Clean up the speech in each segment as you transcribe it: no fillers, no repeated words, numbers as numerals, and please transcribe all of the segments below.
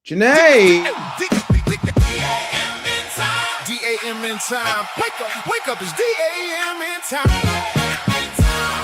Janae. D.A.M.N time. Wake up, it's D.A.M.N time.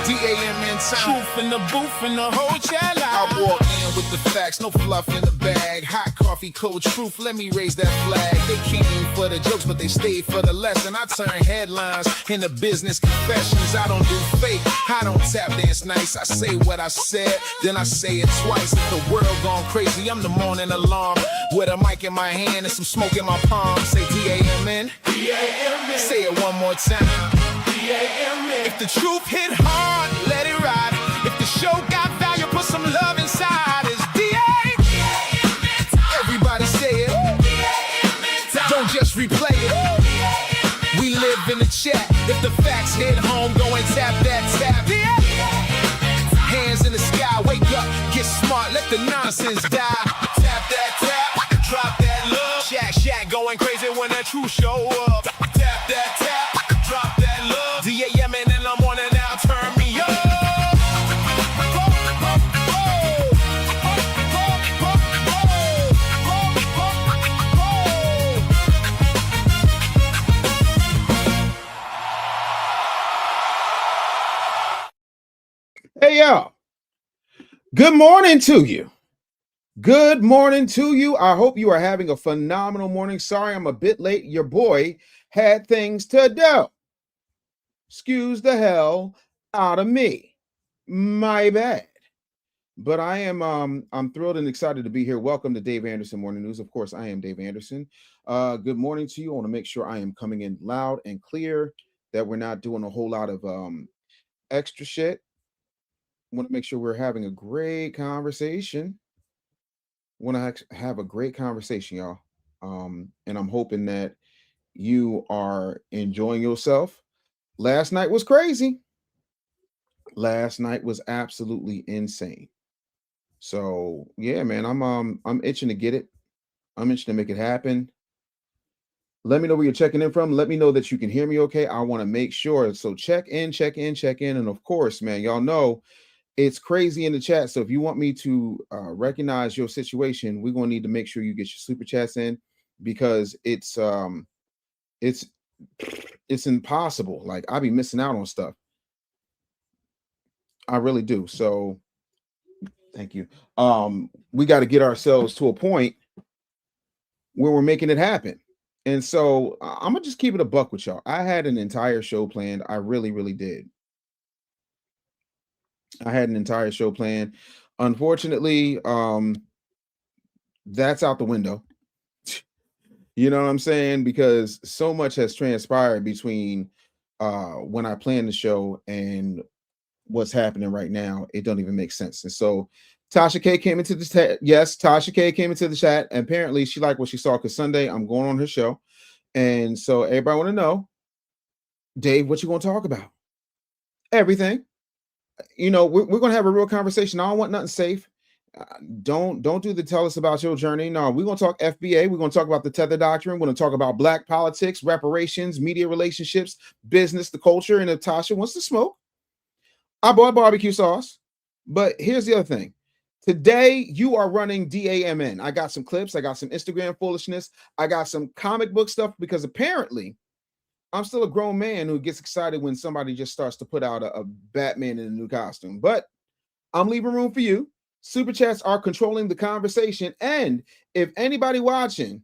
D.A.M.N time. Truth in the booth and the whole chat line. I walk in with the facts, no fluff in the bag. Hot coffee, cold truth, let me raise that flag. They came for the jokes, but they stayed for the lesson. I turn headlines into business confessions. I don't do fake, I don't tap dance nice. I say what I said, then I say it twice. If the world gone crazy, I'm the morning alarm. With a mic in my hand and some smoke in my palm. Say D.A.M.N. D.A.M.N. Say it one more time. D.A.M.N. If the truth hit hard, let it ride. If the show got value, put some love inside. It's D.A.M.N. Everybody say it. D.A.M.N. Don't just replay it. D.A.M.N. We live in the chat. If the facts hit home, go and tap that tap. D.A.M.N. Hands in the sky, wake up, get smart, let the nonsense die. Tap that tap, drop that love. Shack going crazy when that truth show up. Tap that tap, drop that love. D.A.M.N. in the morning now, turn me up. Hey, y'all. Good morning to you. Good morning to you. I hope you are having a phenomenal morning. Sorry, I'm a bit late. Your boy had things to do. Excuse the hell out of me. My bad. But I am I'm thrilled and excited to be here. Welcome to Dave Anderson Morning News. Of course, I am Dave Anderson. Good morning to you. I want to make sure I am coming in loud and clear, that we're not doing a whole lot of extra shit. Want to make sure we're having a great conversation. Want to have a great conversation, y'all. And I'm hoping that you are enjoying yourself. Last night was crazy. Last night was absolutely insane. So yeah, man, I'm itching to get it. I'm itching to make it happen. Let me know where you're checking in from. Let me know that you can hear me okay. I want to make sure. So check in. And of course, man, y'all know it's crazy in the chat. So if you want me to recognize your situation, we're gonna need to make sure you get your super chats in, because it's impossible. Like, I be missing out on stuff. I really do. So thank you. We got to get ourselves to a point where we're making it happen. And so I'm gonna just keep it a buck with y'all. I had an entire show planned. I really, really did. I had an entire show planned. Unfortunately, that's out the window. You know what I'm saying? Because so much has transpired between when I planned the show and what's happening right now. It don't even make sense. And so Tasha K came into the chat. Yes, Tasha K came into the chat. And apparently she liked what she saw, because Sunday I'm going on her show. And so everybody want to know, Dave, what you going to talk about? Everything. You know, we're going to have a real conversation. I don't want nothing safe. Don't do the tell us about your journey. No, we're going to talk FBA. We're going to talk about the Tether Doctrine. We're going to talk about black politics, reparations, media relationships, business, the culture. And if Tasha wants to smoke, I bought barbecue sauce. But here's the other thing. Today, you are running D.A.M.N. I got some clips. I got some Instagram foolishness. I got some comic book stuff, because apparently I'm still a grown man who gets excited when somebody just starts to put out a Batman in a new costume. But I'm leaving room for you. Super chats are controlling the conversation. And if anybody watching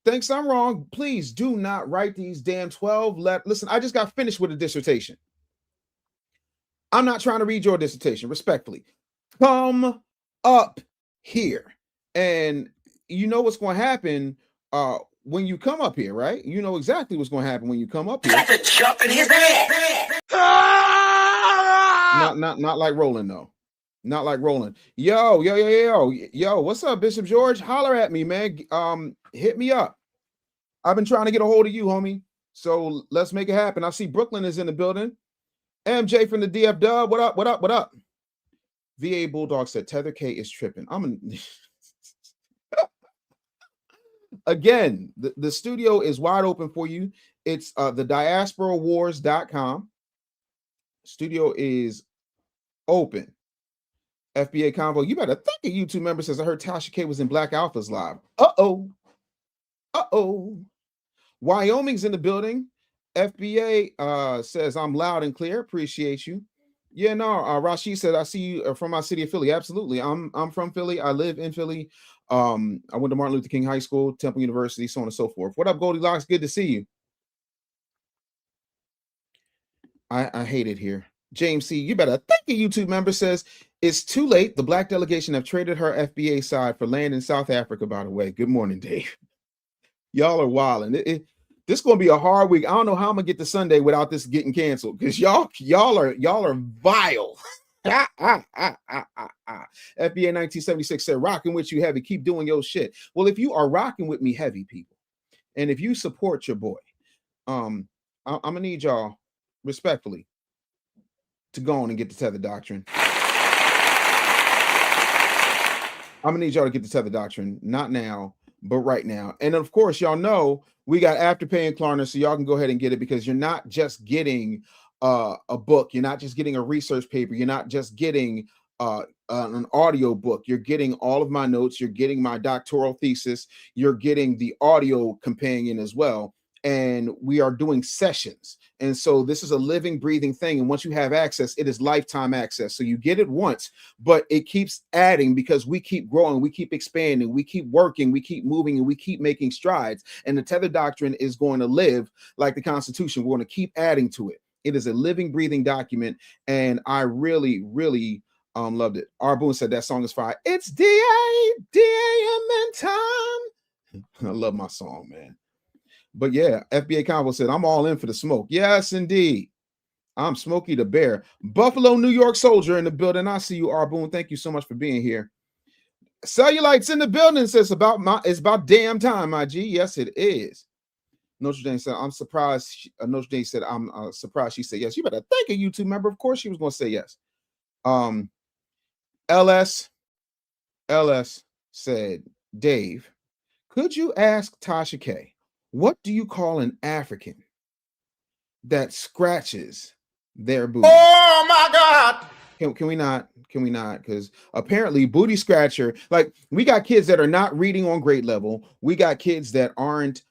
thinks I'm wrong, please do not write these damn 12 Listen, I just got finished with a dissertation. I'm not trying to read your dissertation, respectfully. Come up here. And you know what's going to happen when you come up here, right? You know exactly what's going to happen when you come up here. That's a jump in his head. Not like Roland, though. Not like Roland. Yo, what's up, Bishop George? Holler at me, man. Hit me up. I've been trying to get a hold of you, homie. So let's make it happen. I see Brooklyn is in the building. MJ from the DF Dub. What up? VA Bulldog said Tether K is tripping. Again, the studio is wide open for you. It's the diasporawars.com. Studio is open. FBA Convo, you better thank a YouTube member says I heard Tasha K was in Black Alpha's live. Uh-oh. Wyoming's in the building. FBA says I'm loud and clear. Appreciate you. Yeah, no. Rashid said I see you from my city of Philly. Absolutely. I'm from Philly. I live in Philly. I went to Martin Luther King High School, Temple University, so on and so forth. What up, Goldilocks? Good to see you. I hate it here. James C, you better thank a YouTube member says it's too late. The black delegation have traded her FBA side for land in South Africa, by the way. Good morning, Dave. Y'all are wilding. This is gonna be a hard week. I don't know how I'm gonna get to Sunday without this getting canceled because y'all are vile. FBA 1976 said, rocking with you heavy. Keep doing your shit. Well, if you are rocking with me heavy, people, and if you support your boy, I'm gonna need y'all respectfully to go on and get the Tether Doctrine. I'm gonna need y'all to get the Tether Doctrine, not now, but right now. And of course, y'all know we got Afterpay and Klarna, so y'all can go ahead and get it because you're not just getting a book, you're not just getting a research paper, you're not just getting an audio book, you're getting all of my notes, you're getting my doctoral thesis, you're getting the audio companion as well. And we are doing sessions. And so this is a living, breathing thing. And once you have access, it is lifetime access. So you get it once, but it keeps adding because we keep growing, we keep expanding, we keep working, we keep moving, and we keep making strides. And the Tether Doctrine is going to live like the Constitution. We're going to keep adding to it. It is a living, breathing document. And I really, really loved it. R. Boone said that song is fire. It's D.A.M.N time. I love my song, man. But yeah, FBA Convo said, I'm all in for the smoke. Yes, indeed. I'm Smokey the Bear. Buffalo, New York soldier in the building. I see you, R. Boone. Thank you so much for being here. Cellulite's in the building. Says it's about damn time, my G. Yes, it is. Notre Dame said, I'm surprised. Notre Dame said, I'm surprised she said yes. You better thank a YouTube member. Of course she was going to say yes. LS said, Dave, could you ask Tasha K, what do you call an African that scratches their booty? Oh my God. Can we not? Can we not? Because apparently booty scratcher, like we got kids that are not reading on grade level. We got kids that aren't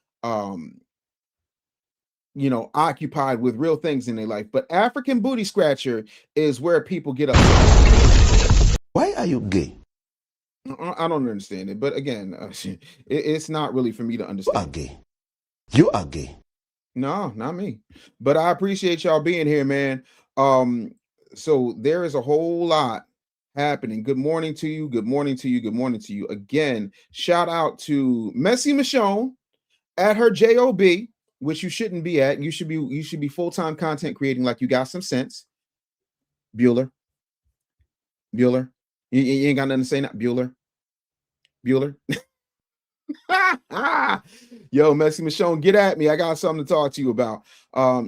occupied with real things in their life. But African booty scratcher is where people get upset. Why are you gay? I don't understand it. But again, it's not really for me to understand. You are gay. You are gay. No, not me. But I appreciate y'all being here, man. So there is a whole lot happening. Good morning to you. Good morning to you. Good morning to you. Again, shout out to Messy Michonne at her job, which you shouldn't be at. You should be full-time content creating like you got some sense. Bueller. You ain't got nothing to say now. Bueller. Yo, Messy Michonne, get at me. I got something to talk to you about.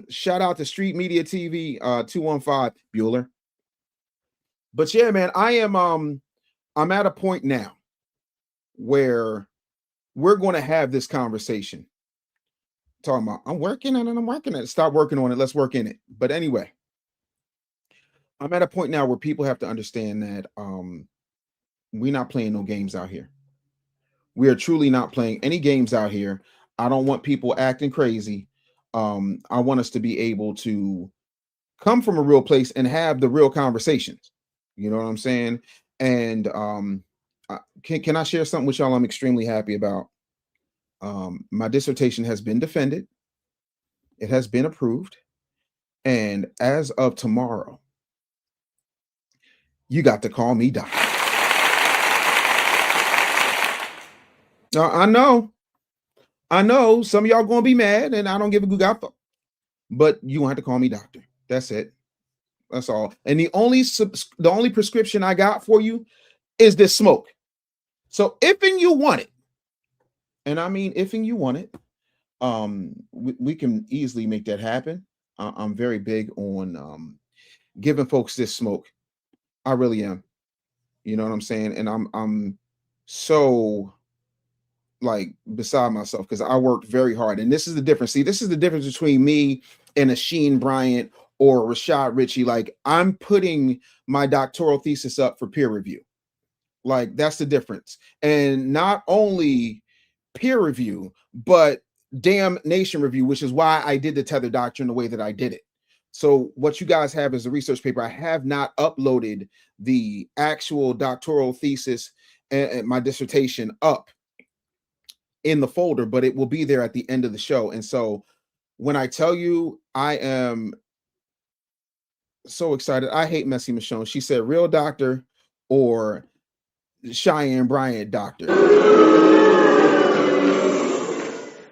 Shout out to Street Media TV 215 Bueller. But yeah, man, I'm at a point now where we're going to have this conversation. Talking about I'm working on it. Stop working on it. Let's work in it. But anyway, I'm at a point now where people have to understand that we're not playing no games out here. We are truly not playing any games out here. I don't want people acting crazy. I want us to be able to come from a real place and have the real conversations. You know what I'm saying? And can I share something with y'all I'm extremely happy about? My dissertation has been defended. It has been approved. And as of tomorrow, you got to call me doctor. I know some of y'all gonna be mad, and I don't give a goof, but you gonna have to call me doctor. That's it. That's all. And the only prescription I got for you is this smoke. So ifing you want it, and I mean ifing you want it, we can easily make that happen. I'm very big on giving folks this smoke. I really am. You know what I'm saying? And I'm so like beside myself because I worked very hard. And this is the difference. See, this is the difference between me and a Sheen Bryant or Rashad Ritchie. Like, I'm putting my doctoral thesis up for peer review. Like, that's the difference. And not only peer review, but D.A.M.N review, which is why I did the Tether Doctrine the way that I did it. So what you guys have is a research paper. I have not uploaded the actual doctoral thesis and my dissertation up in the folder, but it will be there at the end of the show. And so when I tell you, I am so excited. I hate Messy Michonne. She said real doctor or Cheyenne Bryant doctor.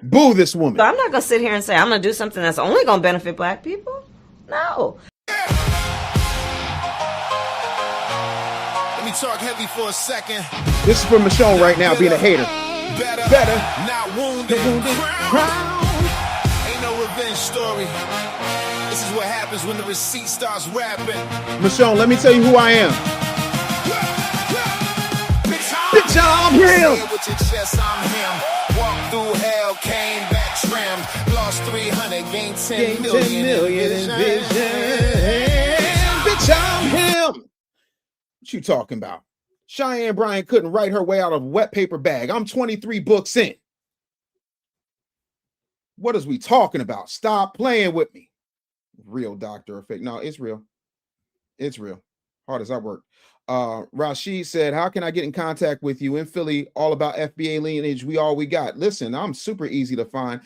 Boo this woman. So I'm not gonna sit here and say I'm gonna do something that's only gonna benefit black people. No. Let me talk heavy for a second. This is for Michonne right now, being a hater. Better, not wounded. Crown. Ain't no revenge story. This is what happens when the receipt starts rapping. Michonne, let me tell you who I am. Bitch, I'm him. With your chest, I'm him. Walked through hell, came back trimmed. Lost 300, gained 10 million in vision. Bitch, I'm him. What you talking about? Cheyenne Bryant couldn't write her way out of a wet paper bag. I'm 23 books in. What is we talking about? Stop playing with me. Real doctor or fake? No, it's real. It's real. Hard as I work. Rashid said, how can I get in contact with you in Philly? All about FBA lineage. We all we got. Listen, I'm super easy to find.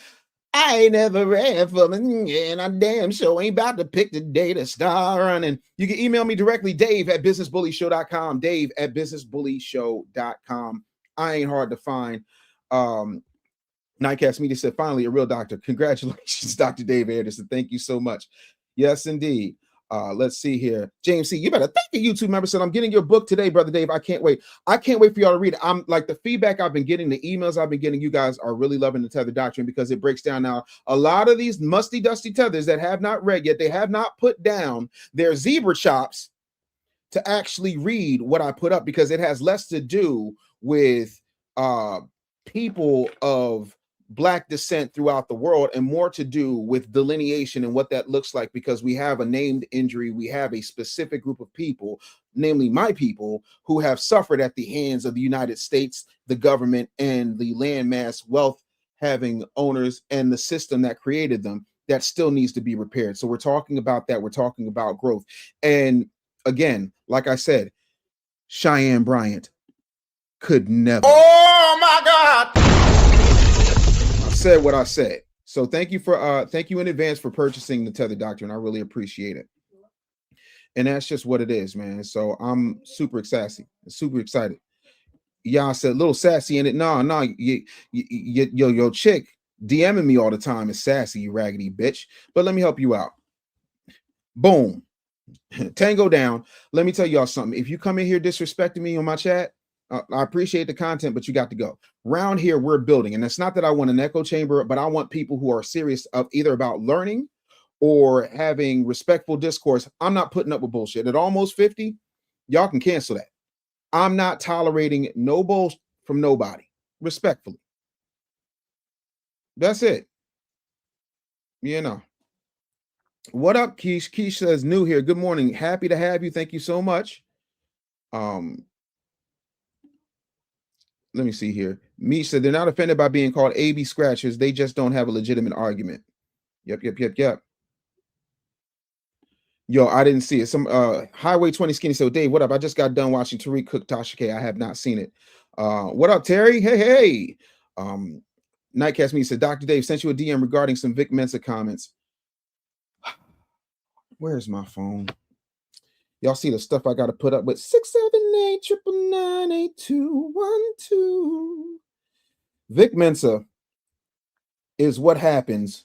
I ain't never read for me, and I damn sure ain't about to pick the day to start running. You can email me directly, Dave@businessbullyshow.com, Dave@businessbullyshow.com. I ain't hard to find. Nightcast Media said, finally, a real doctor. Congratulations, Dr. Dave Anderson. Thank you so much. Yes, indeed. Let's see here. James C, you better thank the YouTube member. Said, I'm getting your book today, brother Dave. I can't wait. I can't wait for y'all to read it. I'm like, the feedback I've been getting, the emails I've been getting, you guys are really loving the Tether Doctrine because it breaks down now a lot of these musty, dusty tethers that have not read yet. They have not put down their zebra chops to actually read what I put up, because it has less to do with people of Black descent throughout the world and more to do with delineation and what that looks like, because we have a named injury. We have a specific group of people, namely my people, who have suffered at the hands of the United States, the government, and the landmass wealth having owners and the system that created them, that still needs to be repaired. So we're talking about that. We're talking about growth. And again, like I said, Cheyenne Bryant could never. Oh my God. Said what I said. So thank you in advance for purchasing the Tether Doctrine. I really appreciate it. And that's just what it is, man. So I'm super excited. Y'all said a little sassy in it. No, your chick DMing me all the time is sassy, you raggedy bitch. But let me help you out. Boom. Tango down. Let me tell y'all something. If you come in here disrespecting me on my chat, I appreciate the content, but you got to go. Round here, we're building. And it's not that I want an echo chamber, but I want people who are serious of either about learning or having respectful discourse. I'm not putting up with bullshit. At almost 50, y'all can cancel that. I'm not tolerating no bullshit from nobody, respectfully. That's it. You know. What up, Keish? Keish says, new here. Good morning. Happy to have you. Thank you so much. Let me see here. Meesh said they're not offended by being called AB scratchers. They just don't have a legitimate argument. Yep. Yo, I didn't see it. Some Highway 20 Skinny said, Dave, what up? I just got done watching Tariq cook Tasha K. I have not seen it. What up, Terry? Hey. Nightcast Me said, Dr. Dave sent you a DM regarding some Vic Mensa comments. Where's my phone? Y'all see the stuff I got to put up with 678-999-8212. Vic Mensa is what happens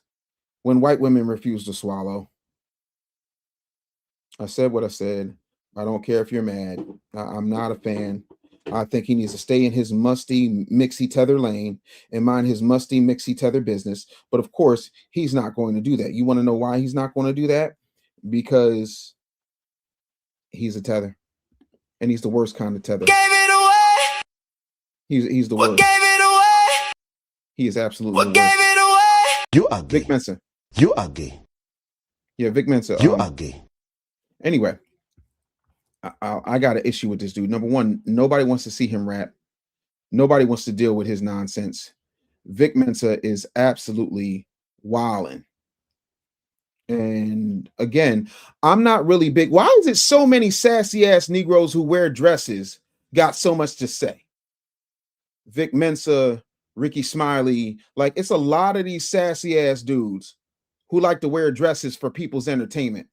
when white women refuse to swallow. I said what I said. I don't care if you're mad. I'm not a fan. I think he needs to stay in his musty, mixy tether lane and mind his musty, mixy tether business. But of course, he's not going to do that. You want to know why he's not going to do that? Because he's a tether, and he's the worst kind of tether. Gave it away. He's the What worst. gave it away? He is absolutely What the gave worst. it away? You are gay. Vic Mensa. You are gay. Yeah, Vic Mensa. You are gay. Anyway, I got an issue with this dude. Number one, nobody wants to see him rap. Nobody wants to deal with his nonsense. Vic Mensa is absolutely wilding. And again, I'm not really big. Why is it so many sassy ass Negroes who wear dresses got so much to say? Vic Mensa, Ricky Smiley, like it's a lot of these sassy ass dudes who like to wear dresses for people's entertainment.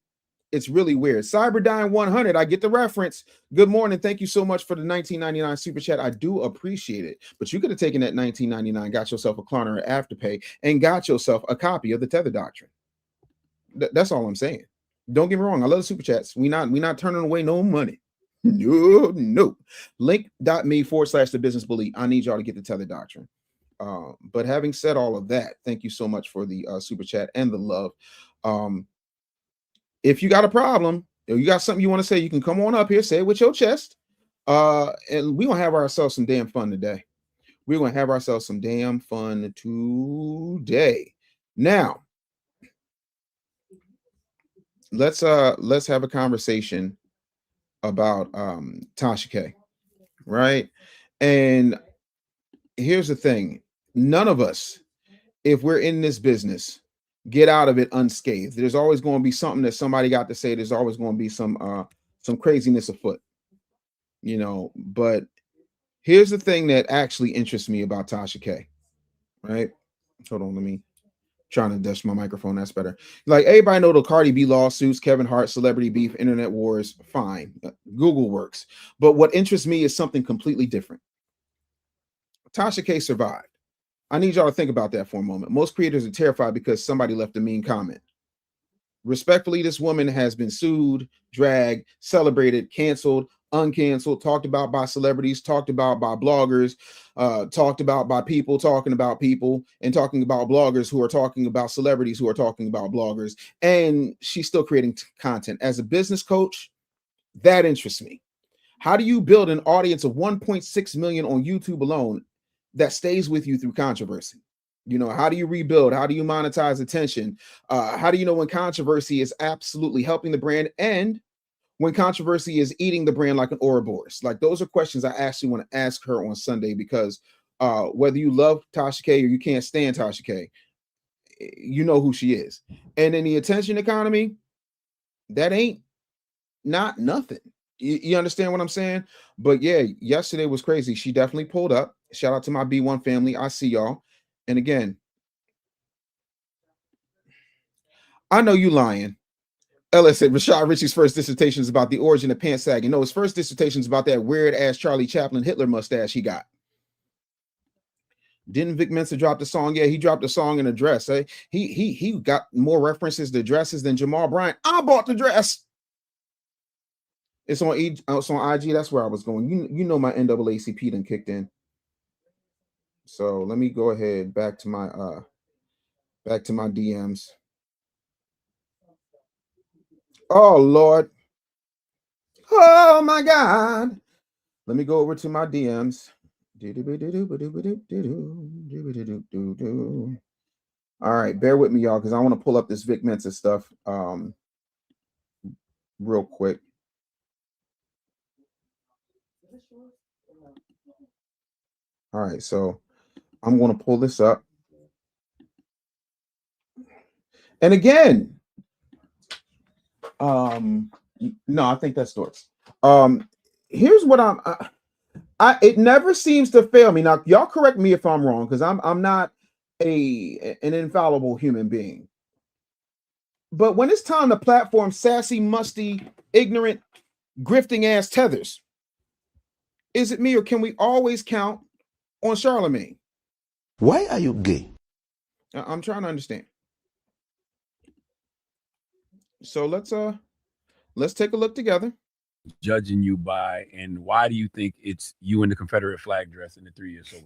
It's really weird. Cyberdyne 100, I get the reference. Good morning. Thank you so much for the 1999 super chat. I do appreciate it. But you could have taken that 1999, got yourself a Klarna or Afterpay, and got yourself a copy of the Tether Doctrine. That's all I'm saying. Don't get me wrong. I love the super chats. We not turning away no money. No. Link.me/the business bully. I need y'all to get the Tether Doctrine. But having said all of that, thank you so much for the super chat and the love. If you got a problem, or you got something you want to say, you can come on up here, say it with your chest. And we're gonna have ourselves some damn fun today. We're gonna have ourselves some damn fun today. Now, let's have a conversation about Tasha K, right? And here's the thing: none of us, if we're in this business, get out of it unscathed. There's always going to be something that somebody got to say. There's always going to be some craziness afoot, you know. But here's the thing that actually interests me about Tasha K, right? Hold on, let me trying to dust my microphone. That's better. Like everybody know the Cardi B lawsuits, Kevin Hart, celebrity beef, internet wars. Fine, Google works. But what interests me is something completely different. Tasha K survived. I need y'all to think about that for a moment. Most creators are terrified because somebody left a mean comment. Respectfully, this woman has been sued, dragged, celebrated, canceled, uncanceled, talked about by celebrities, talked about by bloggers, talked about by people talking about people, and talking about bloggers who are talking about celebrities who are talking about bloggers. And she's still creating content. As a business coach, that interests me. How do you build an audience of 1.6 million on YouTube alone that stays with you through controversy? You know, how do you rebuild? How do you monetize attention? How do you know when controversy is absolutely helping the brand and when controversy is eating the brand like an Ouroboros? Like, those are questions I actually want to ask her on Sunday, because whether you love Tasha K or you can't stand Tasha K, you know who she is. And in the attention economy, that ain't not nothing. You understand what I'm saying? But yeah, yesterday was crazy. She definitely pulled up. Shout out to my B1 family. I see y'all. And again, I know you lying. Ella said Rashad Ritchie's first dissertation is about the origin of pants sagging. No, his first dissertation is about that weird ass Charlie Chaplin Hitler mustache he got. Didn't Vic Mensa drop the song? Yeah, he dropped a song in a dress. He got more references to dresses than Jamal Bryant. I bought the dress. It's on IG. That's where I was going. You know my NAACP done kicked in. So let me go ahead back to my DMs. Oh Lord. Oh my God. Let me go over to my DMs. All right, bear with me, y'all, because I want to pull up this Vic Mensa stuff real quick. All right, so I'm going to pull this up. And again, no, I think that's Dorks. Here's what it never seems to fail me. Now, y'all correct me if I'm wrong, because I'm not an infallible human being. But when it's time to platform sassy, musty, ignorant, grifting ass tethers, is it me, or can we always count on Charlemagne? Why are you gay? I'm trying to understand. So let's take a look together. Judging you by, and why do you think it's you in the Confederate flag dress in the 3 Years Sober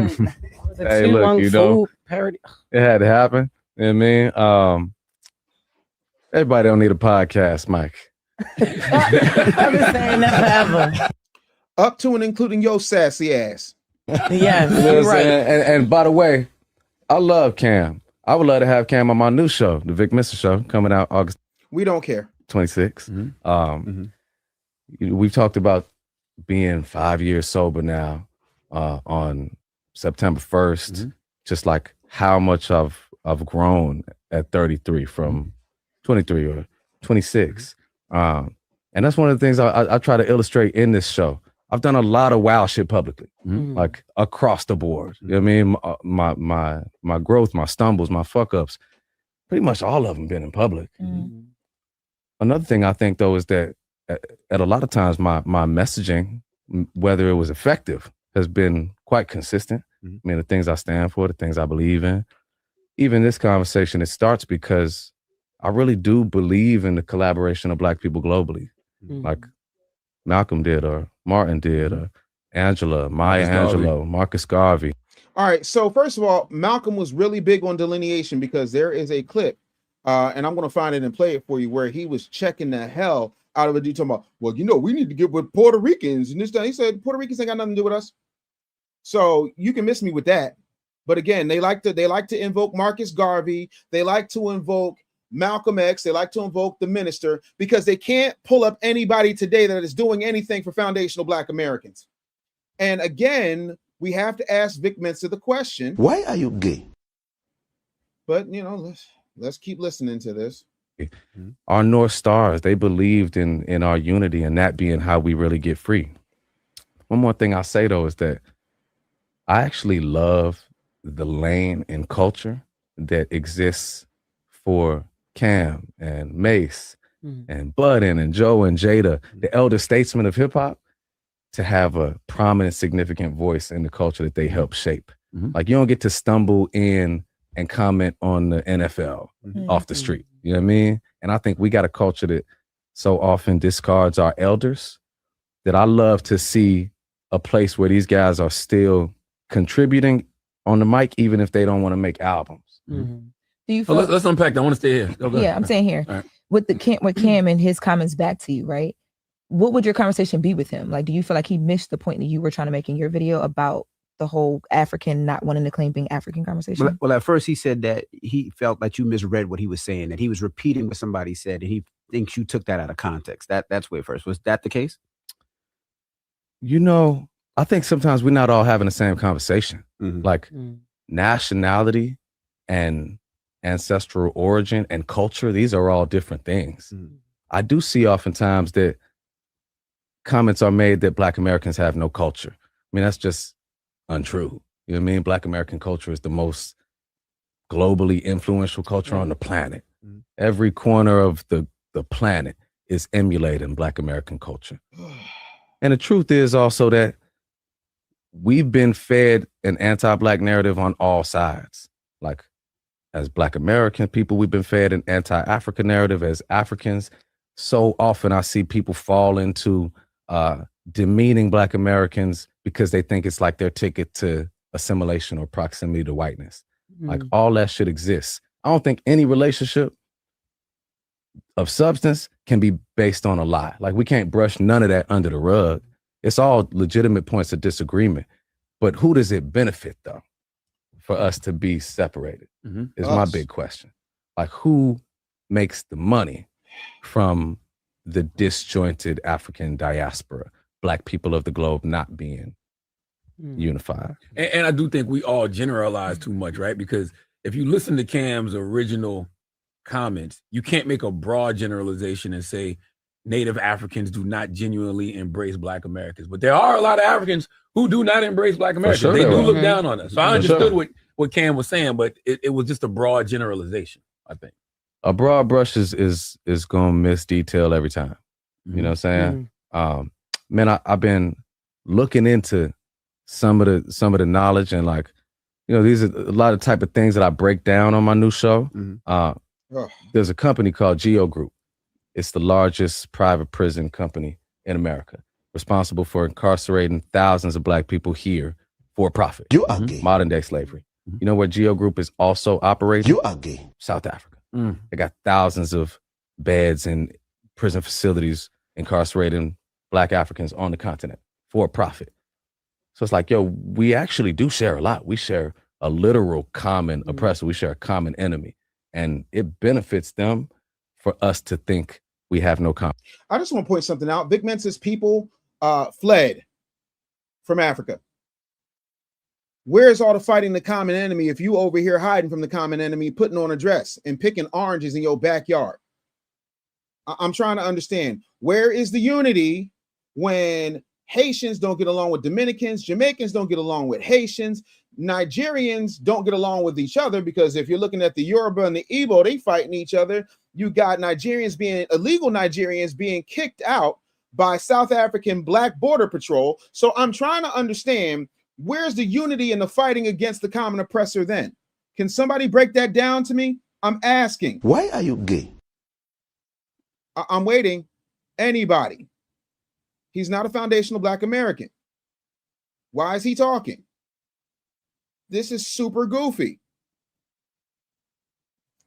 video? Hey, look, you know, parody. It had to happen. You know what I mean? Everybody don't need a podcast, Mike. I've been saying that forever. Up to and including your sassy ass. Yes, You know you're what I'm right. saying? And by the way, I love Cam. I would love to have Cam on my new show, the Vic Mensa Show, coming out August We don't care. 26th. We've talked about being 5 years sober now on September 1st, just like how much I've grown at 33 from 23 or 26. And that's one of the things I try to illustrate in this show. I've done a lot of wild shit publicly, like across the board. You know what I mean? My growth, my stumbles, my fuck ups, pretty much all of them been in public. Another thing I think though is that at a lot of times my messaging, whether it was effective, has been quite consistent. I mean, the things I stand for, the things I believe in. Even this conversation, it starts because I really do believe in the collaboration of Black people globally, like Malcolm did, or Martin did, or Angela, Maya Angelou, Marcus Garvey. All right. So first of all, Malcolm was really big on delineation because there is a clip, and I'm going to find it and play it for you, where he was checking the hell out of a dude talking about, well, you know, we need to get with Puerto Ricans and this. He said Puerto Ricans ain't got nothing to do with us. So you can miss me with that. But again, they like to invoke Marcus Garvey. They like to invoke Malcolm X. They like to invoke the minister because they can't pull up anybody today that is doing anything for foundational Black Americans. And again, we have to ask Vic Mensa the question, Why are you gay? But you know, let's keep listening to this. Our North Stars, they believed in our unity and that being how we really get free. One more thing I'll say though is that I actually love the lane in culture that exists for Cam and Mace and Budden and Joe and Jada, the elder statesmen of hip hop, to have a prominent, significant voice in the culture that they help shape. Like you don't get to stumble in and comment on the NFL off the street. You know what I mean? And I think we got a culture that so often discards our elders, that I love to see a place where these guys are still contributing on the mic, even if they don't want to make albums. Do you feel let's unpack that. I want to stay here. Yeah, I'm saying here. Right. With Cam and his comments back to you, right? What would your conversation be with him? Like, do you feel like he missed the point that you were trying to make in your video about the whole African not wanting to claim being African conversation? Well, at first he said that he felt that you misread what he was saying, that he was repeating what somebody said, and he thinks you took that out of context. That's where first. Was that the case? You know, I think sometimes we're not all having the same conversation. Like nationality and ancestral origin and culture, these are all different things. I do see oftentimes that comments are made that Black Americans have no culture. I mean, that's just untrue. You know what I mean? Black American culture is the most globally influential culture on the planet. Every corner of the planet is emulating Black American culture. And the truth is also that we've been fed an anti-Black narrative on all sides. Like, as Black American people, we've been fed an anti-African narrative. As Africans, so often I see people fall into demeaning Black Americans because they think it's like their ticket to assimilation or proximity to whiteness. Like, all that shit exists. I don't think any relationship of substance can be based on a lie. Like, we can't brush none of that under the rug. It's all legitimate points of disagreement. But who does it benefit, though, for us to be separated? Is my big question. Like, who makes the money from the disjointed African diaspora, Black people of the globe not being unified? And I do think we all generalize too much, right? Because if you listen to Cam's original comments, you can't make a broad generalization and say Native Africans do not genuinely embrace Black Americans. But there are a lot of Africans who do not embrace Black Americans. Sure, they do look down on us. So I understood what Cam was saying, but it was just a broad generalization, I think. A broad brush is gonna miss detail every time. You know what I'm saying? Man, I've been looking into some of the knowledge, and like, you know, these are a lot of type of things that I break down on my new show. There's a company called Geo Group. It's the largest private prison company in America, responsible for incarcerating thousands of Black people here for profit. You are gay. Modern day slavery. You know where Geo Group is also operating? You are gay. South Africa. They got thousands of beds in prison facilities incarcerating Black Africans on the continent for profit. So it's like, yo, we actually do share a lot. We share a literal common oppressor. We share a common enemy, and it benefits them for us to think we have no common. I just want to point something out. Vic Mensa's people fled from Africa. Where's all the fighting the common enemy if you over here hiding from the common enemy, putting on a dress and picking oranges in your backyard? I'm trying to understand, where is the unity when Haitians don't get along with Dominicans, Jamaicans don't get along with Haitians, Nigerians don't get along with each other? Because if you're looking at the Yoruba and the Igbo, they fighting each other. You got illegal Nigerians being kicked out by South African Black Border Patrol. So I'm trying to understand, where's the unity in the fighting against the common oppressor then? Can somebody break that down to me? I'm asking. Why are you gay? I'm waiting. Anybody. He's not a foundational Black American. Why is he talking? This is super goofy.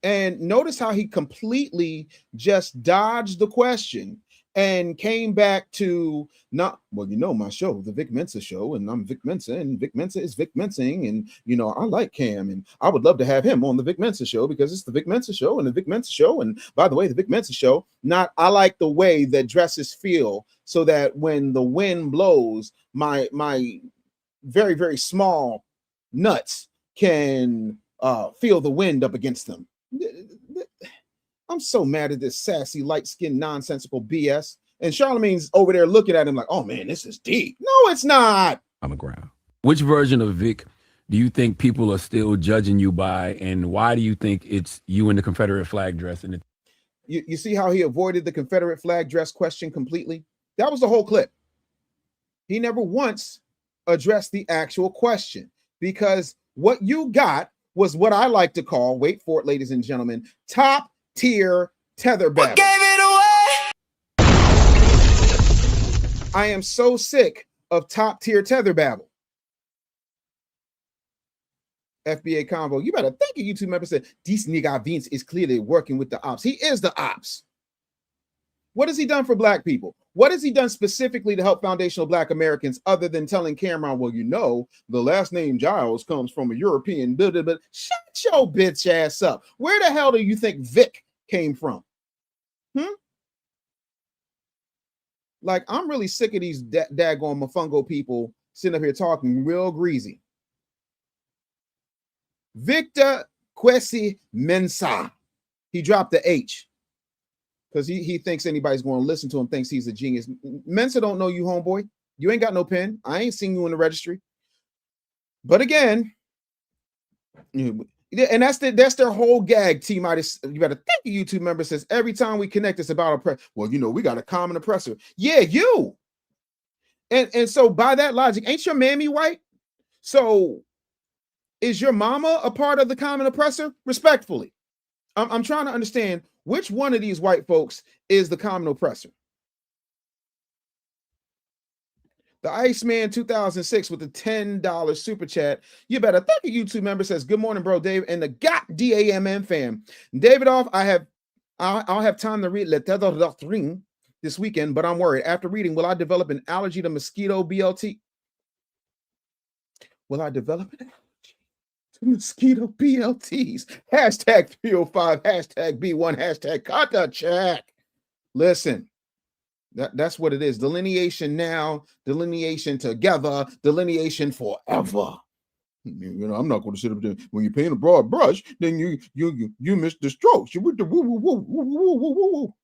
And notice how he completely just dodged the question and came back to my show, the Vic Mensa show, and I'm Vic Mensa, and Vic Mensa is Vic Mensing, and I like Cam, and I would love to have him on the Vic Mensa show because it's the Vic Mensa show and the Vic Mensa show. And by the way, the Vic Mensa show, I like the way that dresses feel, so that when the wind blows, my very, very small nuts can feel the wind up against them. I'm so mad at this sassy, light-skinned, nonsensical BS. And Charlemagne's over there looking at him like, oh man, this is deep. No, it's not. On the ground. Which version of Vic do you think people are still judging you by, and why do you think it's you in the Confederate flag dress? And you see how he avoided the Confederate flag dress question completely? That was the whole clip. He never once addressed the actual question, because what you got was what I like to call, wait for it, ladies and gentlemen, top tier tether babble. Gave it away. I am so sick of top tier tether babble. FBA Convo, you better thank a YouTube member said, this nigga Vince is clearly working with the ops. He is the ops. What has he done for Black people? What has he done specifically to help foundational Black Americans, other than telling Cameron, well, the last name Giles comes from a European, but shut your bitch ass up. Where the hell do you think Vic came from? Like, I'm really sick of these daggone mofongo people sitting up here talking real greasy. Victor Kwesi Mensah. He dropped the H because he thinks anybody's going to listen to him, thinks he's a genius. Mensa don't know you, homeboy. You ain't got no pen. I ain't seen you in the registry. But again, and that's their whole gag. T Midas, you better thank a YouTube member says every time we connect, it's about oppressor. Well, we got a common oppressor. Yeah, you. And so by that logic, ain't your mammy white? So is your mama a part of the common oppressor? Respectfully, I'm trying to understand which one of these white folks is the common oppressor. The Iceman 2006 with the $10 super chat. You better thank a YouTube member says, good morning, bro, Dave, and the D.A.M.N fam. David off, I'll have time to read Le Tether Doctrine this weekend, but I'm worried. After reading, will I develop an allergy to mosquito BLT? Will I develop an allergy to mosquito BLTs? Hashtag 305, hashtag B1, hashtag Kata check. Listen. That's what it is. Delineation now, delineation together, delineation forever. I'm not going to sit up there. When you paint a broad brush, then you miss the strokes. You with the woo woo woo woo woo woo woo.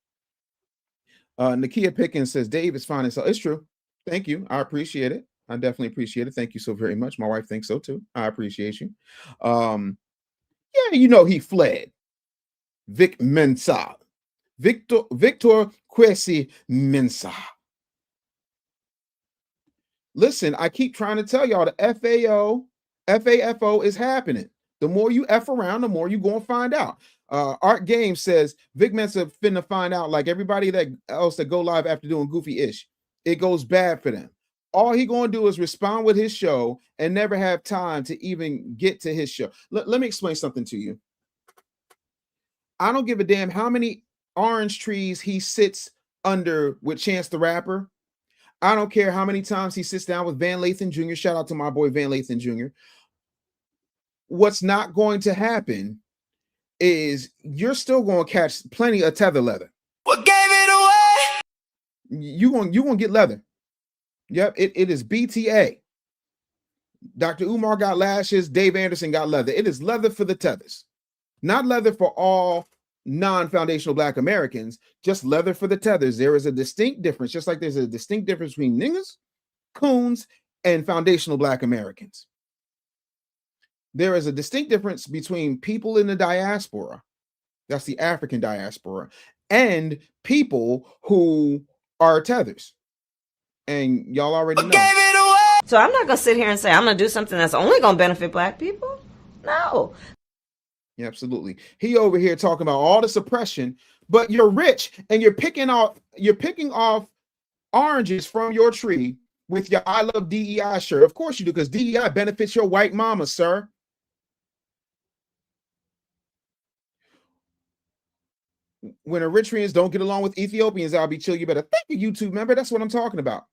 Nakia Pickens says Dave is fine, and so it's true. Thank you. I appreciate it. I definitely appreciate it. Thank you so very much. My wife thinks so too. I appreciate you. Yeah, he fled. Vic Mensa. Victor Kwesi Mensah. Listen, I keep trying to tell y'all the FAFO is happening. The more you F around, the more you going to find out. Art Games says Vic Mensa finna find out, like everybody else that go live after doing goofy-ish. It goes bad for them. All he going to do is respond with his show and never have time to even get to his show. Let me explain something to you. I don't give a damn how many orange trees he sits under with Chance the Rapper. I don't care how many times he sits down with Van Lathan Jr. Shout out to my boy Van Lathan Jr. what's not going to happen is you're still going to catch plenty of tether leather. What gave it away? You're going to get leather. Yep, it is BTA. Dr. Umar got lashes. Dave Anderson got leather. It is leather for the tethers, not leather for all non-foundational Black Americans, just leather for the tethers. There is a distinct difference, just like there's a distinct difference between niggas, coons, and foundational Black Americans. There is a distinct difference between people in the diaspora, that's the African diaspora, and people who are tethers. And y'all already know. So I'm not going to sit here and say I'm going to do something that's only going to benefit Black people. No. Yeah, absolutely. He over here talking about all the suppression, but you're rich and you're picking off oranges from your tree with your I love DEI shirt. Of course you do, because DEI benefits your white mama, sir. When Eritreans don't get along with Ethiopians, I'll be chill. You better thank you, YouTube member. That's what I'm talking about.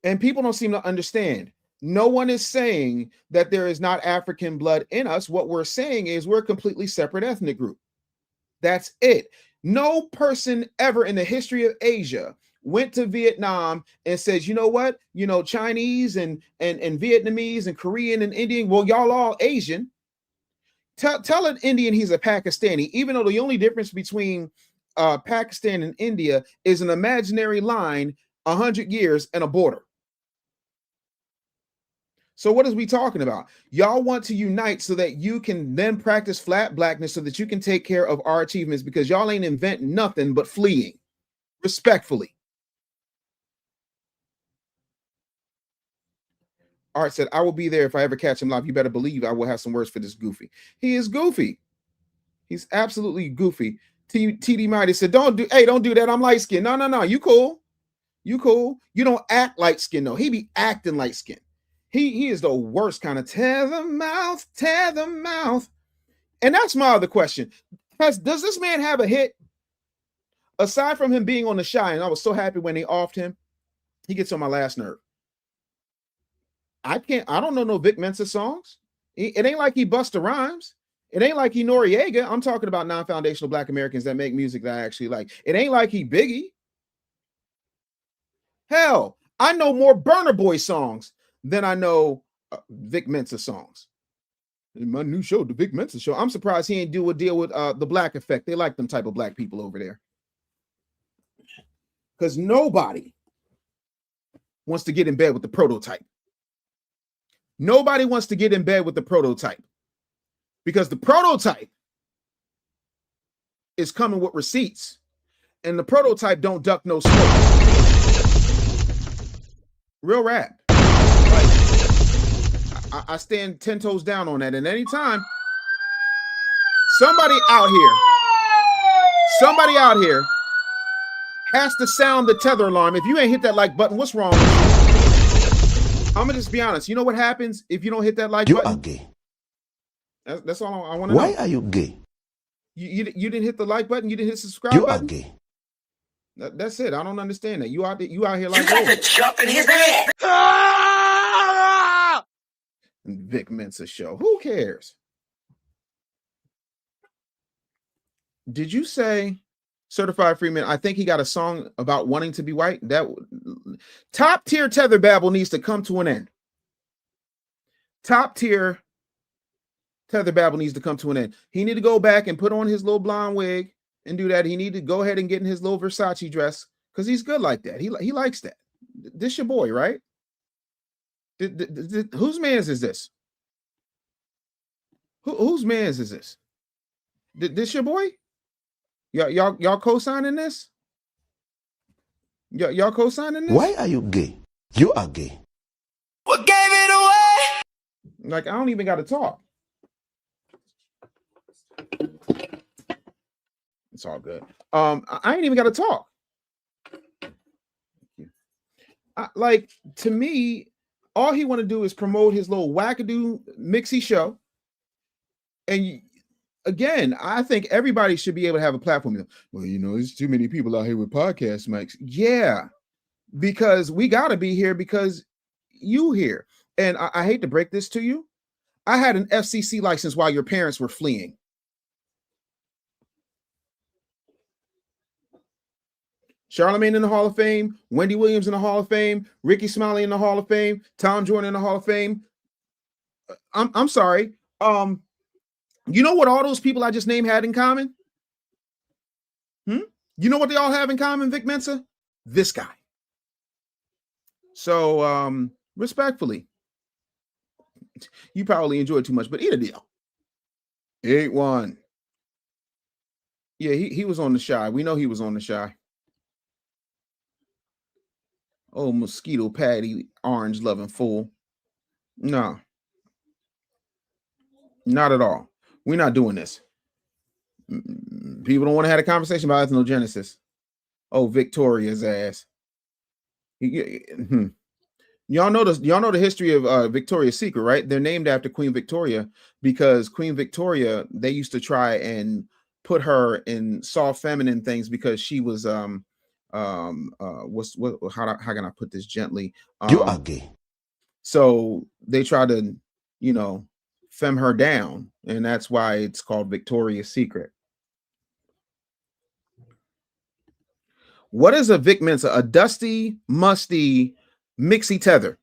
And people don't seem to understand. No one is saying that there is not African blood in us. What we're saying is we're a completely separate ethnic group. That's it. No person ever in the history of Asia went to Vietnam and says, you know what? You know, Chinese and Vietnamese and Korean and Indian, well, y'all all Asian. Tell an Indian he's a Pakistani, even though the only difference between Pakistan and India is an imaginary line 100 years and a border. So what is we talking about? Y'all want to unite so that you can then practice flat blackness so that you can take care of our achievements, because y'all ain't invent nothing but fleeing. Respectfully. Art said, I will be there if I ever catch him live. You better believe I will have some words for this goofy. He is goofy. He's absolutely goofy. TD Mighty said, don't do that. I'm light skinned. No. You cool. You cool. You don't act light skinned though. He be acting light skinned. He is the worst kind of tether mouth. And that's my other question. Does this man have a hit? Aside from him being on the Shy, and I was so happy when they offed him, he gets on my last nerve. I don't know no Vic Mensa songs. It ain't like he Busta Rhymes. It ain't like he Noriega. I'm talking about non-foundational Black Americans that make music that I actually like. It ain't like he Biggie. Hell, I know more Burna Boy songs than I know Vic Mensa songs. In my new show, the Vic Mensa Show, I'm surprised he ain't do a deal with the Black Effect. They like them type of Black people over there. Because nobody wants to get in bed with the prototype. Nobody wants to get in bed with the prototype. Because the prototype is coming with receipts. And the prototype don't duck no smoke. Real rap. I stand 10 toes down on that. And anytime somebody out here has to sound the tether alarm, if you ain't hit that like button, what's wrong with you? I'm gonna just be honest. You know what happens if you don't hit that like button? You are gay. That's all I want to know. Why are you gay? You didn't hit the like button. You didn't hit the subscribe You button. are gay. That's it. I don't understand that. You out here like You got to jump in his ass. Vic Mensa Show. Who cares? Did you say Certified Freeman? I think he got a song about wanting to be white. That top tier tether babble needs to come to an end. Top tier tether babble needs to come to an end. He need to go back and put on his little blonde wig and do that. He need to go ahead and get in his little Versace dress because he's good like that. He likes that. This your boy, right? Whose man's is this? Whose man's is this? This your boy? Y'all co-signing this? Y'all co-signing this? Why are you gay? You are gay. What gave it away? Like, I don't even got to talk. It's all good. I ain't even got to talk. Like, to me, all he want to do is promote his little wackadoo mixy show. And again, I think everybody should be able to have a platform. Well, you know, there's too many people out here with podcast mics. Yeah, because we got to be here because you here. And I hate to break this to you. I had an FCC license while your parents were fleeing. Charlamagne in the Hall of Fame, Wendy Williams in the Hall of Fame, Ricky Smiley in the Hall of Fame, Tom Jordan in the Hall of Fame. I'm sorry. You know what all those people I just named had in common? You know what they all have in common, Vic Mensa? This guy. So respectfully, you probably enjoyed too much, but eat a deal. 8-1. Yeah, he was on the shy. We know he was on the shy. Oh, mosquito patty, orange loving fool. No. Not at all. We're not doing this. People don't want to have a conversation about ethnogenesis. Oh, Victoria's ass. Y'all know the history of Victoria's Secret, right? They're named after Queen Victoria because Queen Victoria, they used to try and put her in soft feminine things because she was how can I put this gently? You are gay. So they try to, femme her down, and that's why it's called Victoria's Secret. What is a Vic Mensa? A dusty, musty, mixy tether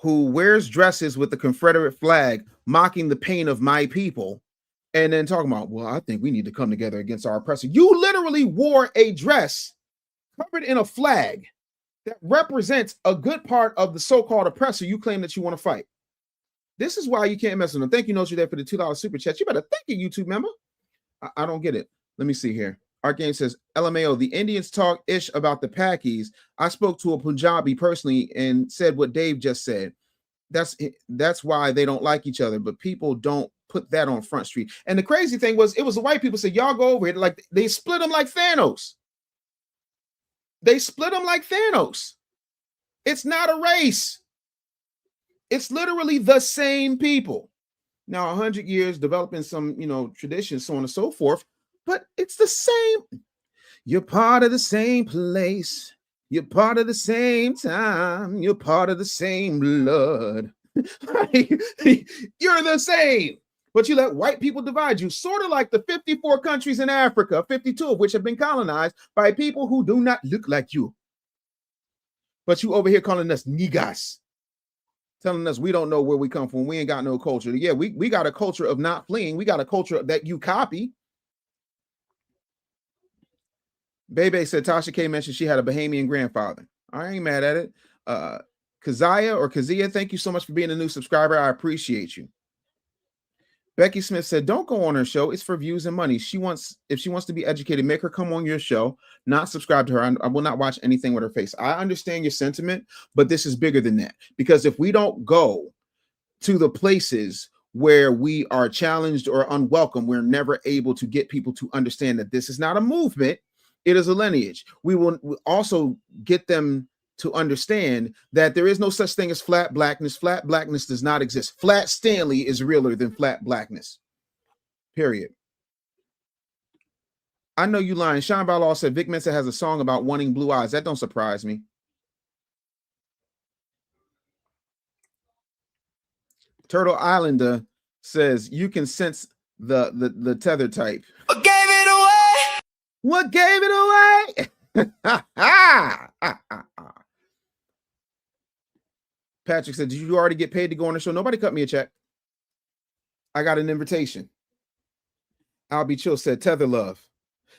who wears dresses with the Confederate flag, mocking the pain of my people, and then talking about, well, I think we need to come together against our oppressor. You literally wore a dress covered in a flag that represents a good part of the so-called oppressor you claim that you want to fight. This is why you can't mess with them. Thank you, Notre Dame, for the $2 super chat. You better thank you, YouTube member. I don't get it. Let me see here. Art Game says, LMAO, the Indians talk ish about the Pakis. I spoke to a Punjabi personally and said what Dave just said. That's why they don't like each other, but people don't put that on Front Street. And the crazy thing was, it was the white people said, y'all go over here. Like they split them like Thanos. They split them like Thanos. It's not a race. It's literally the same people. Now, 100 years developing some, traditions, so on and so forth, but it's the same. You're part of the same place. You're part of the same time. You're part of the same blood. You're the same. But you let white people divide you, sort of like the 54 countries in Africa, 52 of which have been colonized by people who do not look like you. But you over here calling us niggas, telling us we don't know where we come from. We ain't got no culture. Yeah, we got a culture of not fleeing. We got a culture that you copy. Bebe said Tasha K mentioned she had a Bahamian grandfather. I ain't mad at it. Kazia, thank you so much for being a new subscriber. I appreciate you. Becky Smith said, don't go on her show. It's for views and money. If she wants to be educated, make her come on your show, not subscribe to her. I will not watch anything with her face. I understand your sentiment, but this is bigger than that. Because if we don't go to the places where we are challenged or unwelcome, we're never able to get people to understand that this is not a movement. It is a lineage. We will also get them to understand that there is no such thing as flat blackness. Flat blackness does not exist. Flat Stanley is realer than flat blackness. Period. I know you lying. Sean Balaw said Vic Mensa has a song about wanting blue eyes. That don't surprise me. Turtle Islander says you can sense the tether type. What gave it away? What gave it away? Patrick said, did you already get paid to go on the show? Nobody cut me a check. I got an invitation. Albie Chill said, Tether Love.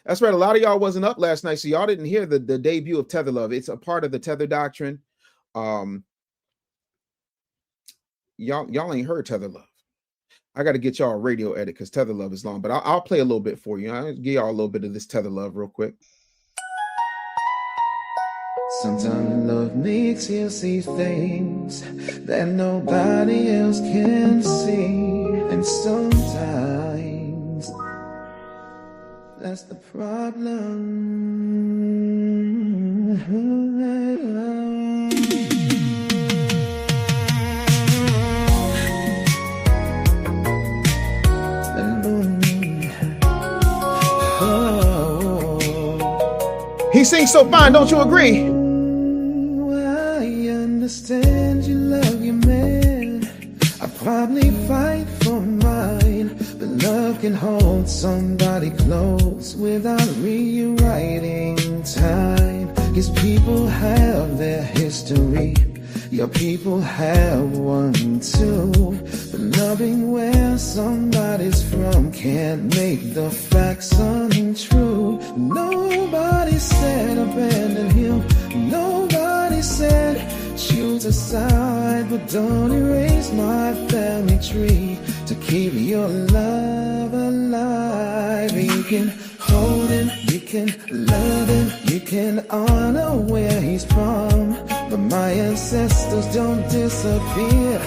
That's right. A lot of y'all wasn't up last night, so y'all didn't hear the debut of Tether Love. It's a part of the Tether Doctrine. Y'all ain't heard Tether Love. I got to get y'all a radio edit because Tether Love is long, but I'll play a little bit for you. I'll give y'all a little bit of this Tether Love real quick. Sometimes love makes you see things that nobody else can see. And sometimes that's the problem. He sings so fine, don't you agree? I understand you love your man. I probably fight can hold somebody close without rewriting time. Cause people have their history, your people have one too. But loving where somebody's from can't make the facts untrue. Nobody said abandon him, nobody said choose a side, but don't erase my family tree to keep your love alive. You can hold him, you can love him, you can honor where he's from, but my ancestors don't disappear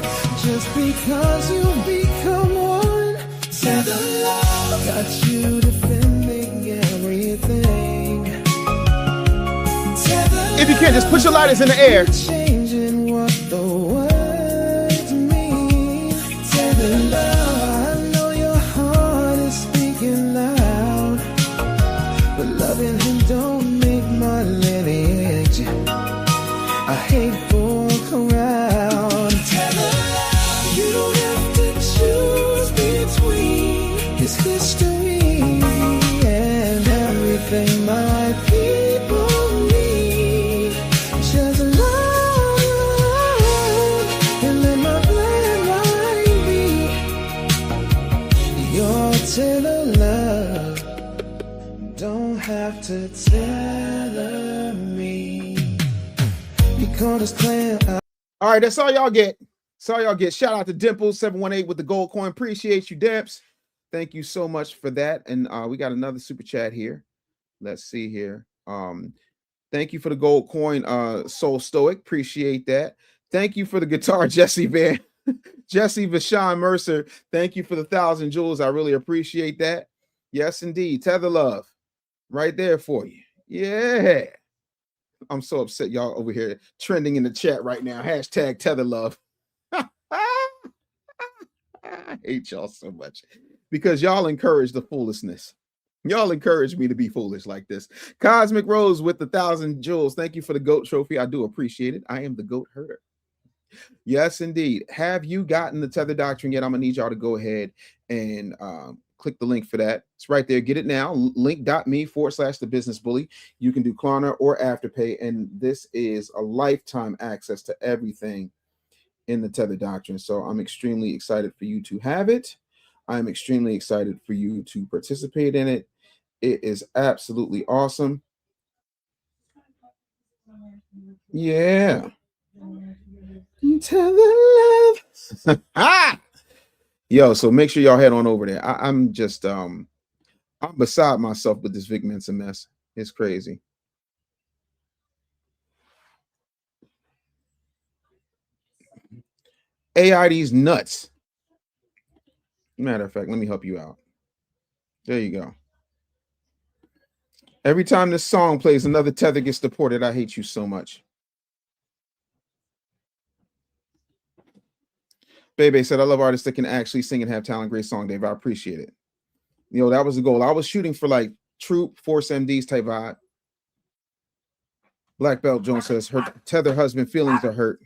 just because you become one. Tether love got you defending everything. If you can, just put your lighters in the air. Changing what the words mean. Tether love, I know your heart is speaking loud, but loving him don't make my lineage a hateful crowd. Tether love, you don't have to choose between his history and everything my people need. Just love and let my bloodline be. Your tether love don't have to tether me. Because clan. All right, that's all y'all get. That's all y'all get. Shout out to Dimple718 with the gold coin. Appreciate you, Demps. Thank you so much for that. And we got another super chat here. Let's see here. Thank you for the gold coin, Soul Stoic. Appreciate that. Thank you for the guitar, Jesse Van. Jesse Vashon Mercer. Thank you for the 1,000 jewels. I really appreciate that. Yes, indeed. Tether love. Right there for you. Yeah. I'm so upset y'all over here trending in the chat right now. Hashtag tether love. I hate y'all so much because y'all encourage the foolishness. Y'all encourage me to be foolish like this. Cosmic Rose with the 1,000 jewels. Thank you for the GOAT trophy. I do appreciate it. I am the GOAT herder. Yes, indeed. Have you gotten the Tether Doctrine yet? I'm going to need y'all to go ahead and click the link for that. It's right there. Get it now. Link.me/thebusinessbully. You can do Klarna or Afterpay. And this is a lifetime access to everything in the Tether Doctrine. So I'm extremely excited for you to have it. I'm extremely excited for you to participate in it. It is absolutely awesome. Yeah. Tether love. Yo, so make sure y'all head on over there. I'm just I'm beside myself with this Vic Mensa mess. It's crazy. AID's nuts. Matter of fact, let me help you out. There you go. Every time this song plays, another tether gets deported. I hate you so much. Bebe said, I love artists that can actually sing and have talent. Great song, Dave. I appreciate it. You know, that was the goal. I was shooting for like Troop, Force MDs type vibe. Black Belt Jones says, her tether husband feelings are hurt.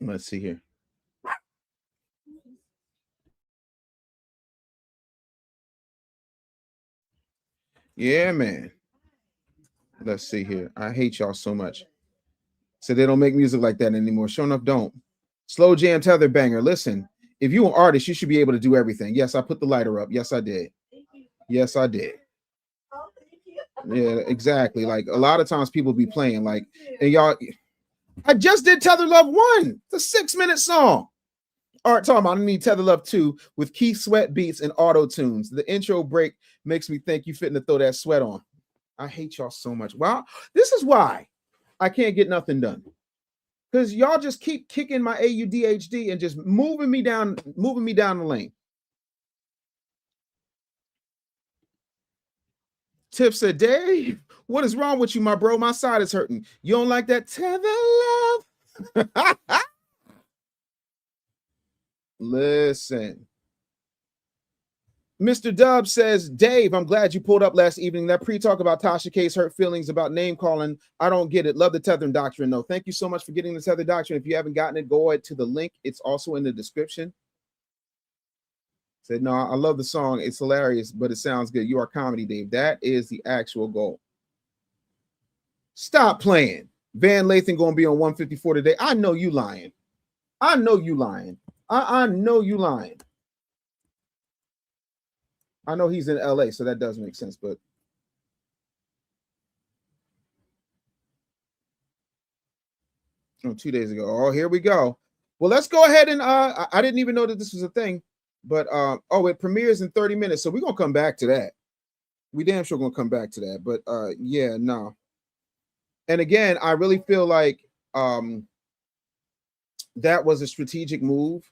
Let's see here. Yeah, man. Let's see here. I hate y'all so much. So they don't make music like that anymore. Sure enough, don't. Slow jam tether banger. Listen, if you're an artist, you should be able to do everything. Yes, I put the lighter up. Yes, I did. Yes, I did. Yeah, exactly. Like a lot of times people be playing like, and y'all, I just did Tether Love 1. It's a 6-minute song. All right, talking about I need Tether Love 2 with Keith Sweat beats and auto tunes. The intro break makes me think you fitting to throw that sweat on. I hate y'all so much. Well, this is why I can't get nothing done. Because y'all just keep kicking my AUDHD and just moving me down the lane. Tip said, Dave, what is wrong with you, my bro? My side is hurting. You don't like that tether love? Listen. Mr. Dub says, Dave, I'm glad you pulled up last evening. That pre-talk about Tasha K's hurt feelings about name calling. I don't get it. Love the Tether Doctrine, though. Thank you so much for getting the Tether Doctrine. If you haven't gotten it, go ahead to the link. It's also in the description. Said, no, I love the song. It's hilarious, but it sounds good. You are comedy, Dave. That is the actual goal. Stop playing. Van Lathan going to be on 154 today. I know you lying. I know you lying. I know you lying. I know he's in LA, so that does make sense, but oh, 2 days ago. Oh, here we go. Well, let's go ahead and I didn't even know that this was a thing, but oh, it premieres in 30 minutes, so we're gonna come back to that. We damn sure gonna come back to that, but yeah, no. And again, I really feel like that was a strategic move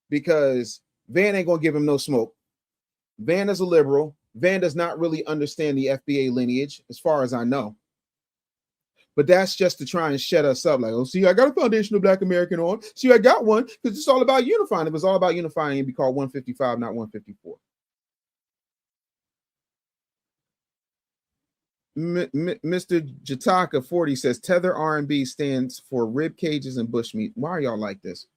because Van ain't gonna give him no smoke. Van is a liberal. Van does not really understand the FBA lineage, as far as I know. But that's just to try and shut us up. Like, oh, see, I got a foundation of Black American on. See, I got one because it's all about unifying. If it was all about unifying, it'd be called 155, not 154. Mr. Jataka 40 says Tether R&B stands for rib cages and bushmeat. Why are y'all like this?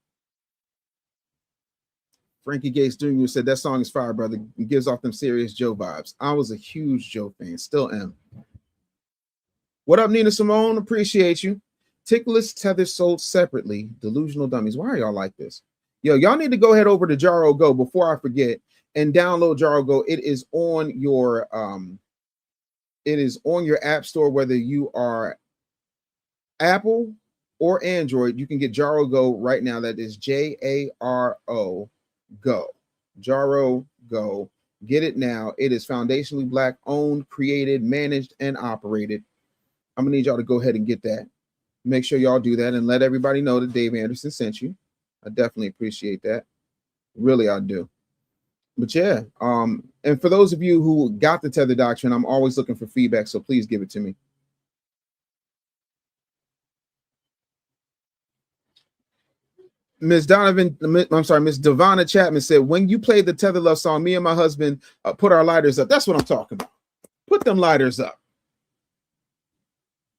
Frankie Gates Jr. said that song is fire, brother. It gives off them serious Joe vibes. I was a huge Joe fan, still am. What up, Nina Simone? Appreciate you. Tickless Tether sold separately. Delusional dummies. Why are y'all like this? Yo, y'all need to go head over to Jaro Go before I forget and download Jaro Go. It is on your app store, whether you are Apple or Android. You can get Jaro Go right now. That is Jaro Go. Jaro Go. Get it now. It is foundationally Black owned, created, managed, and operated. I'm gonna need y'all to go ahead and get that. Make sure y'all do that and let everybody know that Dave Anderson sent you. I definitely appreciate that. Really, I do. But yeah, and for those of you who got the Tether Doctrine, I'm always looking for feedback, so please give it to me. Miss Donovan, I'm sorry, Miss Devonna Chapman said, when you played the Tether Love song, me and my husband put our lighters up. That's what I'm talking about. Put them lighters up.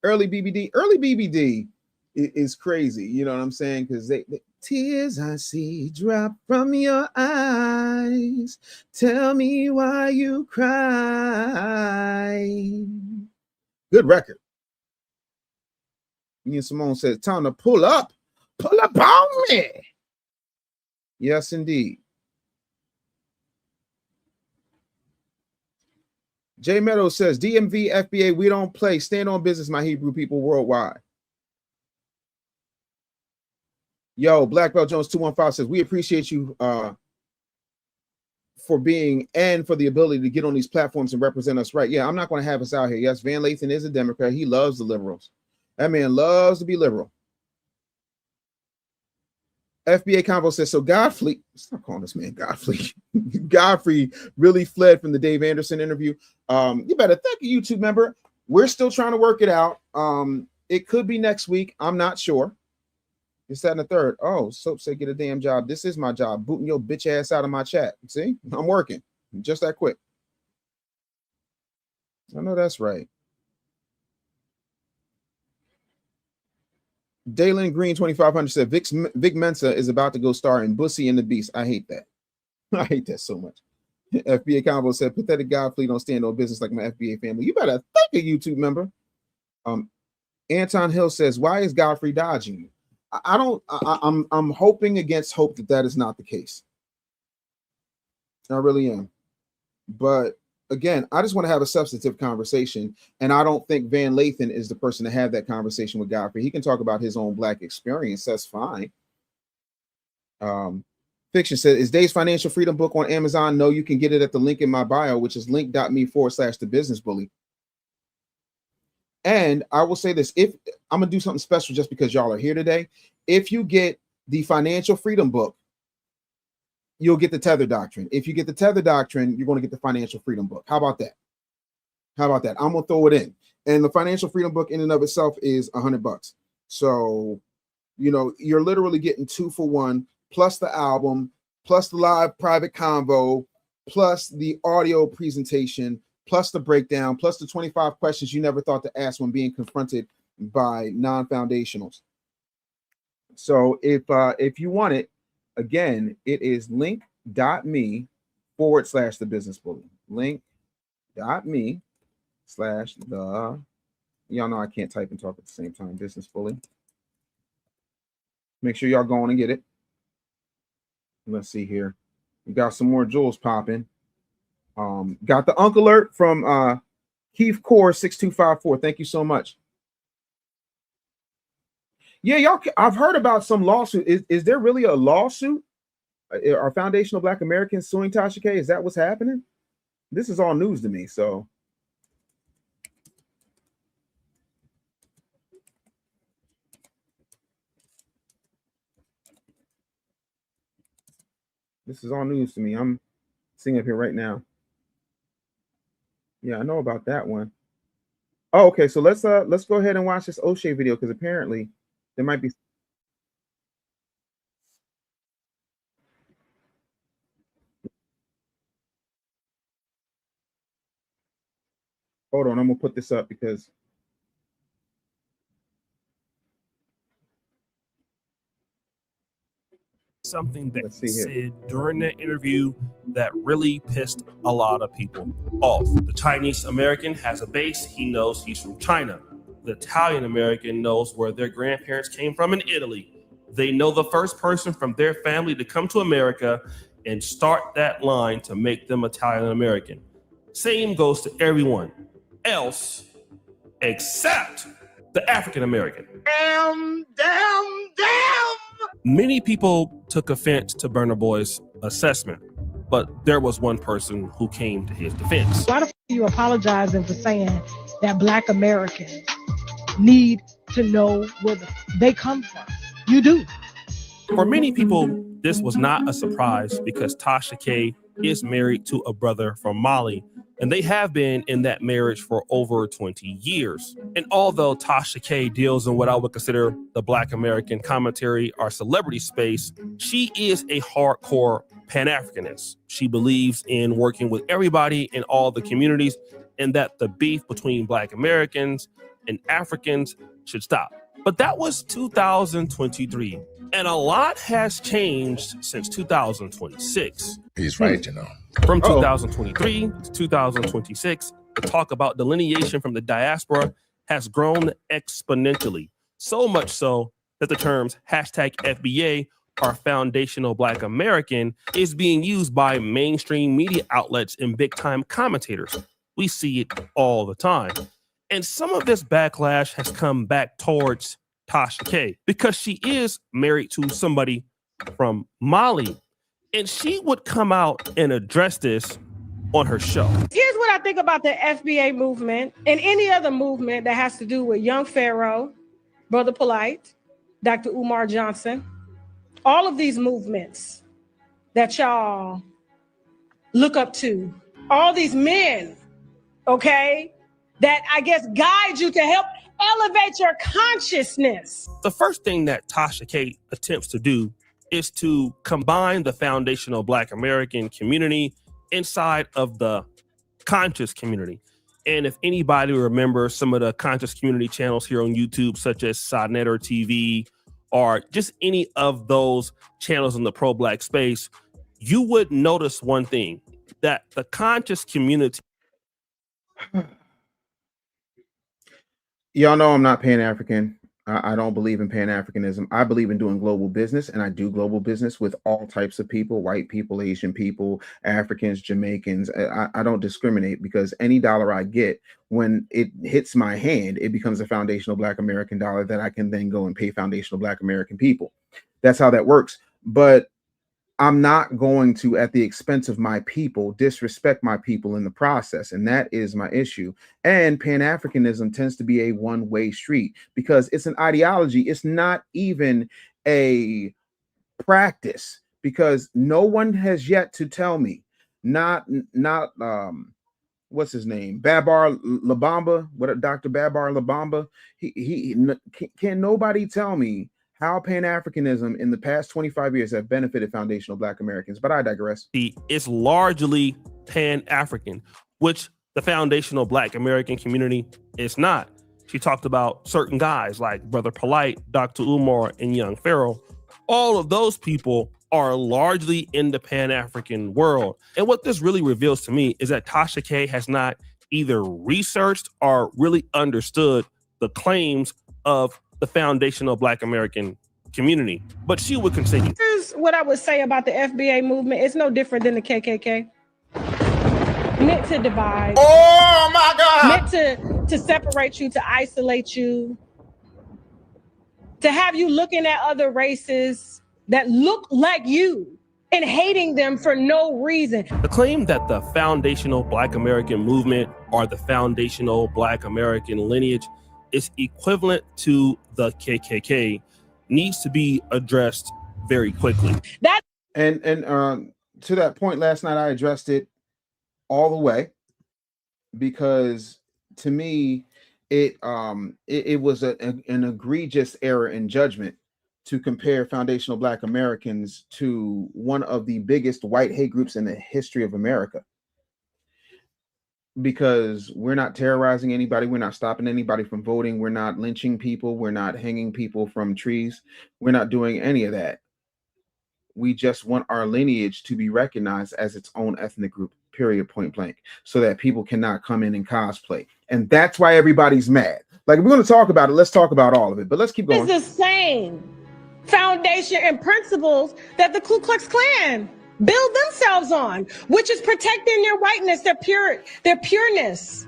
Early BBD is crazy. You know what I'm saying? Because they tears I see drop from your eyes. Tell me why you cry. Good record. Me and Simone says, time to pull up. Pull up on me. Yes, indeed. Jay Meadows says, DMV, FBA, we don't play. Stand on business, my Hebrew people worldwide. Yo, Black Belt Jones 215 says, we appreciate you for being and for the ability to get on these platforms and represent us right. Yeah, I'm not going to have us out here. Yes, Van Lathan is a Democrat. He loves the liberals. That man loves to be liberal. FBA Convo says, so Godfrey, stop calling this man Godfrey. Godfrey really fled from the Dave Anderson interview. You better thank a YouTube member. We're still trying to work it out. It could be next week. I'm not sure. It's that and the third. Oh, Soap said, get a damn job. This is my job. Booting your bitch ass out of my chat. See, I'm working just that quick. I know that's right. Dalen Green 2500 said Vic Mensa is about to go star in Bussy and the Beast. I hate that. I hate that so much. FBA Combo said pathetic Godfrey don't stand no business like my FBA family. You better thank a YouTube member. Anton Hill says, why is Godfrey dodging you? I'm hoping against hope that is not the case. I really am. But again, I just want to have a substantive conversation, and I don't think Van Lathan is the person to have that conversation with Godfrey. He can talk about his own Black experience. That's fine. Fiction said, is Dave's Financial Freedom book on Amazon? No, you can get it at the link in my bio, which is link.me/thebusinessbully. And I will say this, if I'm going to do something special just because y'all are here today, if you get the Financial Freedom book, you'll get the Tether Doctrine. If you get the Tether Doctrine, you're going to get the Financial Freedom book. How about that? How about that? I'm going to throw it in. And the Financial Freedom book in and of itself is $100. So, you know, you're literally getting 2 for 1, plus the album, plus the live private convo, plus the audio presentation, plus the breakdown, plus the 25 questions you never thought to ask when being confronted by non-foundationals. So if you want it, again, it is link.me link.me/the business bully. Link.me/the, y'all know I can't type and talk at the same time, business bully. Make sure y'all go on and get it. Let's see here. We got some more jewels popping. Got the Uncle Alert from Keith Core 6254. Thank you so much. Yeah, y'all. I've heard about some lawsuit. Is there really a lawsuit? Are foundational Black Americans suing Tasha K? Is that what's happening? This is all news to me. So this is all news to me. I'm seeing it here right now. Yeah, I know about that one. Oh, okay. So let's go ahead and watch this O'Shea video, because apparently there might be. Hold on, I'm gonna put this up because something that he said during that interview that really pissed a lot of people off. The Chinese American has a base. He knows he's from China. The Italian American knows where their grandparents came from in Italy. They know the first person from their family to come to America and start that line to make them Italian American. Same goes to everyone else except the African American. Damn. Many people took offense to Burna Boy's assessment, but there was one person who came to his defense. Why the f are you apologizing for saying that Black Americans need to know where they come from? You do. For many people, this was not a surprise because Tasha K is married to a brother from Mali, and they have been in that marriage for over 20 years. And although Tasha K deals in what I would consider the Black American commentary or celebrity space, she is a hardcore Pan-Africanist. She believes in working with everybody in all the communities and that the beef between Black Americans and Africans should stop. But that was 2023, and a lot has changed since 2026. He's right, you know. From 2023 to 2026, the talk about delineation from the diaspora has grown exponentially. So much so that the terms #FBA or Foundational Black American is being used by mainstream media outlets and big time commentators. We see it all the time. And some of this backlash has come back towards Tasha K because she is married to somebody from Mali. And she would come out and address this on her show. Here's what I think about the FBA movement and any other movement that has to do with Young Pharaoh, Brother Polite, Dr. Umar Johnson, all of these movements that y'all look up to, all these men, okay, that I guess guide you to help elevate your consciousness. The first thing that Tasha K attempts to do is to combine the foundational Black American community inside of the conscious community. And if anybody remembers some of the conscious community channels here on YouTube, such as Sodnetter TV, or just any of those channels in the pro-Black space, you would notice one thing, that the conscious community. Y'all know I'm not Pan-African. I don't believe in Pan-Africanism. I believe in doing global business, and I do global business with all types of people, white people, Asian people, Africans, Jamaicans. I don't discriminate, because any dollar I get, when it hits my hand, it becomes a foundational Black American dollar that I can then go and pay foundational Black American people. That's how that works. But I'm not going to, at the expense of my people, disrespect my people in the process. And that is my issue. And Pan-Africanism tends to be a one-way street because it's an ideology. It's not even a practice, because no one has yet to tell me, not what's his name? Babar Labamba, Dr. Babar Labamba. Can nobody tell me how Pan-Africanism in the past 25 years have benefited foundational Black Americans? But I digress. It's largely Pan-African, which the foundational Black American community is not. She talked about certain guys like Brother Polite, Dr. Umar, and Young Pharaoh. All of those people are largely in the Pan-African world. And what this really reveals to me is that Tasha K has not either researched or really understood the claims of the foundational Black American community. But she would continue. Here's what I would say about the FBA movement. It's no different than the KKK. Meant to divide. Oh my God! Meant to separate you, to isolate you, to have you looking at other races that look like you and hating them for no reason. The claim that the foundational Black American movement or the foundational Black American lineage is equivalent to the KKK needs to be addressed very quickly. And to that point, last night I addressed it all the way, because to me it was an egregious error in judgment to compare foundational Black Americans to one of the biggest white hate groups in the history of America. Because we're not terrorizing anybody, we're not stopping anybody from voting, we're not lynching people, we're not hanging people from trees, we're not doing any of that. We just want our lineage to be recognized as its own ethnic group, period, point blank, so that people cannot come in and cosplay. And that's why everybody's mad. Like, if we're going to talk about it, let's talk about all of it, but let's keep going. It's the same foundation and principles that the Ku Klux Klan build themselves on, which is protecting their whiteness, their pureness,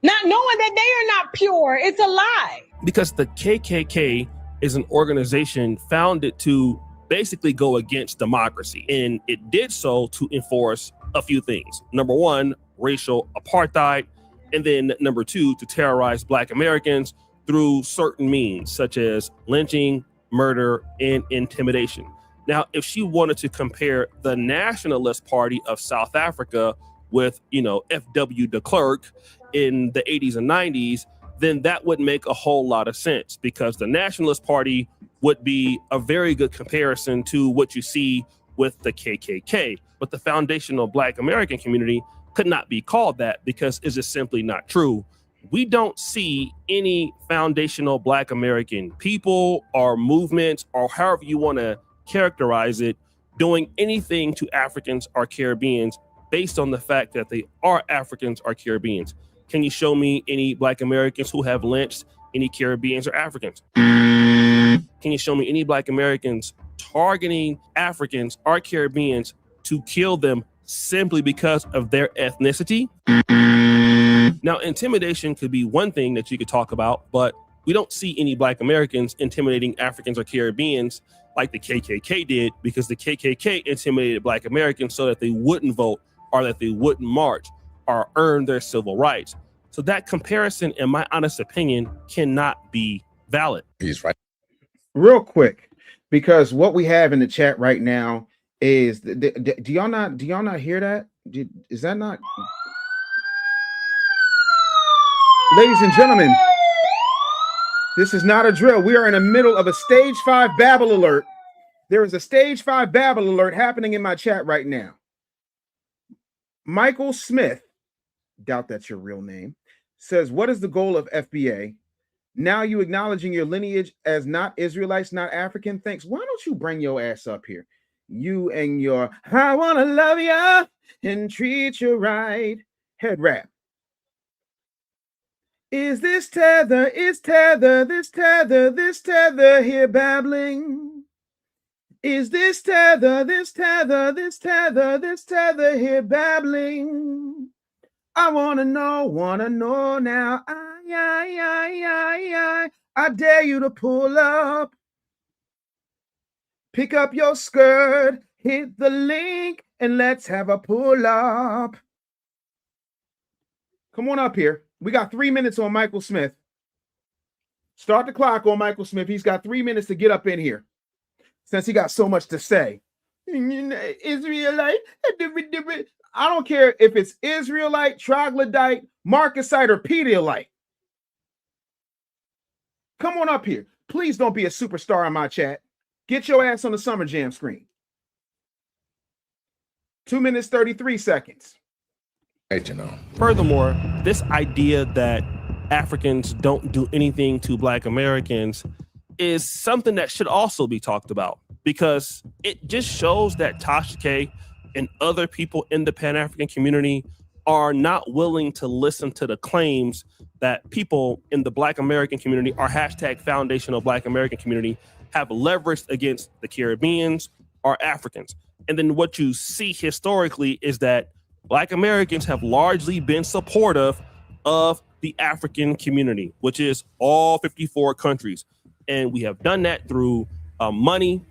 not knowing that they are not pure. It's a lie. Because the KKK is an organization founded to basically go against democracy, and it did so to enforce a few things. Number one, racial apartheid, and then number two, to terrorize Black Americans through certain means, such as lynching, murder, and intimidation. Now, if she wanted to compare the Nationalist Party of South Africa with, F.W. de Klerk in the 80s and 90s, then that would make a whole lot of sense, because the Nationalist Party would be a very good comparison to what you see with the KKK. But the foundational Black American community could not be called that, because it's just simply not true. We don't see any foundational Black American people or movements, or however you want to characterize it, doing anything to Africans or Caribbeans based on the fact that they are Africans or Caribbeans. Can you show me any Black Americans who have lynched any Caribbeans or Africans? Can you show me any Black Americans targeting Africans or Caribbeans to kill them simply because of their ethnicity? Now, intimidation could be one thing that you could talk about, but we don't see any Black Americans intimidating Africans or Caribbeans like the KKK did, because the KKK intimidated Black Americans so that they wouldn't vote or that they wouldn't march or earn their civil rights. So that comparison, in my honest opinion, cannot be valid. He's right. Real quick, because what we have in the chat right now is, do y'all not hear that? Is that not? Ladies and gentlemen, this is not a drill. We are in the middle of a stage 5 Babel alert. There is a stage 5 Babel alert happening in my chat right now. Michael Smith, doubt that's your real name, says, what is the goal of FBA? Now you acknowledging your lineage as not Israelites, not African? Thanks. Why don't you bring your ass up here? You and your I want to love you and treat you right head wrap. Is this tether, this tether here babbling? Is this tether here babbling? I wanna know now. I dare you to pull up. Pick up your skirt, hit the link, and let's have a pull up. Come on up here. We got 3 minutes on Michael Smith. Start the clock on Michael Smith. He's got 3 minutes to get up in here, since he got so much to say. Israelite. I don't care if it's Israelite, troglodyte, Marcusite, or Pedialyte. Come on up here. Please don't be a superstar in my chat. Get your ass on the Summer Jam screen. 2 minutes, 33 seconds. Furthermore, this idea that Africans don't do anything to Black Americans is something that should also be talked about, because it just shows that Tasha K and other people in the Pan-African community are not willing to listen to the claims that people in the Black American community, our hashtag foundational Black American community, have leveraged against the Caribbeans or Africans. And then what you see historically is that Black Americans have largely been supportive of the African community, which is all 54 countries. And we have done that through money.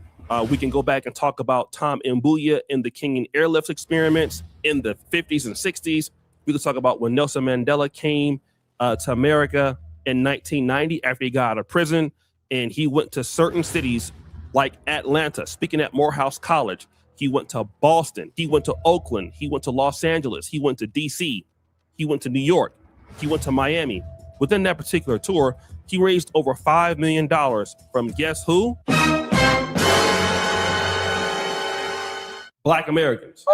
We can go back and talk about Tom Mbuya and the Kenyan airlift experiments in the 50s and 60s. We can talk about when Nelson Mandela came to America in 1990 after he got out of prison, and he went to certain cities like Atlanta, speaking at Morehouse College. He went to Boston. He went to Oakland. He went to Los Angeles. He went to DC. He went to New York. He went to Miami. Within that particular tour, he raised over $5 million from guess who? Black Americans.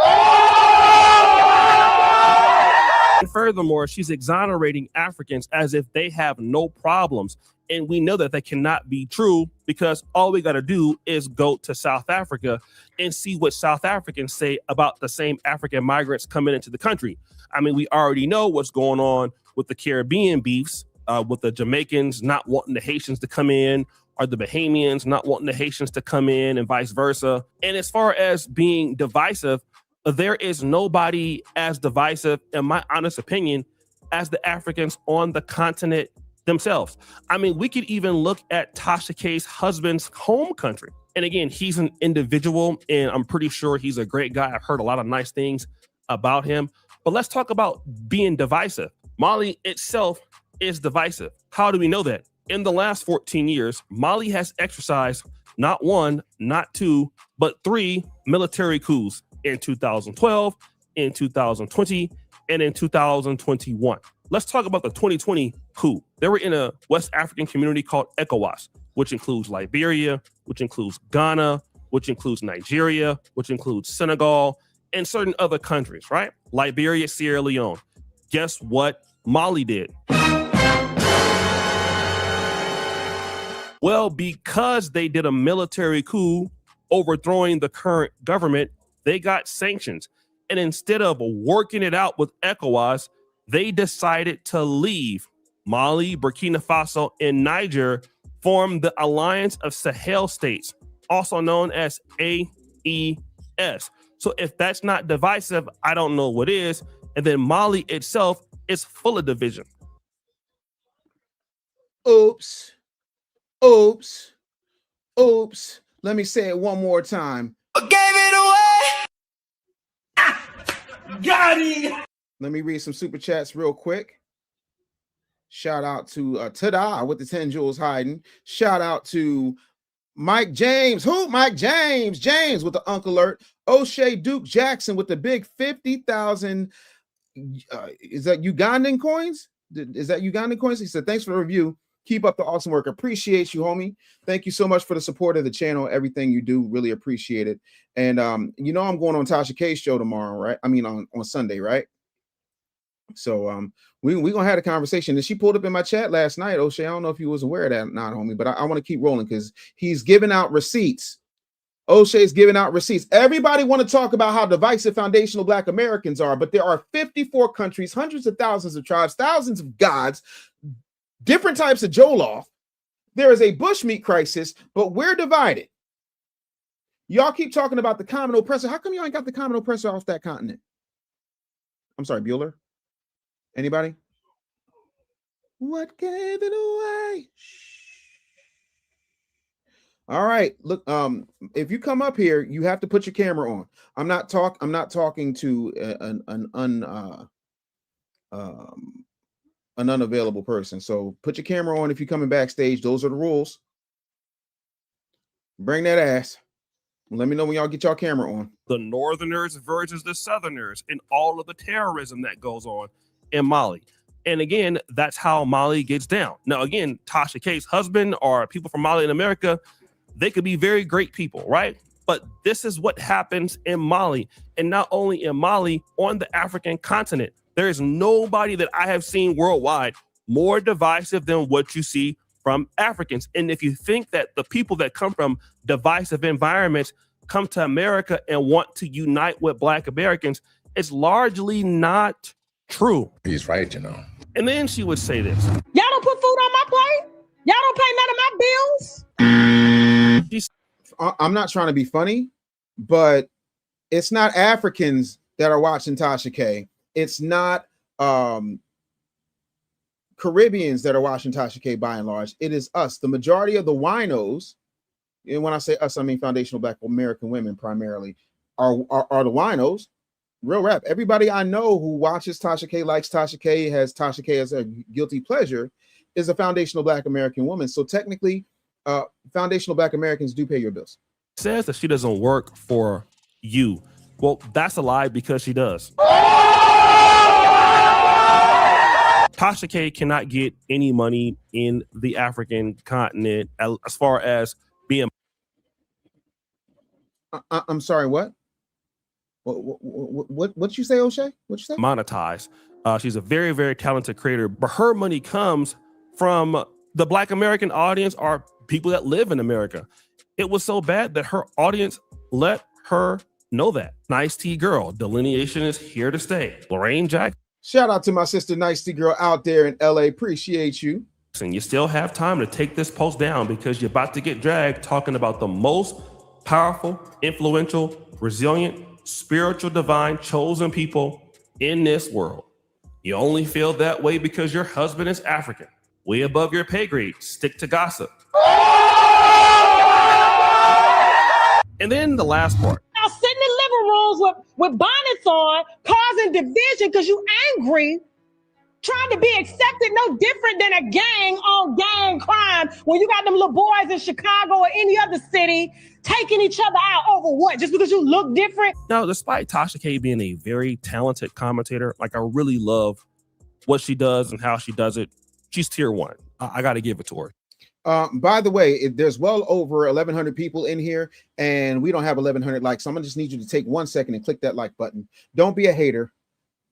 And furthermore, she's exonerating Africans as if they have no problems. And we know that that cannot be true, because all we got to do is go to South Africa and see what South Africans say about the same African migrants coming into the country. I mean, we already know what's going on with the Caribbean beefs, with the Jamaicans not wanting the Haitians to come in, or the Bahamians not wanting the Haitians to come in, and vice versa. And as far as being divisive, there is nobody as divisive, in my honest opinion, as the Africans on the continent themselves. I mean, we could even look at Tasha K's husband's home country. And again, he's an individual, and I'm pretty sure he's a great guy. I've heard a lot of nice things about him. But let's talk about being divisive. Mali itself is divisive. How do we know that? In the last 14 years, Mali has exercised not one, not two, but 3 military coups in 2012, in 2020, and in 2021. Let's talk about the 2020 coup. They were in a West African community called ECOWAS, which includes Liberia, which includes Ghana, which includes Nigeria, which includes Senegal, and certain other countries, right? Liberia, Sierra Leone. Guess what Mali did? Well, because they did a military coup overthrowing the current government, they got sanctions. And instead of working it out with ECOWAS, they decided to leave. Mali, Burkina Faso, and Niger formed the Alliance of Sahel States, also known as AES. So if that's not divisive, I don't know what is. And then Mali itself is full of division. Oops. Oops. Oops. Let me say it one more time. Gave it away. Got it. Let me read some super chats real quick. Shout out to Tada with the 10 jewels hiding. Shout out to Mike James. Who? Mike James. James with the Uncle Alert. O'Shea Duke Jackson with the big 50,000. Is that Ugandan coins? Is that Ugandan coins? He said, thanks for the review. Keep up the awesome work. Appreciate you, homie. Thank you so much for the support of the channel. Everything you do, really appreciate it. And you know, I'm going on Tasha K's show tomorrow, right? I mean, on Sunday, right? So we gonna have a conversation. And she pulled up in my chat last night. O'Shea, I don't know if you was aware of that or not, homie, but I want to keep rolling because he's giving out receipts. O'Shea's giving out receipts. Everybody want to talk about how divisive foundational Black Americans are, but there are 54 countries, hundreds of thousands of tribes, thousands of gods, different types of Jollof. There is a bushmeat crisis, but we're divided. Y'all keep talking about the common oppressor. How come y'all ain't got the common oppressor off that continent? I'm sorry, Bueller. Anybody? What gave it away? All right. Look, if you come up here, you have to put your camera on. I'm not talking to an unavailable person. So put your camera on if you're coming backstage. Those are the rules. Bring that ass. Let me know when y'all get y'all camera on. The Northerners versus the Southerners and all of the terrorism that goes on in Mali. And again, that's how Mali gets down. Now, again, Tasha K's husband or people from Mali in America, they could be very great people, right? But this is what happens in Mali. And not only in Mali, on the African continent. There is nobody that I have seen worldwide more divisive than what you see from Africans. And if you think that the people that come from divisive environments come to America and want to unite with Black Americans, it's largely not true. He's right, you know. And then she would say this. Y'all don't put food on my plate? Y'all don't pay none of my bills? I'm not trying to be funny, but it's not Africans that are watching Tasha K. It's not Caribbeans that are watching Tasha K by and large. It is us. The majority of the winos, and when I say us, I mean foundational Black American women primarily, are the winos. Real rap. Everybody I know who watches Tasha K, likes Tasha K, has Tasha K as a guilty pleasure, is a foundational Black American woman. So technically, foundational Black Americans do pay your bills. Says that she doesn't work for you. Well, that's a lie because she does. Tasha K cannot get any money in the African continent as far as being. I'm sorry, what? What you say, O'Shea? What you say? Monetized. She's a very, very talented creator, but her money comes from the Black American audience or people that live in America. It was so bad that her audience let her know that. Nice T Girl, delineation is here to stay. Lorraine Jackson. Shout out to my sister Nice T Girl out there in LA. Appreciate you. And you still have time to take this post down because you're about to get dragged talking about the most powerful, influential, resilient, spiritual, divine, chosen people in this world. You only feel that way because your husband is African. Way above your pay grade. Stick to gossip. And then the last part. Now sitting in living rooms with bonnets on, causing division because you angry, trying to be accepted no different than a gang on gang crime when you got them little boys in Chicago or any other city taking each other out over what? Just because you look different? Now, despite Tasha K being a very talented commentator, like I really love what she does and how she does it, she's tier one. I got to give it to her. By the way, there's well over 1,100 people in here, and we don't have 1,100 likes. So I'm gonna just need you to take 1 second and click that like button. Don't be a hater.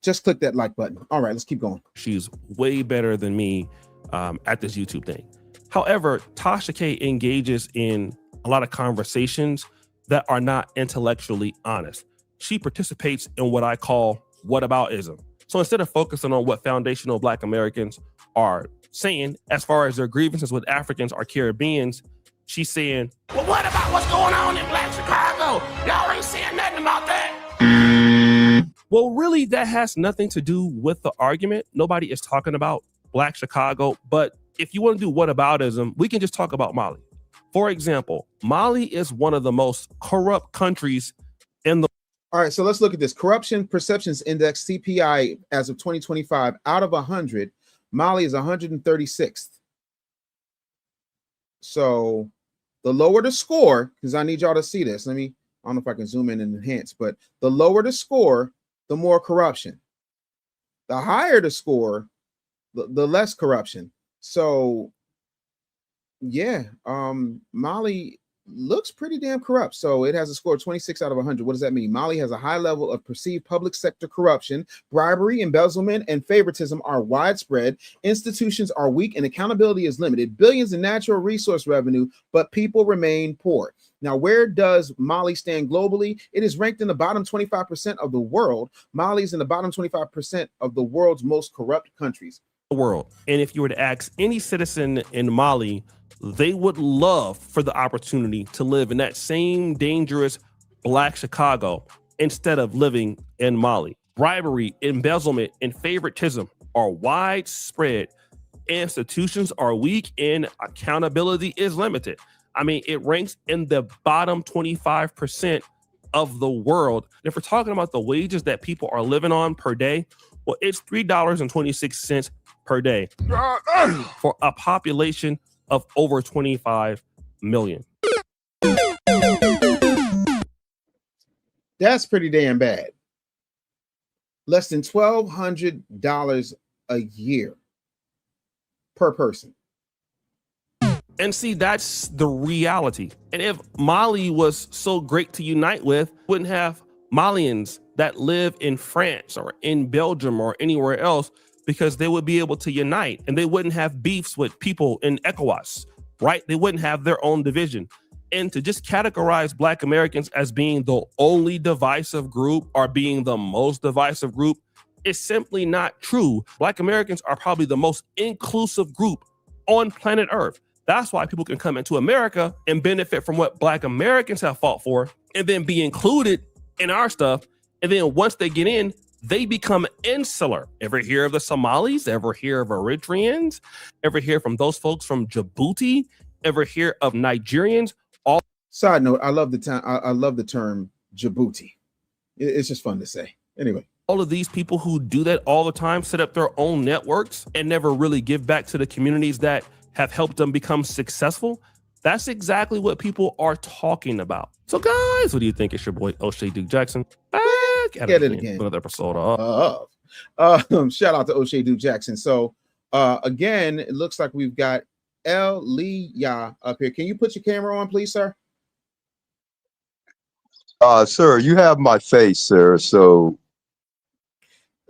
Just click that like button. All right, let's keep going. She's way better than me at this YouTube thing. However, Tasha K engages in a lot of conversations that are not intellectually honest. She participates in what I call whataboutism. So instead of focusing on what foundational Black Americans are saying as far as their grievances with Africans or Caribbeans, she's saying, well, what about what's going on in Black Chicago? Y'all ain't saying nothing about that. Well, really, that has nothing to do with the argument. Nobody is talking about Black Chicago, but if you want to do whataboutism, we can just talk about Mali. For example, Mali is one of the most corrupt countries in the. All right, so let's look at this. Corruption Perceptions Index, CPI, as of 2025, out of 100, Mali is 136th. So the lower the score, because I need y'all to see this. I don't know if I can zoom in and enhance, but the lower the score, the more corruption. The higher the score, the less corruption. So yeah, Mali looks pretty damn corrupt. So it has a score of 26 out of 100. What does that mean? Mali has a high level of perceived public sector corruption. Bribery, embezzlement, and favoritism are widespread. Institutions are weak and accountability is limited. Billions in natural resource revenue, but people remain poor. Now, where does Mali stand globally? It is ranked in the bottom 25% of the world. Mali is in the bottom 25% of the world's most corrupt countries. World. And if you were to ask any citizen in Mali, they would love for the opportunity to live in that same dangerous Black Chicago instead of living in Mali. Bribery, embezzlement, and favoritism are widespread. Institutions are weak and accountability is limited. I mean, it ranks in the bottom 25% of the world. And if we're talking about the wages that people are living on per day, well, it's $3.26 per day for a population of over 25 million. That's pretty damn bad. Less than $1,200 a year per person. And see, that's the reality. And if Mali was so great to unite with, wouldn't have Malians that live in France or in Belgium or anywhere else because they would be able to unite and they wouldn't have beefs with people in ECOWAS, right? They wouldn't have their own division. And to just categorize Black Americans as being the only divisive group or being the most divisive group is simply not true. Black Americans are probably the most inclusive group on planet Earth. That's why people can come into America and benefit from what Black Americans have fought for and then be included in our stuff. And then once they get in, they become insular. Ever hear of the Somalis? Ever hear of Eritreans? Ever hear from those folks from Djibouti? Ever hear of Nigerians? All side note, I love the time. I love the term Djibouti. It's just fun to say. Anyway, all of these people who do that all the time set up their own networks and never really give back to the communities that have helped them become successful. That's exactly what people are talking about. So guys, what do you think? It's your boy O'Shea Duke Jackson back at it again. Another episode of shout out to O'Shea Duke Jackson. So again, it looks like we've got Elia up here. Can you put your camera on, please, sir? Sir, you have my face, sir. So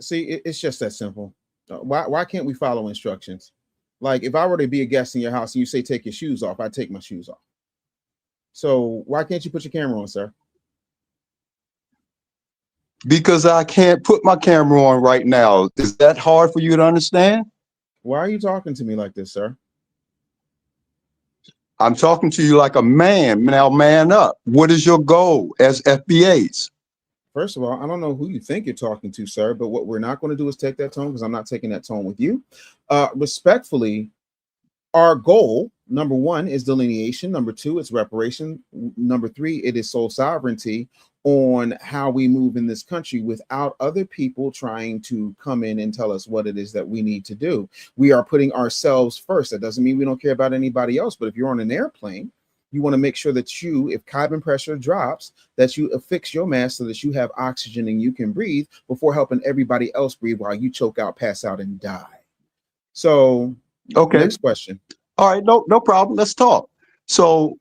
see, it's just that simple. Why can't we follow instructions? Like if I were to be a guest in your house and you say take your shoes off, I take my shoes off. So why can't you put your camera on, sir? Because I can't put my camera on right now. Is that hard for you to understand? Why are you talking to me like this, sir? I'm talking to you like a man. Now, man up. What is your goal as FBAs? First of all, I don't know who you think you're talking to, sir, but what we're not going to do is take that tone because I'm not taking that tone with you. Respectfully, our goal, number one, is delineation. Number two, it's reparation. Number three, it is sole sovereignty on how we move in this country without other people trying to come in and tell us what it is that we need to do. We are putting ourselves first. That doesn't mean we don't care about anybody else, but if you're on an airplane, you want to make sure that you, if cabin pressure drops, that you affix your mask so that you have oxygen and you can breathe before helping everybody else breathe while you choke out, pass out, and die. So, okay. Next question. All right, no problem. Let's talk. So,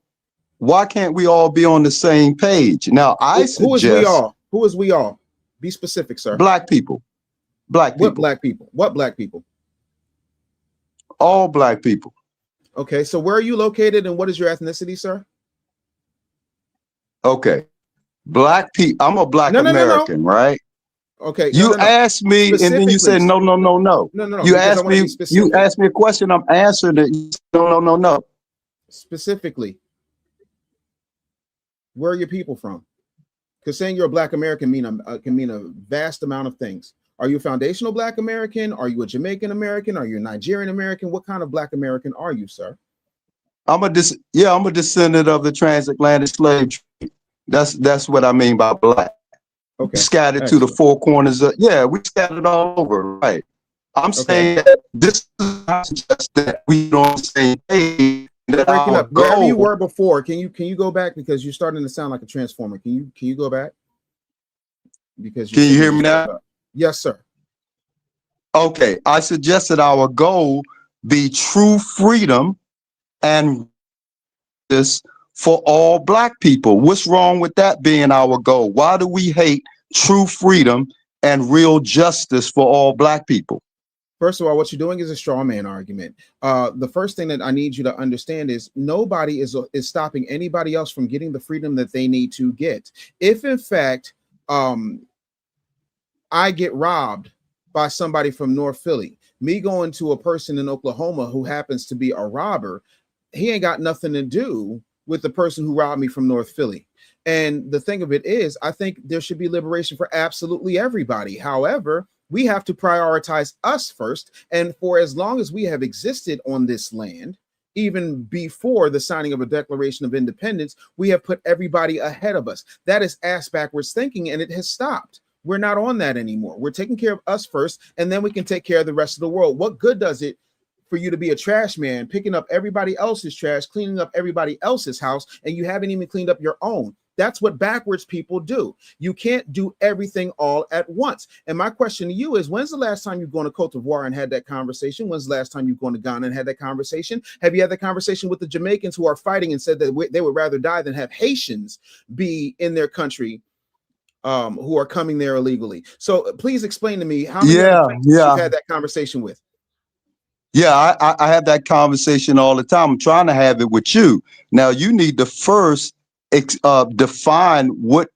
why can't we all be on the same page? Now, I suggest. Who is we all? Who is we all? Be specific, sir. Black people. Black people. What black people? What black people? All black people. Okay, so where are you located and what is your ethnicity, sir? Okay. Black people. I'm a Black American, right? Okay. You asked me and then you said no. No. You asked me a question. I'm answering it. No. Specifically, where are your people from? Because saying you're a Black American can mean a vast amount of things. Are you a foundational Black American? Are you a Jamaican American? Are you a Nigerian American? What kind of Black American are you, sir? I'm a descendant of the transatlantic slave trade. That's what I mean by Black. Okay. Scattered to the four corners of, we scattered all over, right? I'm saying that this is not just that we don't say page. Breaking up. Wherever you were before, can you go back because you're starting to sound like a transformer? Can you go back? Because can you hear me now? Yes, sir. Okay, I suggested our goal be true freedom and this for all Black people. What's wrong with that being our goal? Why do we hate true freedom and real justice for all Black people? First of all, what you're doing is a straw man argument. The first thing that I need you to understand is nobody is stopping anybody else from getting the freedom that they need to get. If in fact, I get robbed by somebody from North Philly, me going to a person in Oklahoma who happens to be a robber, he ain't got nothing to do with the person who robbed me from North Philly. And the thing of it is, I think there should be liberation for absolutely everybody. However, we have to prioritize us first. And for as long as we have existed on this land, even before the signing of a Declaration of Independence, we have put everybody ahead of us. That is ass backwards thinking, and it has stopped. We're not on that anymore. We're taking care of us first, and then we can take care of the rest of the world. What good does it for you to be a trash man, picking up everybody else's trash, cleaning up everybody else's house, and you haven't even cleaned up your own? That's what backwards people do. You can't do everything all at once. And my question to you is, when's the last time you've gone to Cote d'Ivoire and had that conversation? When's the last time you've gone to Ghana and had that conversation? Have you had that conversation with the Jamaicans who are fighting and said that they would rather die than have Haitians be in their country who are coming there illegally. So please explain to me how many other places you've had that conversation with. Yeah, I have that conversation all the time. I'm trying to have it with you. Now, you need to first define what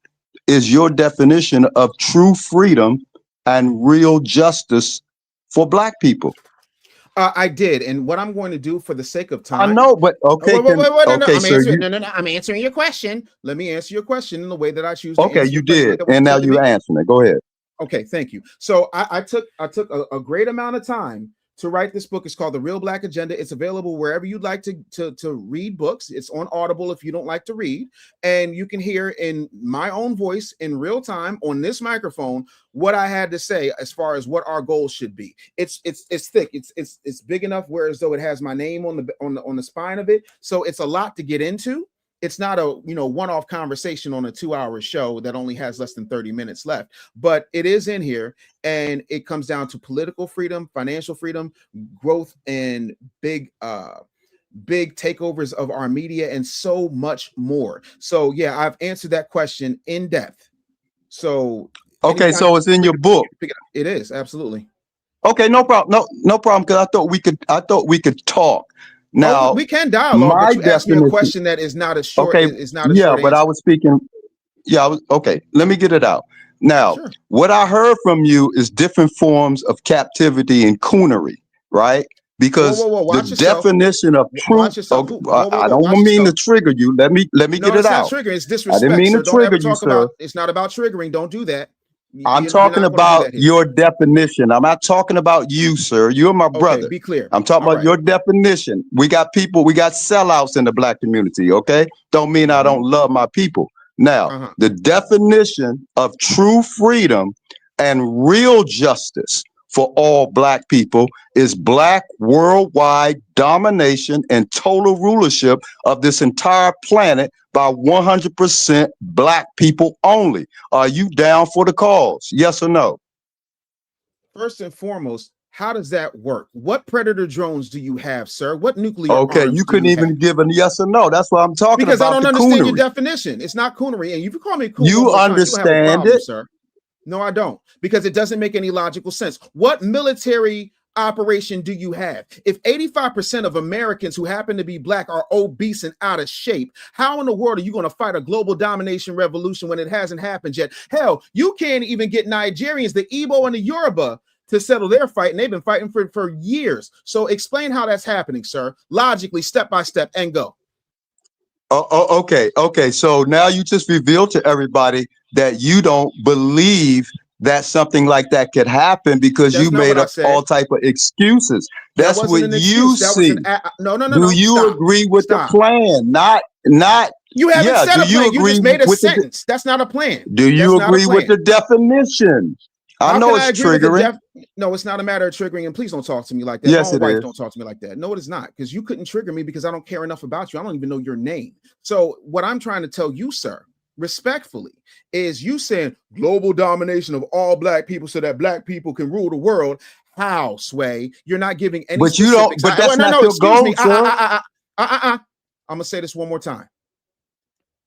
is your definition of true freedom and real justice for Black people. I did, and what I'm going to do for the sake of time. I know, but okay. I'm answering your question. Let me answer your question in the way that I choose. Okay, you did, and now you're answering it. Go ahead. Okay, thank you. So I took a great amount of time to write this book. It's called The Real Black Agenda. It's available wherever you'd like to read books. It's on Audible if you don't like to read, and you can hear in my own voice in real time on this microphone what I had to say as far as what our goals should be. It's thick. It's big enough where as though it has my name on the spine of it. So it's a lot to get into. It's not a one-off conversation on a 2-hour show that only has less than 30 minutes left, but it is in here, and it comes down to political freedom, financial freedom, growth, and big takeovers of our media, and so much more. So yeah, I've answered that question in depth. So okay, so it's in your book. It is, absolutely. Okay, no problem. No problem. Because I thought we could talk. Now we can dialogue, but you asked me a question that is not as short. Okay, is not a short but answer. I was speaking. Yeah, okay. Let me get it out. Now, what I heard from you is different forms of captivity and coonery, right? Because the definition of truth. I don't mean to trigger you. Let me get it out. It's not triggering. It's disrespect. I didn't mean to trigger you, sir. It's not about triggering. Don't do that. I'm talking about your definition. I'm not talking about you, sir. You're my brother. Be clear. I'm talking about your definition. We got sellouts in the Black community, okay? Don't mean I don't love my people. Now, the definition of true freedom and real justice for all Black people is Black worldwide domination and total rulership of this entire planet by 100% Black people only. Are you down for the cause? Yes or no? First and foremost, how does that work? What predator drones do you have, sir? What nuclear Okay, arms you couldn't even give a yes or no. That's what I'm talking about. Because I don't understand your definition. It's not coonery. And if you call me coon, you understand it, sir. No, I don't, because it doesn't make any logical sense. What military operation do you have? If 85% of Americans who happen to be Black are obese and out of shape, how in the world are you going to fight a global domination revolution when it hasn't happened yet? Hell, you can't even get Nigerians, the Igbo and the Yoruba, to settle their fight, and they've been fighting for years. So explain how that's happening, sir, logically, step by step, and go. Okay. So now you just revealed to everybody that you don't believe that something like that could happen because you made up all type of excuses. That's what you see. No. Do you agree with the plan? Not. You haven't said a plan. You just made a sentence. That's not a plan. Do you agree with the definition? I know it's triggering. No, it's not a matter of triggering, and please don't talk to me like that. Yes, it is. Don't talk to me like that. No, it is not, because you couldn't trigger me because I don't care enough about you. I don't even know your name. So what I'm trying to tell you, sir, respectfully, is you saying global domination of all Black people so that Black people can rule the world. How, Sway? You're not giving any specifics. You don't, but that's not your goal, sir. I'm gonna say this one more time.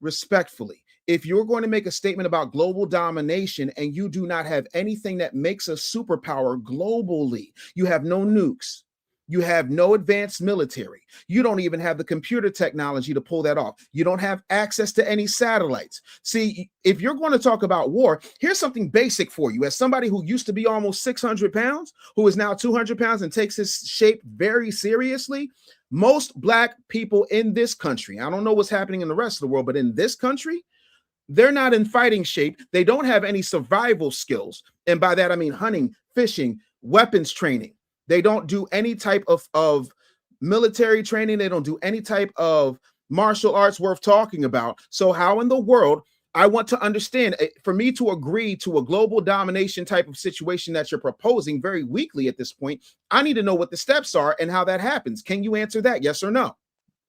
Respectfully, if you're going to make a statement about global domination and you do not have anything that makes a superpower globally, you have no nukes, you have no advanced military, you don't even have the computer technology to pull that off, you don't have access to any satellites. See, if you're going to talk about war, here's something basic for you. As somebody who used to be almost 600 pounds, who is now 200 pounds and takes his shape very seriously, most Black people in this country, I don't know what's happening in the rest of the world, but in this country, they're not in fighting shape. They don't have any survival skills. And by that, I mean hunting, fishing, weapons training. They don't do any type of military training. They don't do any type of martial arts worth talking about. So how in the world, I want to understand, for me to agree to a global domination type of situation that you're proposing very weakly at this point, I need to know what the steps are and how that happens. Can you answer that? Yes or no?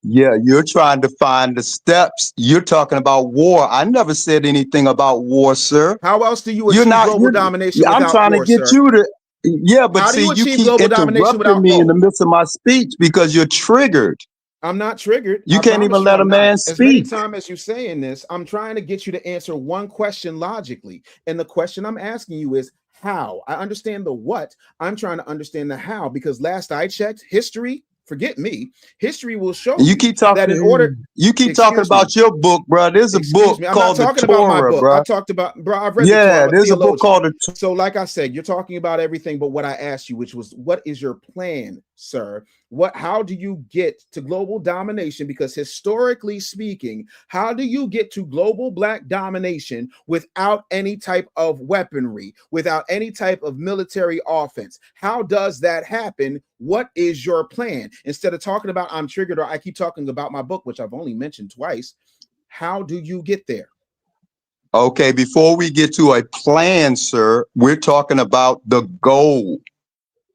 Yeah, you're trying to find the steps. You're talking about war. I never said anything about war, sir. How else do you achieve global domination without war, I'm trying to get you to, yeah, but see, you keep interrupting me in the midst of my speech because you're triggered. I'm not triggered. You can't even let a man speak. As many times as you're saying this, I'm trying to get you to answer one question logically. And the question I'm asking you is how? I understand the what. I'm trying to understand the how, because last I checked, history, forget me, history will show you keep talking that in order. You keep talking about your book, bro. There's a book called the Torah, bro. I talked about, bro. I've read the Torah. Yeah, there's a book called the Torah. So, like I said, you're talking about everything but what I asked you, which was, what is your plan, sir? How do you get to global domination? Because historically speaking, how do you get to global black domination without any type of weaponry, without any type of military offense? How does that happen? What is your plan? Instead of talking about I'm triggered, or I keep talking about my book, which I've only mentioned twice, how do you get there? Okay, before we get to a plan, sir, we're talking about the goal.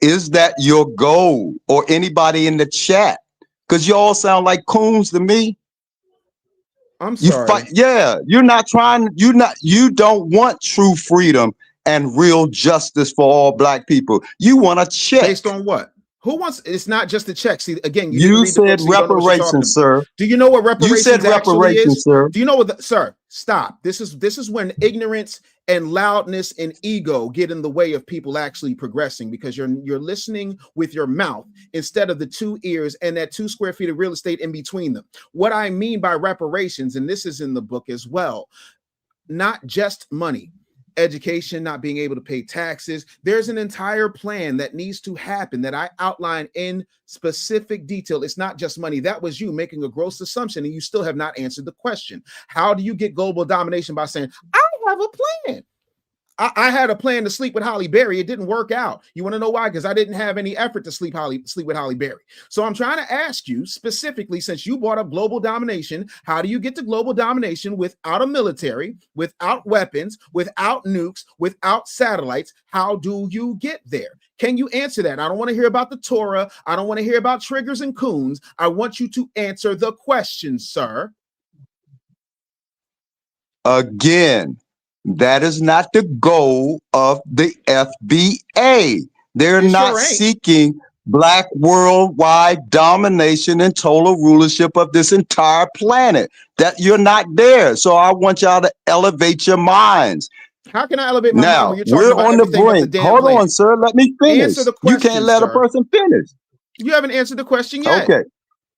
Is that your goal, or anybody in the chat? Because you all sound like coons to me. I'm sorry. You're not trying. You don't want true freedom and real justice for all black people. You want a check. Based on what? Who wants? It's not just a check. See, again, you said reparations, sir. Do you know what reparations? You said reparations, is? Sir. Do you know what? Sir, stop. This is when ignorance and loudness and ego get in the way of people actually progressing, because you're listening with your mouth instead of the 2 ears and that 2 square feet of real estate in between them. What I mean by reparations, and this is in the book as well, not just money. Education, not being able to pay taxes. There's an entire plan that needs to happen that I outline in specific detail. It's not just money. That was you making a gross assumption, and you still have not answered the question. How do you get global domination? By saying, I have a plan. I had a plan to sleep with Holly Berry. It didn't work out. You want to know why? Because I didn't have any effort to sleep with Holly Berry. So I'm trying to ask you specifically, since you brought up global domination, how do you get to global domination without a military, without weapons, without nukes, without satellites? How do you get there? Can you answer that? I don't want to hear about the Torah. I don't want to hear about triggers and coons. I want you to answer the question, sir. Again, that is not the goal of the FBA. They're not seeking black worldwide domination and total rulership of this entire planet. That you're not there. So I want y'all to elevate your minds. How can I elevate my mind when you're talking about on the brink? Hold on, sir. Let me finish. Answer the question, you can't let a person finish. You haven't answered the question yet. Okay.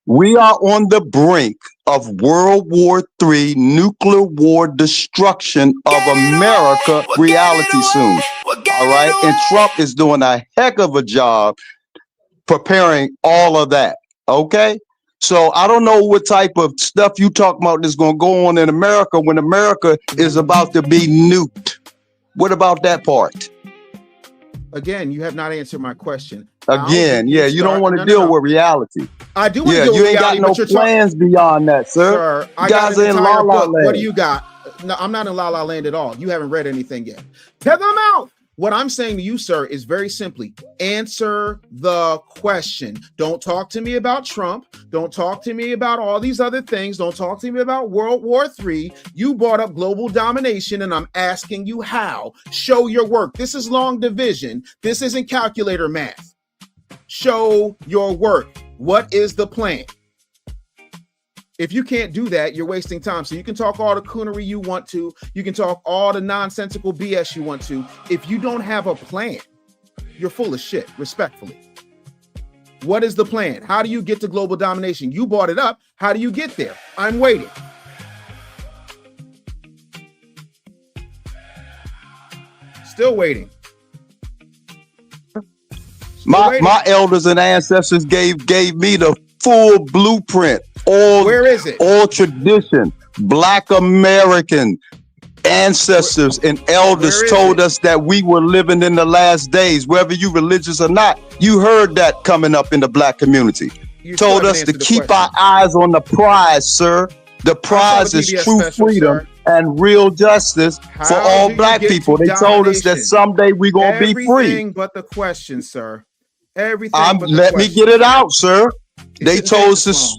We are on the brink of World War III, nuclear war destruction of America reality soon. All right. And Trump is doing a heck of a job preparing all of that. Okay. So I don't know what type of stuff you talk about that's going to go on in America when America is about to be nuked. What about that part? Again, you have not answered my question. Again, you don't want to deal with reality. I do want to deal with reality. You ain't got no plans beyond that, sir. I got an entire book. What do you got? No, I'm not in La La Land at all. You haven't read anything yet. Tell them out. What I'm saying to you, sir, is very simply answer the question. Don't talk to me about Trump. Don't talk to me about all these other things. Don't talk to me about World War III. You brought up global domination, and I'm asking you how. Show your work. This is long division. This isn't calculator math. Show your work. What is the plan? If you can't do that, you're wasting time. So you can talk all the coonery you want to. You can talk all the nonsensical BS you want to. If you don't have a plan, you're full of shit, respectfully. What is the plan? How do you get to global domination? You brought it up. How do you get there? I'm waiting. Still waiting. My elders and ancestors gave me the full blueprint. Where is it? All tradition. Black American ancestors and elders told us that we were living in the last days. Whether you religious or not, you heard that coming up in the black community. You told us to keep our eyes on the prize, sir. The prize is true freedom and real justice for all black people. They told us that someday we're going to be free. Everything but the question, sir. Everything but the let me get it out, sir. They told us.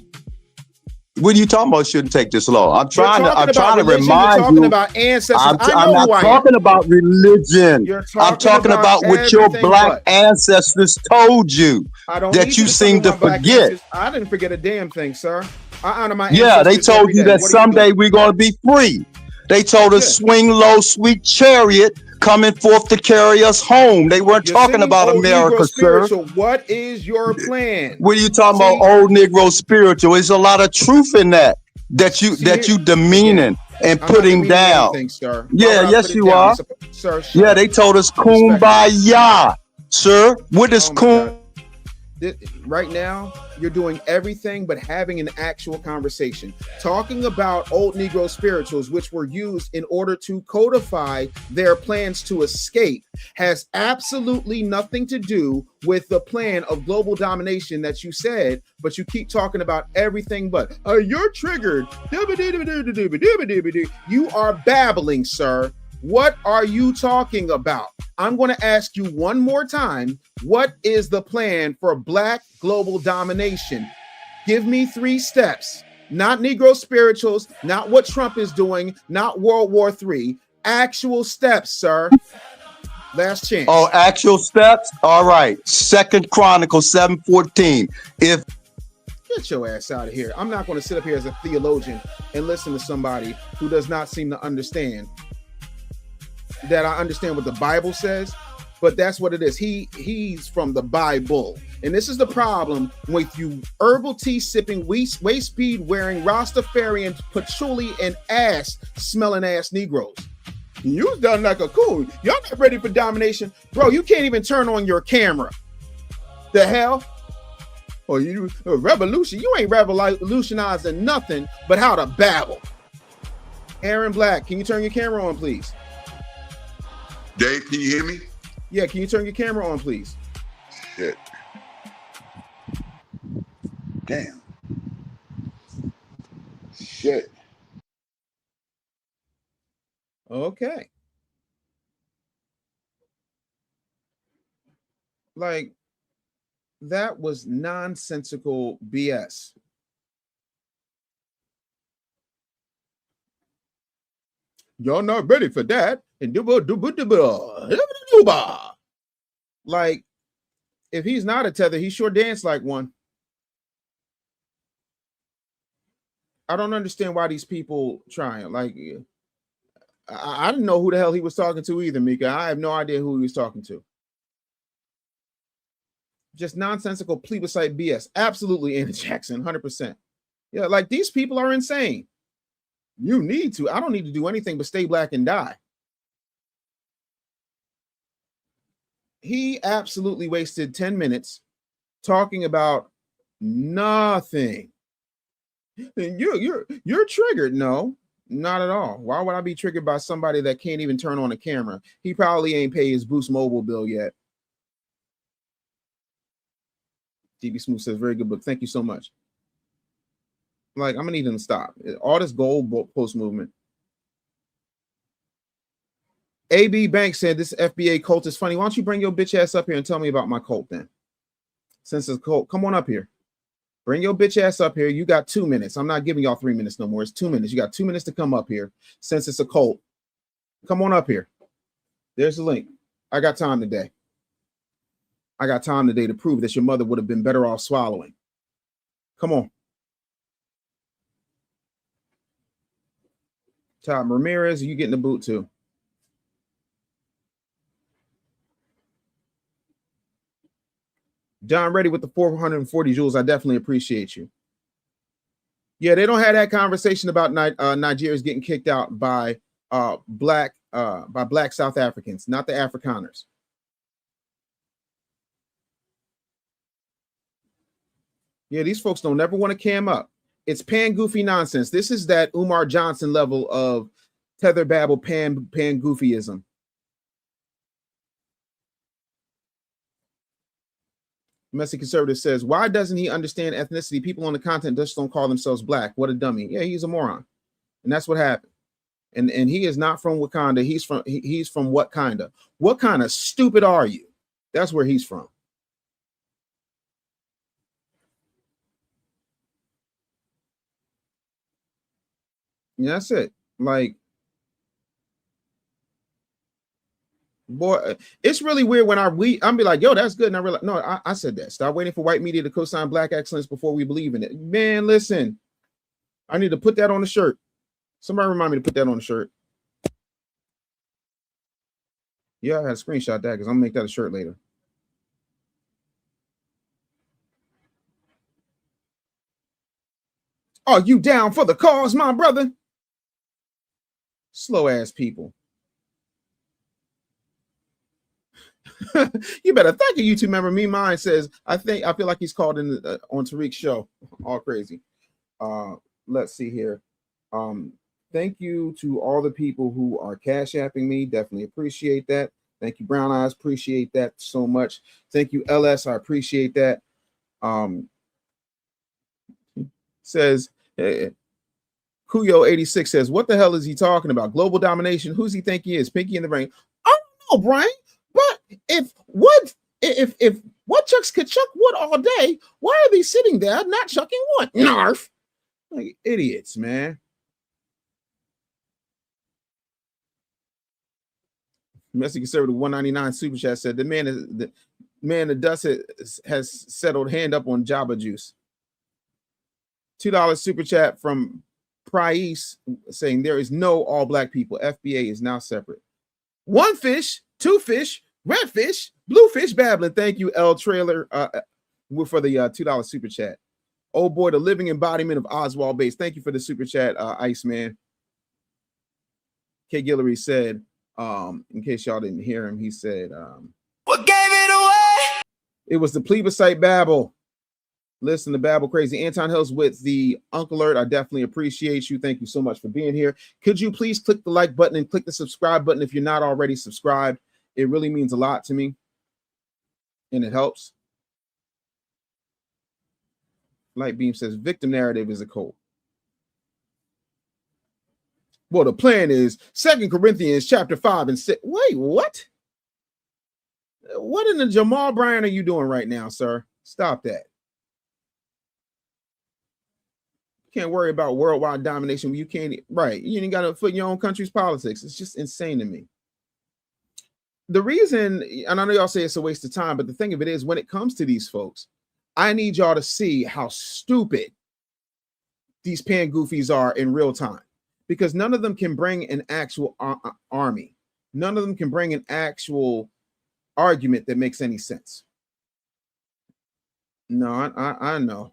What are you talking about? Shouldn't take this long. I'm trying to remind you. About ancestors. I'm not talking about religion. I'm talking about what your black ancestors told you. I don't that need you to seem discover to my black forget. ancestors. I didn't forget a damn thing, sir. I honor my Yeah, they ancestors told every you day. that What are you someday doing? we're going to be free. They told us Yeah. swing low, sweet chariot coming forth to carry us home. They weren't You're talking singing about old Negro America, sir. spiritual. What is your plan? What are you talking about, See, old Negro spiritual? There's a lot of truth in that see here you again. demeaning and I'm not putting demeaning down. anything, sir. Why Yeah, would I put yes it you down? are. Sir, shut Yeah, up. they told us Respectfully. kumbaya, sir. What is Oh my God. Right now, you're doing everything but having an actual conversation, talking about old Negro spirituals, which were used in order to codify their plans to escape, has absolutely nothing to do with the plan of global domination that you said, but you keep talking about everything but. You're triggered. You are babbling, sir. What are you talking about? I'm going to ask you one more time. What is the plan for Black global domination? Give me 3 steps. Not Negro spirituals, not what Trump is doing, not World War III. Actual steps, sir. Last chance. Oh, actual steps? All right. 2nd Chronicles 7:14. If Get your ass out of here. I'm not going to sit up here as a theologian and listen to somebody who does not seem to understand that I understand what the Bible says, but that's what it is. He's from the Bible. And this is the problem with you herbal tea sipping, waist speed wearing, Rastafarian, patchouli, and ass smelling ass Negroes. You done like a cool. Y'all not ready for domination. Bro, you can't even turn on your camera. The hell? Or you revolution. You ain't revolutionizing nothing but how to babble. Aaron Black, can you turn your camera on, please? Dave, can you hear me? Yeah, can you turn your camera on, please? Shit. Damn. Shit. Okay. Like, that was nonsensical BS. Y'all not ready for that. And like, if he's not a tether, he sure danced like one. I don't understand why these people trying. Like, I didn't know who the hell he was talking to either, Mika. I have no idea who he was talking to. Just nonsensical plebiscite BS. Absolutely, Anna Jackson, 100%. Yeah, like these people are insane. You need to. I don't need to do anything but stay black and die. He absolutely wasted 10 minutes talking about nothing. You're triggered. No, not at all. Why would I be triggered by somebody that can't even turn on a camera? He probably ain't paid his Boost Mobile bill yet. GB Smooth says, very good book. Thank you so much. Like, I'm gonna need him to stop. All this gold post movement. AB Bank said this FBA cult is funny. Why don't you bring your bitch ass up here and tell me about my cult then? Since it's a cult, come on up here. Bring your bitch ass up here. You got 2 minutes. I'm not giving y'all 3 minutes no more. It's 2 minutes. You got 2 minutes to come up here. Since it's a cult, come on up here. There's the link. I got time today. I got time today to prove that your mother would have been better off swallowing. Come on. Todd Ramirez, you getting the boot too? John Reddy with the 440 joules. I definitely appreciate you. Yeah, they don't have that conversation about Nigerians getting kicked out by black South Africans, not the Afrikaners. Yeah, these folks don't ever want to cam up. It's pan goofy nonsense. This is that Umar Johnson level of tether babble pan goofyism. Messy Conservative says, why doesn't he understand ethnicity? People on the continent just don't call themselves black. What a dummy. Yeah, he's a moron. And that's what happened. And he is not from Wakanda. He's from what kind of? What kind of stupid are you? That's where he's from. Yeah, that's it. Like, Boy, it's really weird when I'm be like, yo, that's good. And I realize, no, I said that. Stop waiting for white media to co-sign black excellence before we believe in it. Man, listen, I need to put that on the shirt. Somebody remind me to put that on the shirt. Yeah, I had to screenshot that because I'm gonna make that a shirt later. Are you down for the cause, my brother? Slow ass people. You better thank a YouTube member. Me mine says, I feel like he's called in on Tariq's show. All crazy. Let's see here. Thank you to all the people who are cash apping me. Definitely appreciate that. Thank you, Brown Eyes. Appreciate that so much. Thank you, LS. I appreciate that. Says Kuyo86 says, what the hell is he talking about? Global domination. Who's he think he is? Pinky in the Brain. I don't know, Brian. But if woodchucks could chuck wood all day, why are they sitting there not chucking wood? Narf. Like idiots, man. Messy Conservative 199 Super Chat said the dust has settled. Hand up on Jabba Juice. $2 Super Chat from Price saying there is no all black people. FBA is now separate. One fish, two fish, red fish, blue fish babbling. Thank you, L Trailer, for the $2 Super Chat. Oh boy, the living embodiment of Oswald Bates. Thank you for the Super Chat, Iceman. K. Guillory said, in case y'all didn't hear him, he said, what gave it away? It was the plebiscite babble. Listen to Babble Crazy. Anton Hills with the Uncle Alert. I definitely appreciate you. Thank you so much for being here. Could you please click the like button and click the subscribe button if you're not already subscribed? It really means a lot to me, and it helps. Light Beam says, victim narrative is a cult. Well, the plan is 2 Corinthians chapter 5 and 6. Wait, what? What in the Jamal Bryant are you doing right now, sir? Stop that. Can't worry about worldwide domination when you can't, right? You ain't got to foot in your own country's politics. It's just insane to me. The reason, and I know y'all say it's a waste of time, but the thing of it is, when it comes to these folks, I need y'all to see how stupid these pan goofies are in real time, because none of them can bring an actual army. None of them can bring an actual argument that makes any sense. No, I know.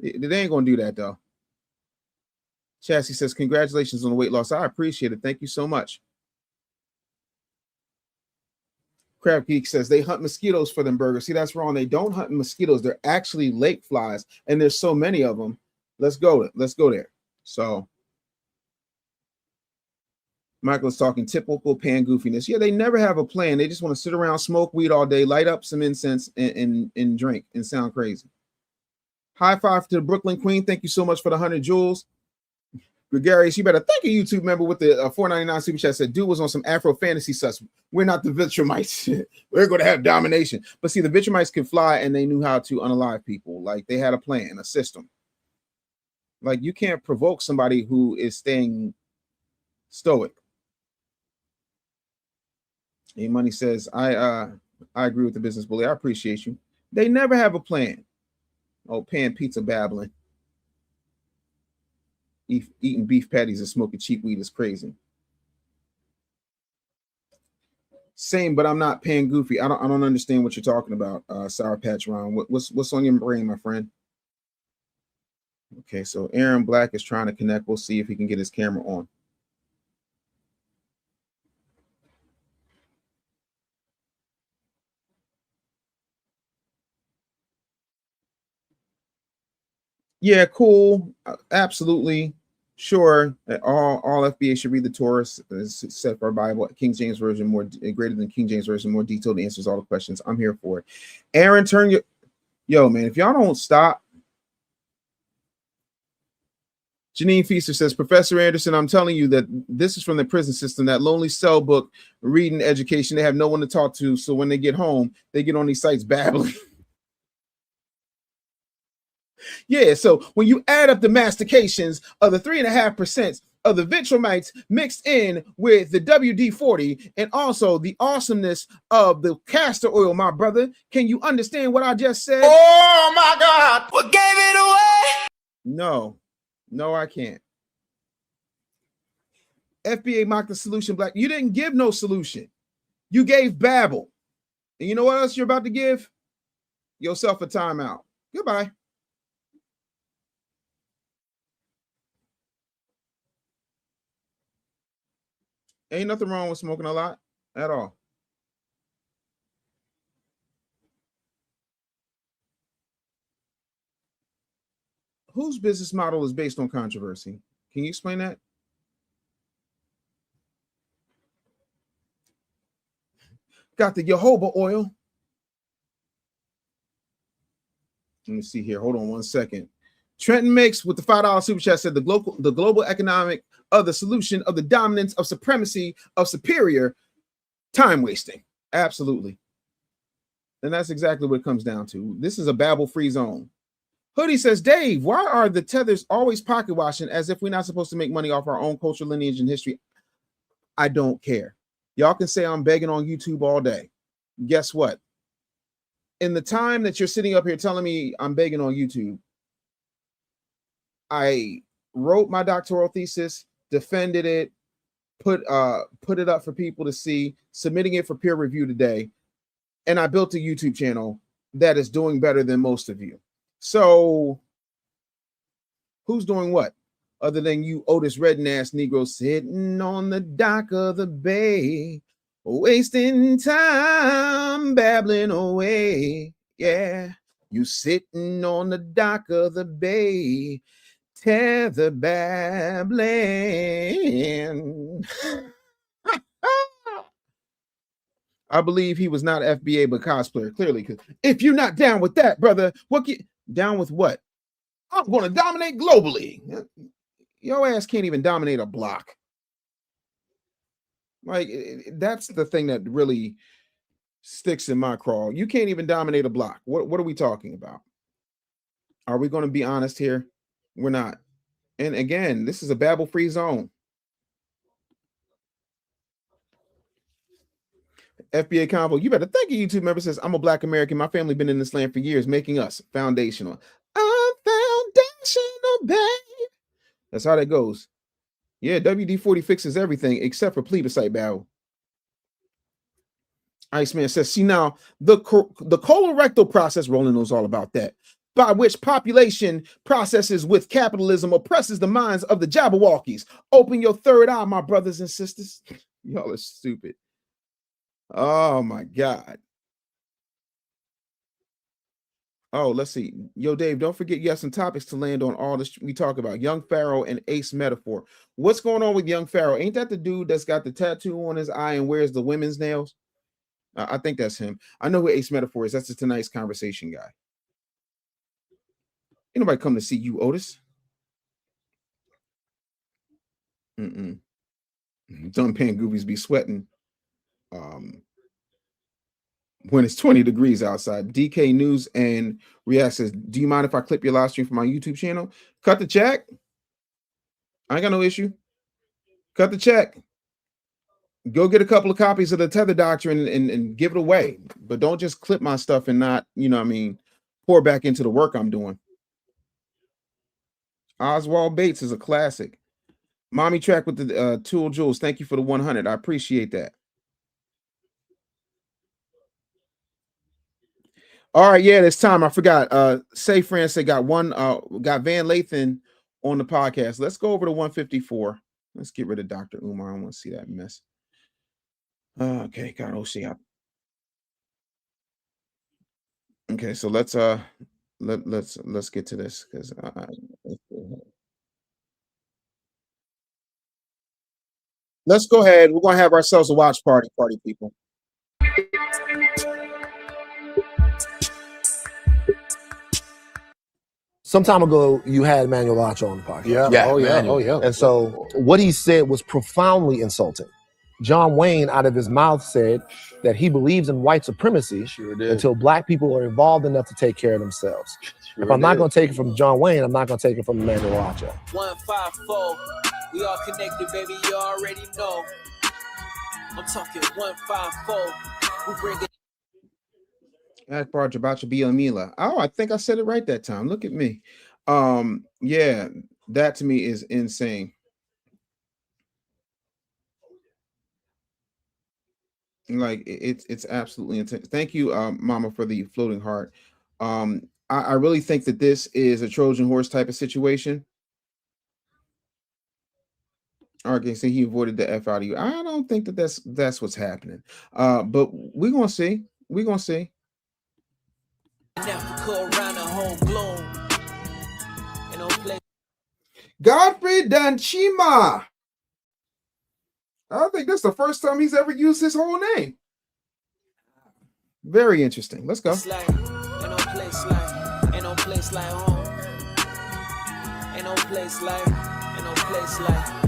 They ain't gonna do that though. Chassis says, congratulations on the weight loss. I appreciate it. Thank you so much. Crab Geek says they hunt mosquitoes for them burgers. See, that's wrong. They don't hunt mosquitoes. They're actually lake flies, and there's so many of them. Let's go there. So Michael is talking typical pan goofiness. Yeah, they never have a plan. They just want to sit around, smoke weed all day, light up some incense, and drink and sound crazy. High five to the Brooklyn Queen. Thank you so much for the 100 jewels. Gregarious, you better thank a YouTube member with the $4.99 Super Chat. Said, dude was on some Afro fantasy sus. We're not the Vitramites. We're going to have domination. But see, the Vitramites could fly, and they knew how to unalive people. Like, they had a plan, a system. Like, you can't provoke somebody who is staying stoic. A-Money says, I agree with the business bully. I appreciate you. They never have a plan. Oh, pan pizza babbling. Eating beef patties and smoking cheap weed is crazy. Same, but I'm not pan goofy. I don't understand what you're talking about, Sour Patch Ron. What's on your brain, my friend? Okay, so Aaron Black is trying to connect. We'll see if he can get his camera on. Yeah, cool. Absolutely. Sure. All FBA should read the Torah, set for our Bible, King James Version, more greater than King James Version, more detailed, answers all the questions. I'm here for it. Aaron, turn your man. If y'all don't stop. Janine Feaster says, Professor Anderson, I'm telling you that this is from the prison system, that lonely cell book, reading education. They have no one to talk to. So when they get home, they get on these sites babbling. Yeah, so when you add up the mastications of the 3.5%, of the Ventramites mixed in with the WD-40 and also the awesomeness of the castor oil, my brother. Can you understand what I just said? Oh my God, what gave it away? No, I can't. FBA mocked the solution, Black. You didn't give no solution. You gave babble. And you know what else you're about to give? Yourself a timeout. Goodbye. Ain't nothing wrong with smoking a lot at all. Whose business model is based on controversy? Can you explain that? Got the jojoba oil. Let me see here. Hold on one second. Trenton Mix with the $5 super chat said the global economic of the solution of the dominance of supremacy of superior time wasting. Absolutely. And that's exactly what it comes down to. This is a babble-free zone. Hoodie says, Dave, why are the tethers always pocket watching as if we're not supposed to make money off our own culture, lineage, and history? I don't care. Y'all can say I'm begging on YouTube all day. Guess what? In the time that you're sitting up here telling me I'm begging on YouTube, I wrote my doctoral thesis, defended it, put it up for people to see, submitting it for peer review today, and I built a YouTube channel that is doing better than most of you. So who's doing what? Other than you Otis Redding ass Negro sitting on the dock of the bay, wasting time, babbling away. Yeah, you sitting on the dock of the bay, tether babbling. I believe he was not FBA but cosplayer, clearly. Because if you're not down with that, brother, down with what? I'm going to dominate globally. Your ass can't even dominate a block. Like, that's the thing that really sticks in my craw. You can't even dominate a block. What are we talking about? Are we going to be honest here? We're not. And again, this is a babble-free zone. FBA Convo, you better thank a YouTube member says, I'm a Black American. My family been in this land for years, making us foundational. I'm foundational, babe. That's how that goes. Yeah, WD-40 fixes everything except for plebiscite battle. Iceman says, see now, the colorectal process, Roland knows all about that, by which population processes with capitalism oppresses the minds of the Jabberwockies. Open your third eye, my brothers and sisters. Y'all are stupid. Oh my God. Oh, let's see. Yo, Dave, don't forget you have some topics to land on all this we talk about. Young Pharaoh and Ace Metaphor. What's going on with Young Pharaoh? Ain't that the dude that's got the tattoo on his eye and wears the women's nails? I think that's him. I know who Ace Metaphor is. That's the tonight's conversation guy. Ain't nobody come to see you, Otis. Dumb pan goobies be sweating. When it's 20 degrees outside. DK News and React says, do you mind if I clip your live stream from my YouTube channel? Cut the check. I ain't got no issue. Cut the check. Go get a couple of copies of the Tether Doctrine and give it away. But don't just clip my stuff and not, pour back into the work I'm doing. Oswald Bates is a classic. Mommy Track with the Tool Jewels. Thank you for the 100. I appreciate that. All right, yeah, it's time. I forgot. Say France got Van Lathan on the podcast. Let's go over to 154. Let's get rid of Dr. Umar. I don't want to see that mess. Okay, God, oh see. Okay, so let's get to this because let's go ahead. We're gonna have ourselves a watch party, people. Some time ago, you had Manuel Lacho on the podcast. Yeah. Oh, yeah. And so what he said was profoundly insulting. John Wayne, out of his mouth, said that he believes in white supremacy until Black people are involved enough to take care of themselves. If I'm not going to take it from John Wayne, I'm not going to take it from Manuel Lacho. 154, We all connected, baby, you already know. I'm talking 154. We bring it. Akbar Jabacha Biamila. Oh, I think I said it right that time. Look at me. Yeah, that to me is insane. Like it's absolutely intense. Thank you, Mama, for the floating heart. I really think that this is a Trojan horse type of situation. Okay, so he avoided the F out of you. I don't think that that's what's happening. But we're gonna see. We're gonna see. Godfrey Danchima. I think that's the first time he's ever used his whole name. Very interesting. Let's go. Ain't no place like home. Ain't no place like home. Ain't no place like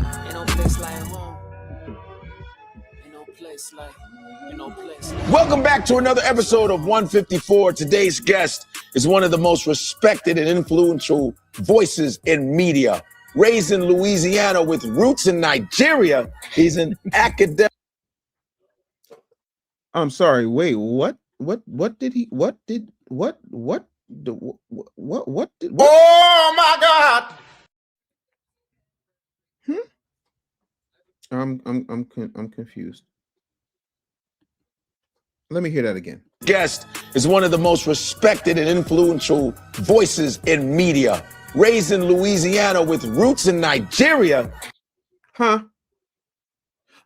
Welcome back to another episode of 154. Today's guest is one of the most respected and influential voices in media. Raised in Louisiana with roots in Nigeria, he's an academic. I'm sorry. Wait, what did he? What did? Oh my God! I'm confused. Let me hear that again. Guest is one of the most respected and influential voices in media. Raised in Louisiana with roots in Nigeria. Huh?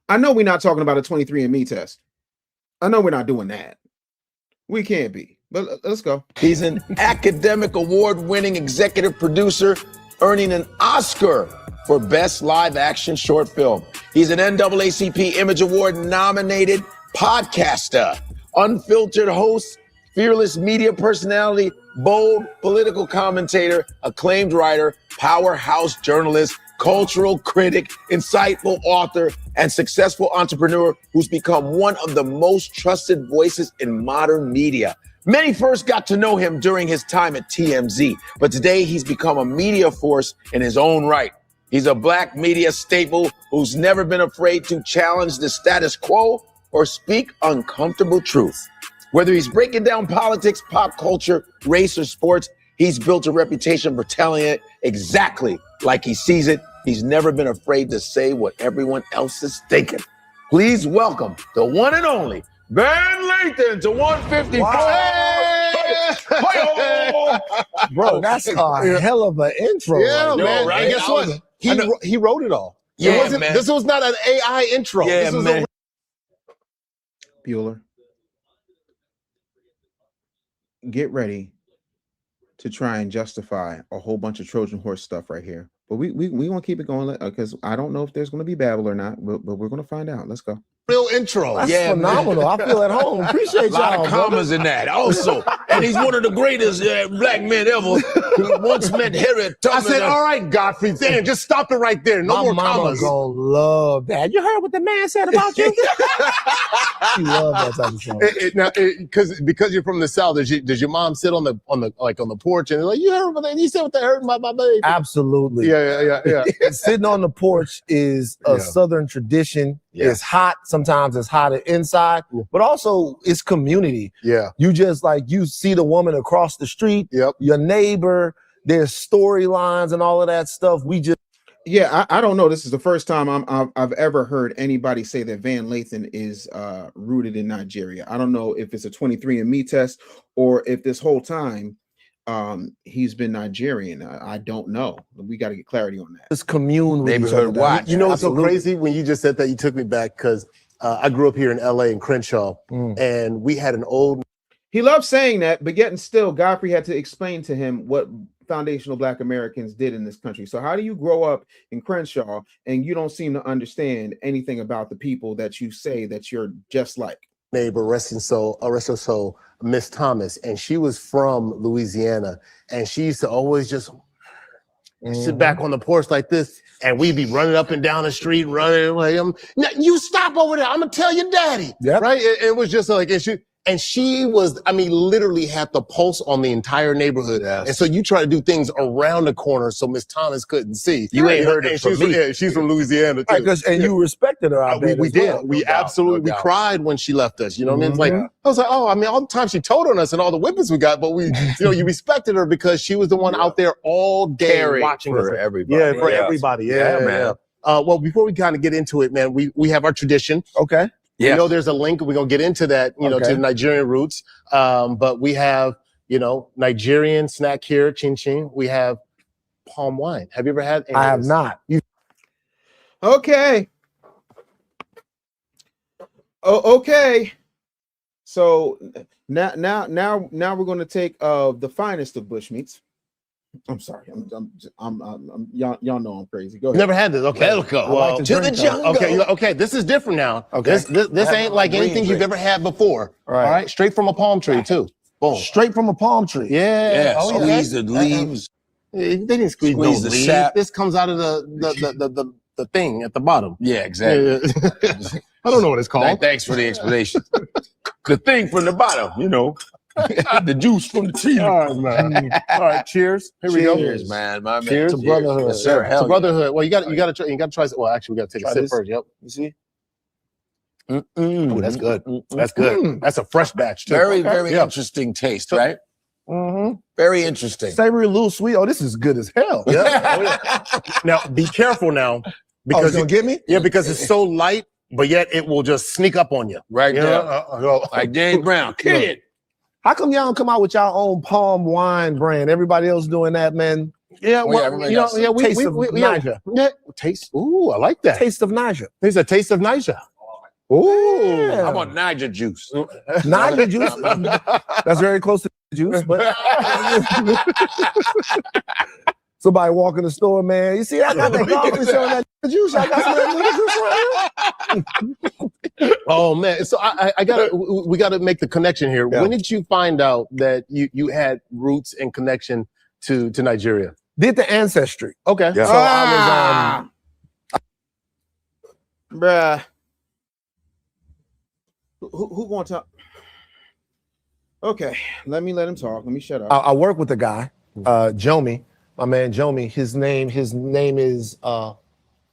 I know we're not talking about a 23andMe test. I know we're not doing that. We can't be, but let's go. He's an academic award-winning executive producer, earning an Oscar for Best Live Action Short Film. He's an NAACP Image Award nominated podcaster, unfiltered host, fearless media personality, bold political commentator, acclaimed writer, powerhouse journalist, cultural critic, insightful author, and successful entrepreneur who's become one of the most trusted voices in modern media. Many first got to know him during his time at TMZ, but today he's become a media force in his own right. He's a Black media staple who's never been afraid to challenge the status quo or speak uncomfortable truth. Whether he's breaking down politics, pop culture, race, or sports, he's built a reputation for telling it exactly like he sees it. He's never been afraid to say what everyone else is thinking. Please welcome the one and only Van Lathan to 154. Wow. Bro, that's a hell of an intro. Yeah, man. Right? And guess what? He wrote it all. Yeah, man. This was not an AI intro. Yeah, this was man. Bueller, get ready to try and justify a whole bunch of Trojan horse stuff right here. But we want to keep it going because I don't know if there's going to be babble or not, but we're going to find out. Let's go. Real intro. That's phenomenal. I feel at home. Appreciate A lot y'all. of commas in that also. And he's one of the greatest Black men ever. He once met Harriet Tubman. I said, all right, Godfrey, damn, just stop it right there. No more My mama commas. gonna love that. You heard what the man said about you? She love that type of stuff. Because you're from the South, does your mom sit on the porch and like, you heard what you said what they heard about my baby? Absolutely. Yeah. Sitting on the porch is a Southern tradition. Yeah. It's hot. Sometimes it's hotter inside, but also it's community. Yeah. You just you see the woman across the street, your neighbor, there's storylines and all of that stuff. I don't know. This is the first time I've ever heard anybody say that Van Lathan is rooted in Nigeria. I don't know if it's a 23andMe test or if this whole time he's been Nigerian. I don't know. We got to get clarity on that. It's commune with Neighborhood watch. You know what's so crazy? When you just said that, you took me back because I grew up here in LA in Crenshaw, and we had an old. He loves saying that, but yet and still, Godfrey had to explain to him what foundational Black Americans did in this country. So how do you grow up in Crenshaw and you don't seem to understand anything about the people that you say that you're just like? Neighbor, rest her soul, Miss Thomas, and she was from Louisiana, and she used to always just sit back on the porch like this, and we'd be running up and down the street, running like, "Now, you stop over there! I'm gonna tell your daddy." Yep. Right? It was just like, And she was, I mean, literally had the pulse on the entire neighborhood. Yes. And so you try to do things around the corner so Miss Thomas couldn't see. You ain't heard and it from me. She's from Louisiana too. Right, and you respected her. We did. We absolutely, we cried when she left us. You know what I mean? It's like, I was like, oh, I mean, all the time she told on us and all the whippings we got, but we, you know, you respected her because she was the one out there all day Caring watching for us. everybody. Yeah, for everybody. Yeah, man. Well, before we kind of get into it, man, we have our tradition. Okay. You know, there's a link. We're going to get into that, you know, to the Nigerian roots. But we have, you know, Nigerian snack here, chin chin. We have palm wine. Have you ever had any I of have this? not. Okay. Oh, okay. So now we're going to take the finest of bushmeats. I'm sorry. I'm y'all know I'm crazy. Go ahead. Never had this. Okay. Welcome Well, to the jungle. Okay. This is different now. Okay. This ain't like anything you've ever had before. All right. Straight from a palm tree too. Boom. Straight from a palm tree. Yeah. Squeeze the leaves. They didn't squeeze no the leaves. sap. This comes out of the thing at the bottom. Yeah, exactly. I don't know what it's called. Thanks for the explanation. The thing from the bottom, you know. The juice from the tree. All right, man. All right, cheers. Here we go. Cheers, man. My man. Cheers to brotherhood. Yes, sir. To brotherhood. Well, you got to try. Well, actually, we got to take a sip first. Yep. You see? Ooh, that's good. That's good. That's a fresh batch too. Very interesting taste, right? Very interesting. Savory, a little sweet. Oh, this is good as hell. Yeah. Now, be careful now because it's gonna get me. Yeah, because it's so light, but yet it will just sneak up on you. Right You there. know? Like James Brown. Kid. How come y'all don't come out with y'all own palm wine brand? Everybody else doing that, man. Yeah, well, everybody you know, got some. yeah, we Taste of Niger. Yeah, taste. Ooh, I like that. Taste of Niger. There's a taste of Niger. Ooh, Yeah. How about Niger juice? Niger juice. That's very close to juice, but somebody walk in the store, man. You see, I got the coffee selling that juice. I got some juice right here. Oh man, so we gotta make the connection here. Yeah. When did you find out that you had roots and connection to Nigeria? Did the ancestry. Okay. So I was Bruh. Who going to talk? Okay, let him talk. Let me shut up. I work with a guy, Jomi, my man Jomi. His name is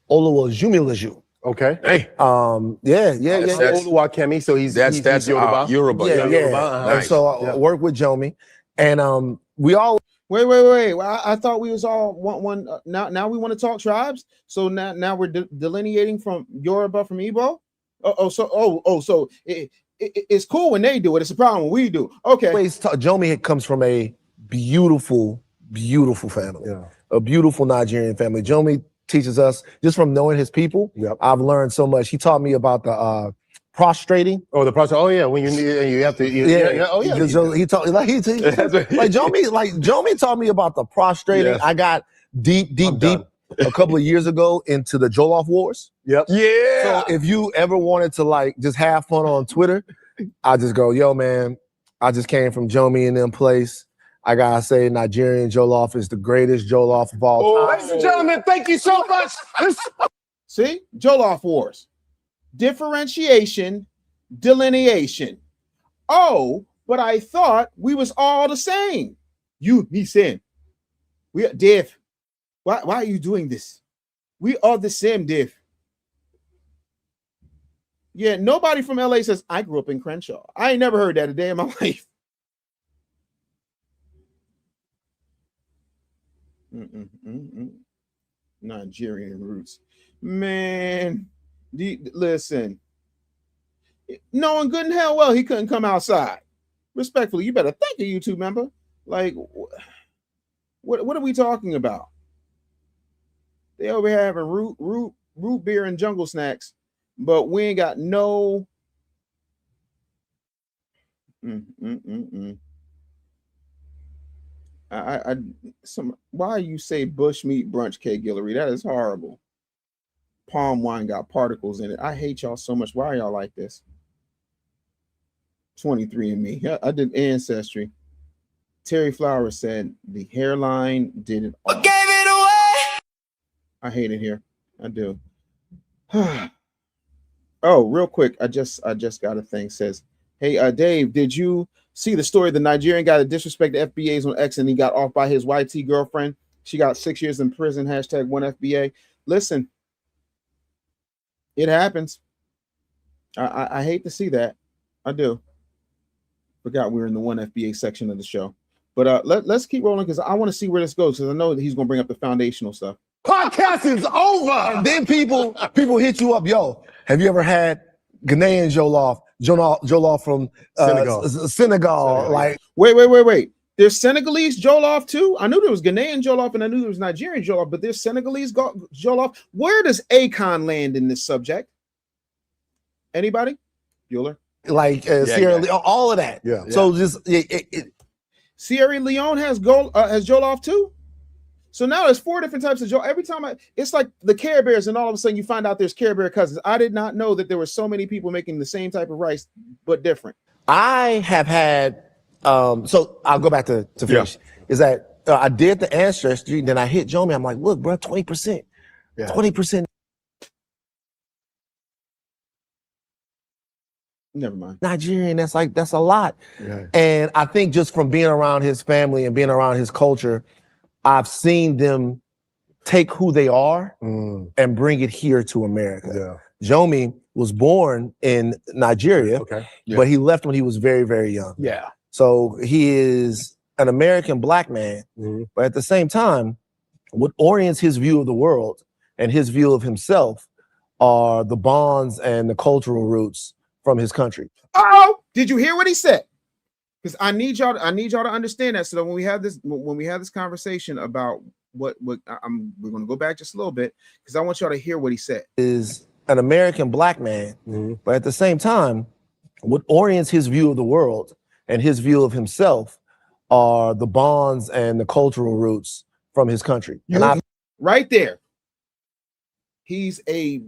Oluwajumilaju. Okay. Hey. Yeah. Oluwakemi, so he's Yoruba. Yoruba. Yeah. Yoruba. And Nice. so I work with Jomi, and we all Wait. Well, I thought we was all one. Now we want to talk tribes. So now we're delineating from Yoruba from Igbo. So it's cool when they do it. It's a problem when we do. Okay. Jomi comes from a beautiful family. Yeah. A beautiful Nigerian family. Jomi teaches us just from knowing his people. Yep. I've learned so much. He taught me about the prostrating. Oh, the process. Oh yeah, when you have to. Oh yeah. He taught like Jomi taught me about the prostrating. Yes. I got deep a couple of years ago into the Jollof Wars. Yep. Yeah. So if you ever wanted to like just have fun on Twitter, I just go, yo, man, I just came from Jomi and them place. I gotta say, Nigerian Jollof is the greatest Jollof of all time. Ladies and gentlemen, thank you so much. See, Jollof Wars, differentiation, delineation. Oh, but I thought we was all the same. You, me, Sam. We, Dave. Why are you doing this? We are the same, Dave. Yeah, nobody from LA says, I grew up in Crenshaw. I ain't never heard that a day in my life. Nigerian roots. Man, listen. Knowing good and hell well he couldn't come outside. Respectfully, you better thank a YouTube member. Like, what are we talking about? They over here having root beer and jungle snacks, but we ain't got no. Why you say bushmeat brunch cake, Guillory? That is horrible. Palm wine got particles in it. I hate y'all so much. Why are y'all like this? 23andMe. I did ancestry. Terry Flowers said the hairline did it all. Gave it away. I hate it here. I do. Oh, real quick. I just got a thing. Says Hey, Dave, did you see the story of the Nigerian guy that disrespected FBAs on X and he got off by his YT girlfriend? She got 6 years in prison, hashtag 1FBA. Listen, it happens. I hate to see that. I do. Forgot we were in the 1FBA section of the show. But let's keep rolling because I want to see where this goes because I know that he's going to bring up the foundational stuff. Podcast is over. And then people hit you up. Yo, have you ever had Ghanaian Jollof from Senegal? Like, wait. There's Senegalese Jollof too. I knew there was Ghanaian Jollof and I knew there was Nigerian Jollof, but there's Senegalese Jollof. Where does Akon land in this subject? Anybody? Bueller? Like Sierra Leone, all of that. Yeah. So just Sierra Leone has Jollof too. So now there's 4 different types of Jollof. Every time it's like the Care Bears, and all of a sudden you find out there's Care Bear cousins. I did not know that there were so many people making the same type of rice but different. I have had. So I'll go back to finish. Is that I did the ancestry, then I hit Jomi. I'm like, look, bro, 20%, 20%. Never mind. Nigerian, that's a lot. Yeah. And I think just from being around his family and being around his culture, I've seen them take who they are and bring it here to America. Jomi was born in Nigeria, but he left when he was very, very young. Yeah. So he is an American black man, but at the same time, what orients his view of the world and his view of himself are the bonds and the cultural roots from his country. Oh, did you hear what he said? Because I need y'all to understand that. So that when we have this conversation about we're going to go back just a little bit because I want y'all to hear what he said. Is an American black man, but at the same time, what orients his view of the world and his view of himself are the bonds and the cultural roots from his country. Right there. He's a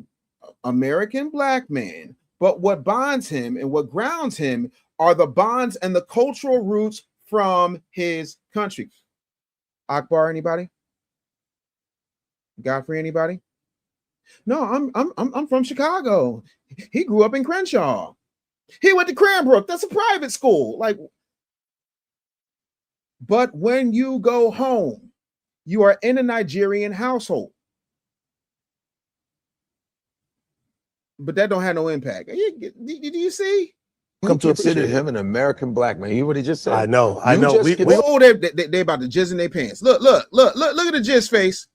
American black man, but what bonds him and what grounds him are the bonds and the cultural roots from his country. Akbar, anybody? Godfrey, anybody? No, I'm from Chicago. He grew up in Crenshaw. He went to Cranbrook. That's a private school. But when you go home, you are in a Nigerian household. But that don't have no impact. Do you see? Consider him an American black man. You hear what he just said? I know. They about to jizz in their pants. Look at the jizz face.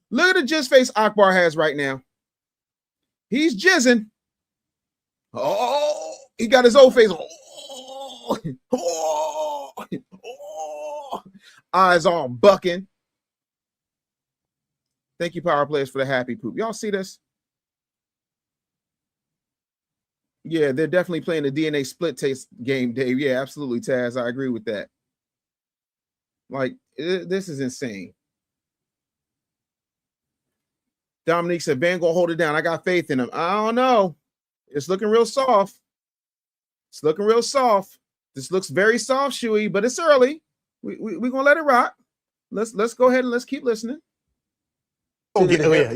Look at the jizz face Akbar has right now. He's jizzing. Oh, he got his old face. Eyes all bucking. Thank you, Power Players, for the happy poop. Y'all see this? Yeah, they're definitely playing the DNA split taste game, Dave. Yeah, absolutely, Taz. I agree with that. This is insane. Dominique said, Van gonna hold it down. I got faith in him. I don't know. It's looking real soft. It's looking real soft. This looks very soft, Shuey, but it's early. We're gonna let it rock. Let's go ahead and let's keep listening. Go ahead.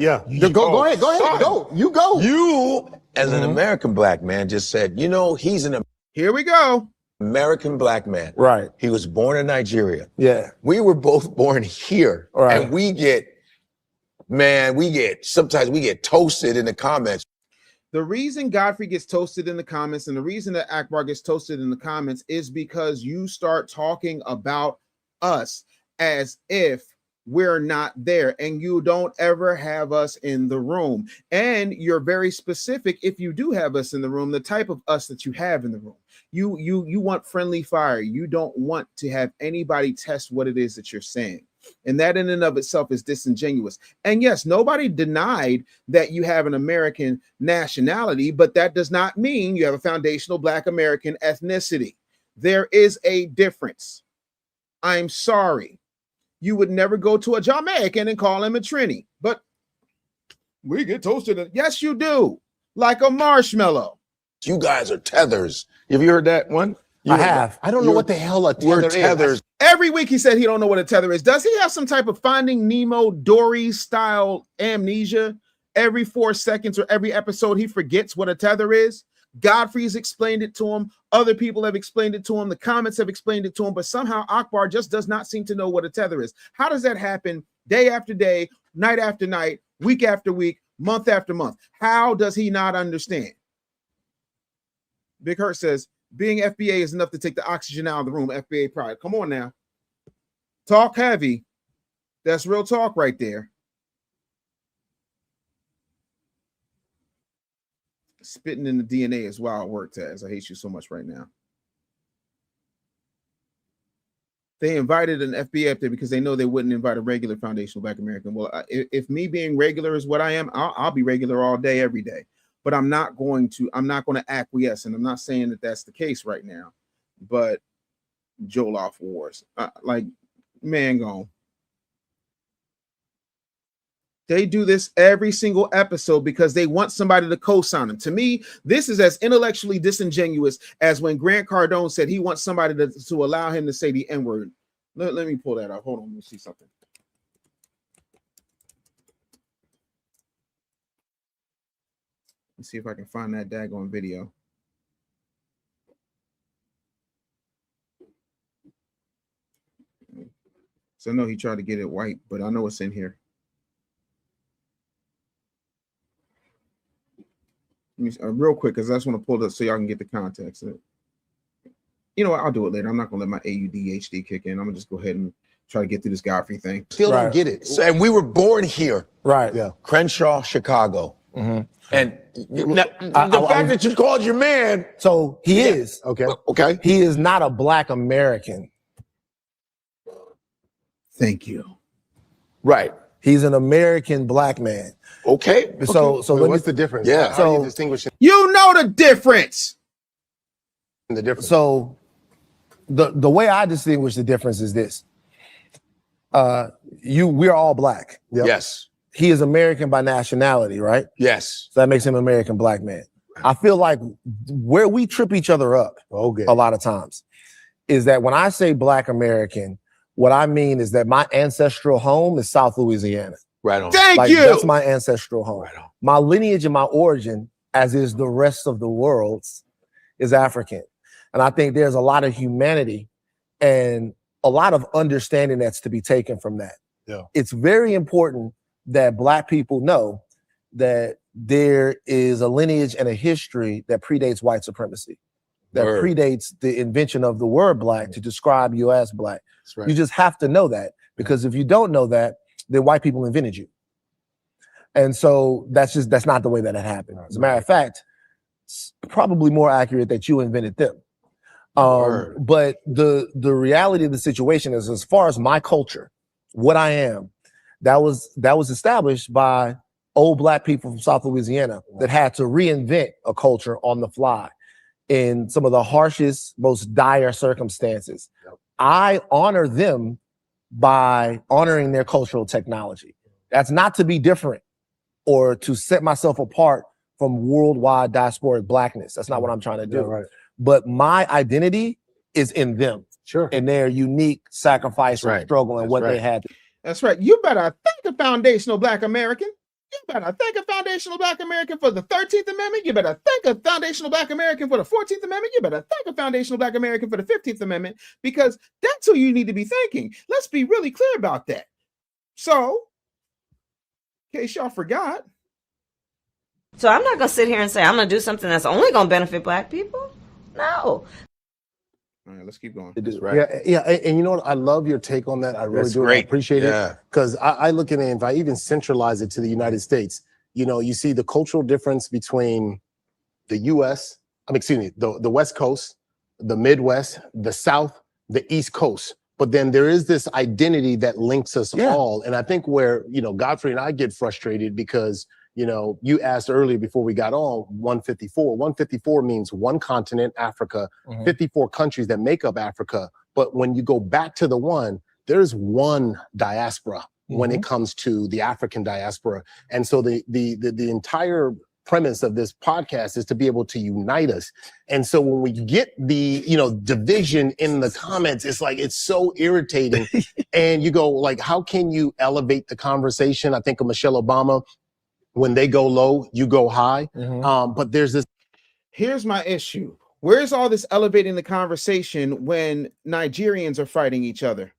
Go. You go. You, as an American black man, just said, he's an Here we go. American black man. Right. He was born in Nigeria. Yeah. We were both born here. Right. And sometimes we get toasted in the comments. The reason Godfrey gets toasted in the comments and the reason that Akbar gets toasted in the comments is because you start talking about us as if we're not there and you don't ever have us in the room. And you're very specific if you do have us in the room, the type of us that you have in the room. You want friendly fire. You don't want to have anybody test what it is that you're saying. And that in and of itself is disingenuous. And yes, nobody denied that you have an American nationality, but that does not mean you have a foundational Black American ethnicity. There is a difference. I'm sorry. You would never go to a Jamaican and call him a Trini, but we get toasted. Yes, you do. Like a marshmallow. You guys are tethers. Have you heard that one? I have. I don't know what the hell a tether is. Every week he said he don't know what a tether is. Does he have some type of Finding Nemo, Dory style amnesia? Every 4 seconds or every episode he forgets what a tether is. Godfrey's explained it to him. Other people have explained it to him. The comments have explained it to him. But somehow Akbar just does not seem to know what a tether is. How does that happen day after day, night after night, week after week, month after month? How does he not understand? Big Hurt says, being FBA is enough to take the oxygen out of the room. FBA pride. Come on now. Talk heavy. That's real talk right there. Spitting in the DNA is wild work, Taz. I hate you so much right now. They invited an FBA up there because they know they wouldn't invite a regular foundational Black American. Well, if me being regular is what I am, I'll be regular all day, every day. But I'm not going to acquiesce, and I'm not saying that that's the case right now. But Joel off wars, like, man, gone. They do this every single episode because they want somebody to co-sign them. To me, this is as intellectually disingenuous as when Grant Cardone said he wants somebody to allow him to say the N-word. Let me pull that up. Hold on, let me see something. Let's see if I can find that daggone video. So I know he tried to get it white, but I know it's in here. Real quick, because I just want to pull it up so y'all can get the context. You know what? I'll do it later. I'm not going to let my ADHD kick in. I'm going to just go ahead and try to get through this Godfrey thing. Still don't get it. So, and we were born here. Right. Yeah. Crenshaw, Chicago. Mm-hmm. And the fact that you called your man. So he is. Okay. Okay. He is not a Black American. Thank you. Right. He's an American Black man. Okay. So what's the difference? Yeah. How do you distinguish it? You know the difference. The difference. So the way I distinguish the difference is this. We're all Black. Yep. Yes. He is American by nationality, right? Yes. So that makes him an American Black man. I feel like where we trip each other up a lot of times is that when I say Black American, what I mean is that my ancestral home is South Louisiana. Right on. Thank you. That's my ancestral home. Right on. My lineage and my origin, as is the rest of the world's, is African. And I think there's a lot of humanity and a lot of understanding that's to be taken from that. Yeah. It's very important that Black people know that there is a lineage and a history that predates white supremacy, that predates the invention of the word Black to describe you as Black. That's right. You just have to know that, because if you don't know that, then white people invented you. And so that's not the way that it happened. As a matter of fact, it's probably more accurate that you invented them. But the reality of the situation is, as far as my culture, what I am, that was established by old Black people from South Louisiana that had to reinvent a culture on the fly in some of the harshest, most dire circumstances. I honor them by honoring their cultural technology. That's not to be different or to set myself apart from worldwide diasporic Blackness. That's not what I'm trying to do. Yeah, right. But my identity is in them. Sure. In their unique sacrifice and struggle and what they had. That's right. You better thank a foundational Black American. You better thank a foundational Black American for the 13th Amendment. You better thank a foundational Black American for the 14th Amendment. You better thank a foundational Black American for the 15th Amendment, because that's who you need to be thanking. Let's be really clear about that. So, in case y'all forgot. So I'm not going to sit here and say I'm going to do something that's only going to benefit Black people. No. All right, let's keep going. Yeah, and you know what? I love your take on that. I really do. Great. I appreciate Yeah. it, because I look at it, if I even centralize it to the United States, you see the cultural difference between the U.S., the West Coast, the Midwest, the South, the East Coast. But then there is this identity that links us all. And I think where, Godfrey and I get frustrated because, you asked earlier before we got on 154. 154 means one continent, Africa, 54 countries that make up Africa. But when you go back to the one, there's one diaspora when it comes to the African diaspora. And so the entire premise of this podcast is to be able to unite us. And so when we get the, division in the comments, it's like, it's so irritating. And you go like, how can you elevate the conversation? I think of Michelle Obama. When they go low, you go high. But there's this. Here's my issue. Where's all this elevating the conversation when Nigerians are fighting each other?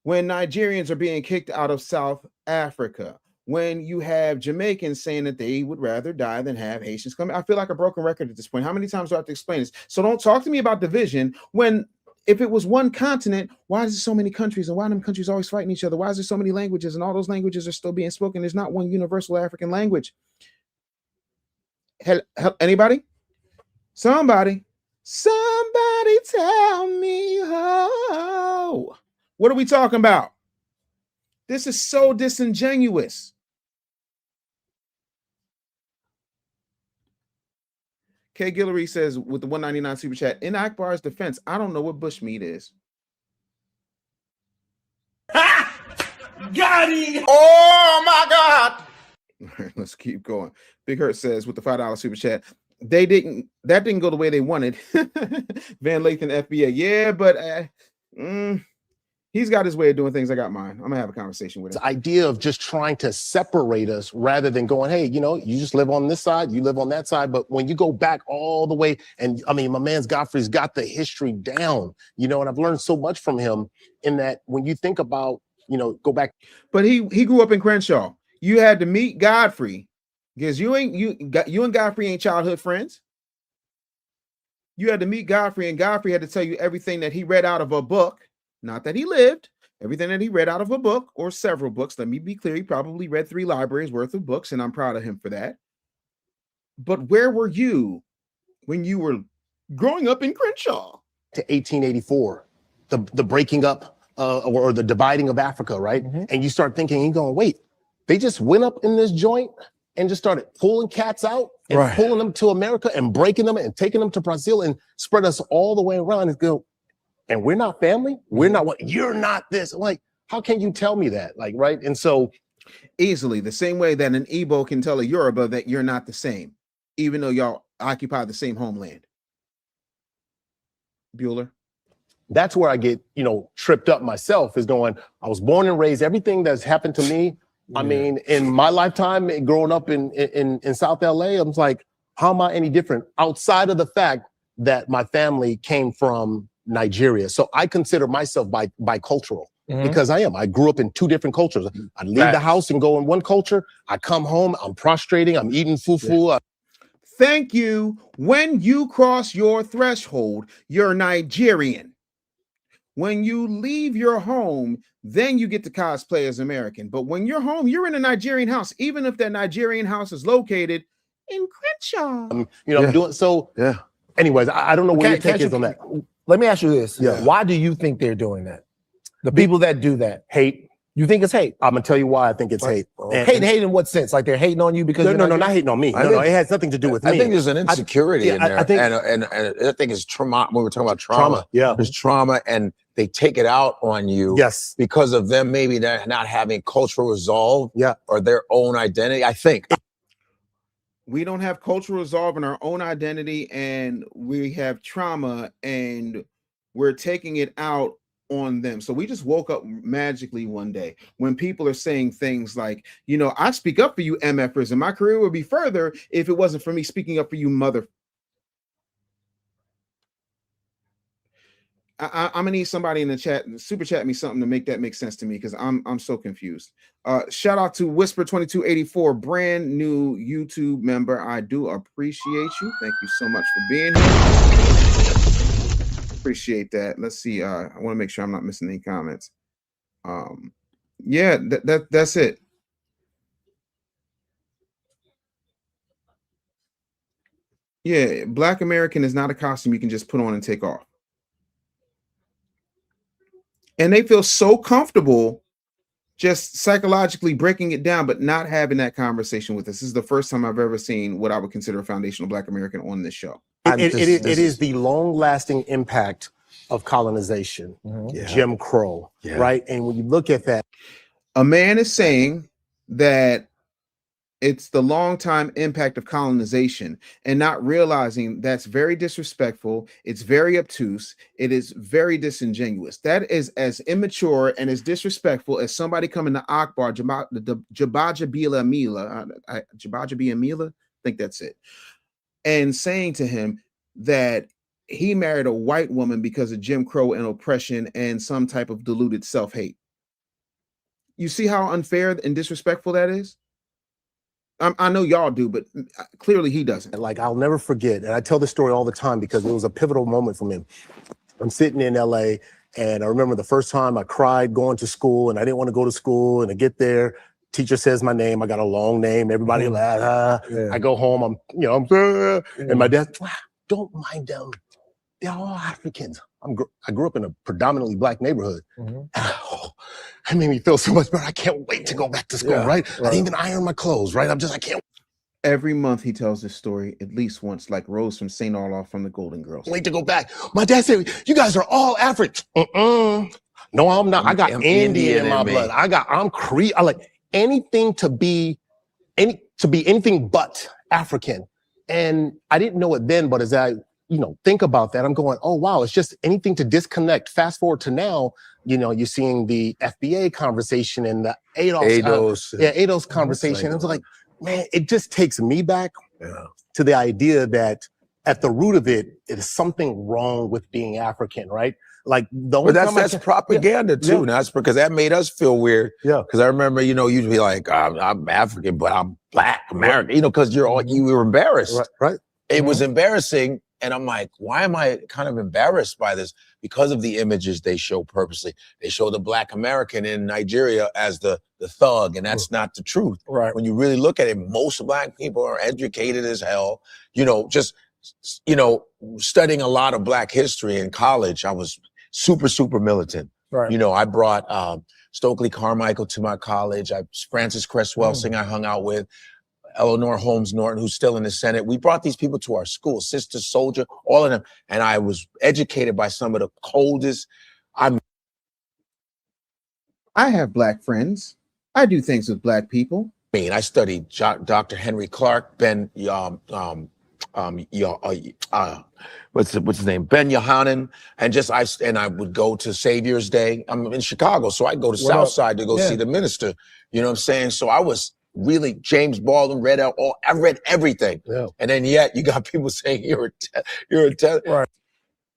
When Nigerians are being kicked out of South Africa? When you have Jamaicans saying that they would rather die than have Haitians come? I feel like a broken record at this point. How many times do I have to explain this? So don't talk to me about division when if it was one continent, why is there so many countries and why are them countries always fighting each other? Why is there so many languages and all those languages are still being spoken? There's not one universal African language. Anybody? Somebody tell me how. What are we talking about? This is so disingenuous. K. Guillory says with the 199 super chat, in Akbar's defense, I don't know what bushmeat is. Got it! Oh my God! All right, let's keep going. Big Hurt says with the $5 super chat, that didn't go the way they wanted. Van Lathan FBA, yeah, but he's got his way of doing things. I got mine. I'm gonna have a conversation with him. The idea of just trying to separate us rather than going, hey, you know, you just live on this side, you live on that side. But when you go back all the way, and I mean, my man's Godfrey's got the history down, you know, and I've learned so much from him in that when you think about, you know, go back. But he grew up in Crenshaw. You had to meet Godfrey because you and Godfrey ain't childhood friends. You had to meet Godfrey, and Godfrey had to tell you everything that he read out of a book. Not that he lived, everything that he read out of a book or several books. Let me be clear. He probably read 3 libraries worth of books, and I'm proud of him for that. But where were you when you were growing up in Crenshaw? To 1884, the breaking up or the dividing of Africa, right? Mm-hmm. And you start thinking, you're going, wait, they just went up in this joint and just started pulling cats out and pulling them to America and breaking them and taking them to Brazil and spread us all the way around and go, and we're not family? We're not what? You're not this. I'm like, how can you tell me that? Like, right? And so easily, the same way that an Igbo can tell a Yoruba that you're not the same, even though y'all occupy the same homeland. Bueller? That's where I get, you know, tripped up myself is going, I was born and raised, everything that's happened to me. I mean, in my lifetime, growing up in South LA, I was like, how am I any different outside of the fact that my family came from Nigeria? So I consider myself bicultural because I am. I grew up in 2 different cultures. I leave the house and go in one culture. I come home, I'm prostrating, I'm eating fufu. Thank you. When you cross your threshold, you're Nigerian. When you leave your home, then you get to cosplay as American. But when you're home, you're in a Nigerian house, even if that Nigerian house is located in Crenshaw. You know, I'm doing so. Yeah. Anyways, I don't know what your take is on that. Let me ask you this. Yeah. Why do you think they're doing that? The people that do that. Hate. You think it's hate? I'm gonna tell you why I think it's hate. Hate in what sense? Like they're hating on you because no, not hating on me. No, it has nothing to do with me. I think there's an insecurity in there, and I think it's trauma. When we're talking about trauma, there's trauma, and they take it out on you. Yes, because of them maybe not having cultural resolve. Or their own identity. I think we don't have cultural resolve in our own identity, and we have trauma, and we're taking it out on them. So we just woke up magically one day when people are saying things like, you know, I speak up for you MFers and my career would be further if it wasn't for me speaking up for you mother. I'm gonna need somebody in the chat, super chat me something to make that make sense to me because I'm so confused. Shout out to Whisper 2284, brand new YouTube member. I do appreciate you. Thank you so much for being here. Appreciate that. Let's see. I want to make sure I'm not missing any comments. Yeah, that's it. Yeah, Black American is not a costume you can just put on and take off. And they feel so comfortable just psychologically breaking it down, but not having that conversation with us. This is the first time I've ever seen what I would consider a foundational Black American on this show. It is the long-lasting impact of colonization, Jim Crow, right? And when you look at that, a man is saying that it's the long-time impact of colonization and not realizing that's very disrespectful. It's very obtuse. It is very disingenuous. That is as immature and as disrespectful as somebody coming to Akbar, Jabaja Bila Mila. I think that's it. and saying to him that he married a white woman because of Jim Crow and oppression and some type of diluted self-hate. You see how unfair and disrespectful that is? I know y'all do, but clearly he doesn't. Like, I'll never forget, and I tell this story all the time because it was a pivotal moment for me. I'm sitting in LA, and I remember the first time I cried going to school, and I didn't want to go to school, and I get there, teacher says my name, I got a long name, everybody laughs, I go home, and my dad, don't mind them, they're all Africans. I grew up in a predominantly black neighborhood. It made me feel so much better. I can't wait to go back to school, right? I didn't even iron my clothes, right? I can't Every month he tells this story at least once, like Rose from St. Olaf from the Golden Girls. wait to go back. My dad said, you guys are all African. No, I'm not. I got Indian in my blood. I'm Cree. I like anything to be anything but African. And I didn't know it then, but as I think about that, I'm going, oh wow, it's just anything to disconnect. Fast forward to now, you're seeing the FBA conversation and the ADOS conversation. It's like, man, it just takes me back to the idea that at the root of it is something wrong with being African, right? Like but that's propaganda too. Now, that's because that made us feel weird. Yeah. Because I remember, you'd be like, I'm African, but I'm Black American. Because you were embarrassed. Right. It was embarrassing. And I'm like, why am I kind of embarrassed by this? Because of the images they show purposely. They show the Black American in Nigeria as the thug, and that's not the truth. Right. When you really look at it, most Black people are educated as hell. Studying a lot of Black history in college, I was super militant. Right. I brought Stokely Carmichael to my college. Francis Cress Welsing I hung out with. Eleanor Holmes Norton, who's still in the Senate. We brought these people to our school, Sister Soldier, all of them. And I was educated by some of the coldest. I have Black friends. I do things with Black people. I studied Dr. Henry Clark, what's his name? Ben Yohanan. And I would go to Savior's Day. I'm in Chicago, so I go to Southside to go see the minister. You know what I'm saying? So I was really James Baldwin, I read everything. Yeah. And then yet you got people saying you're a Right.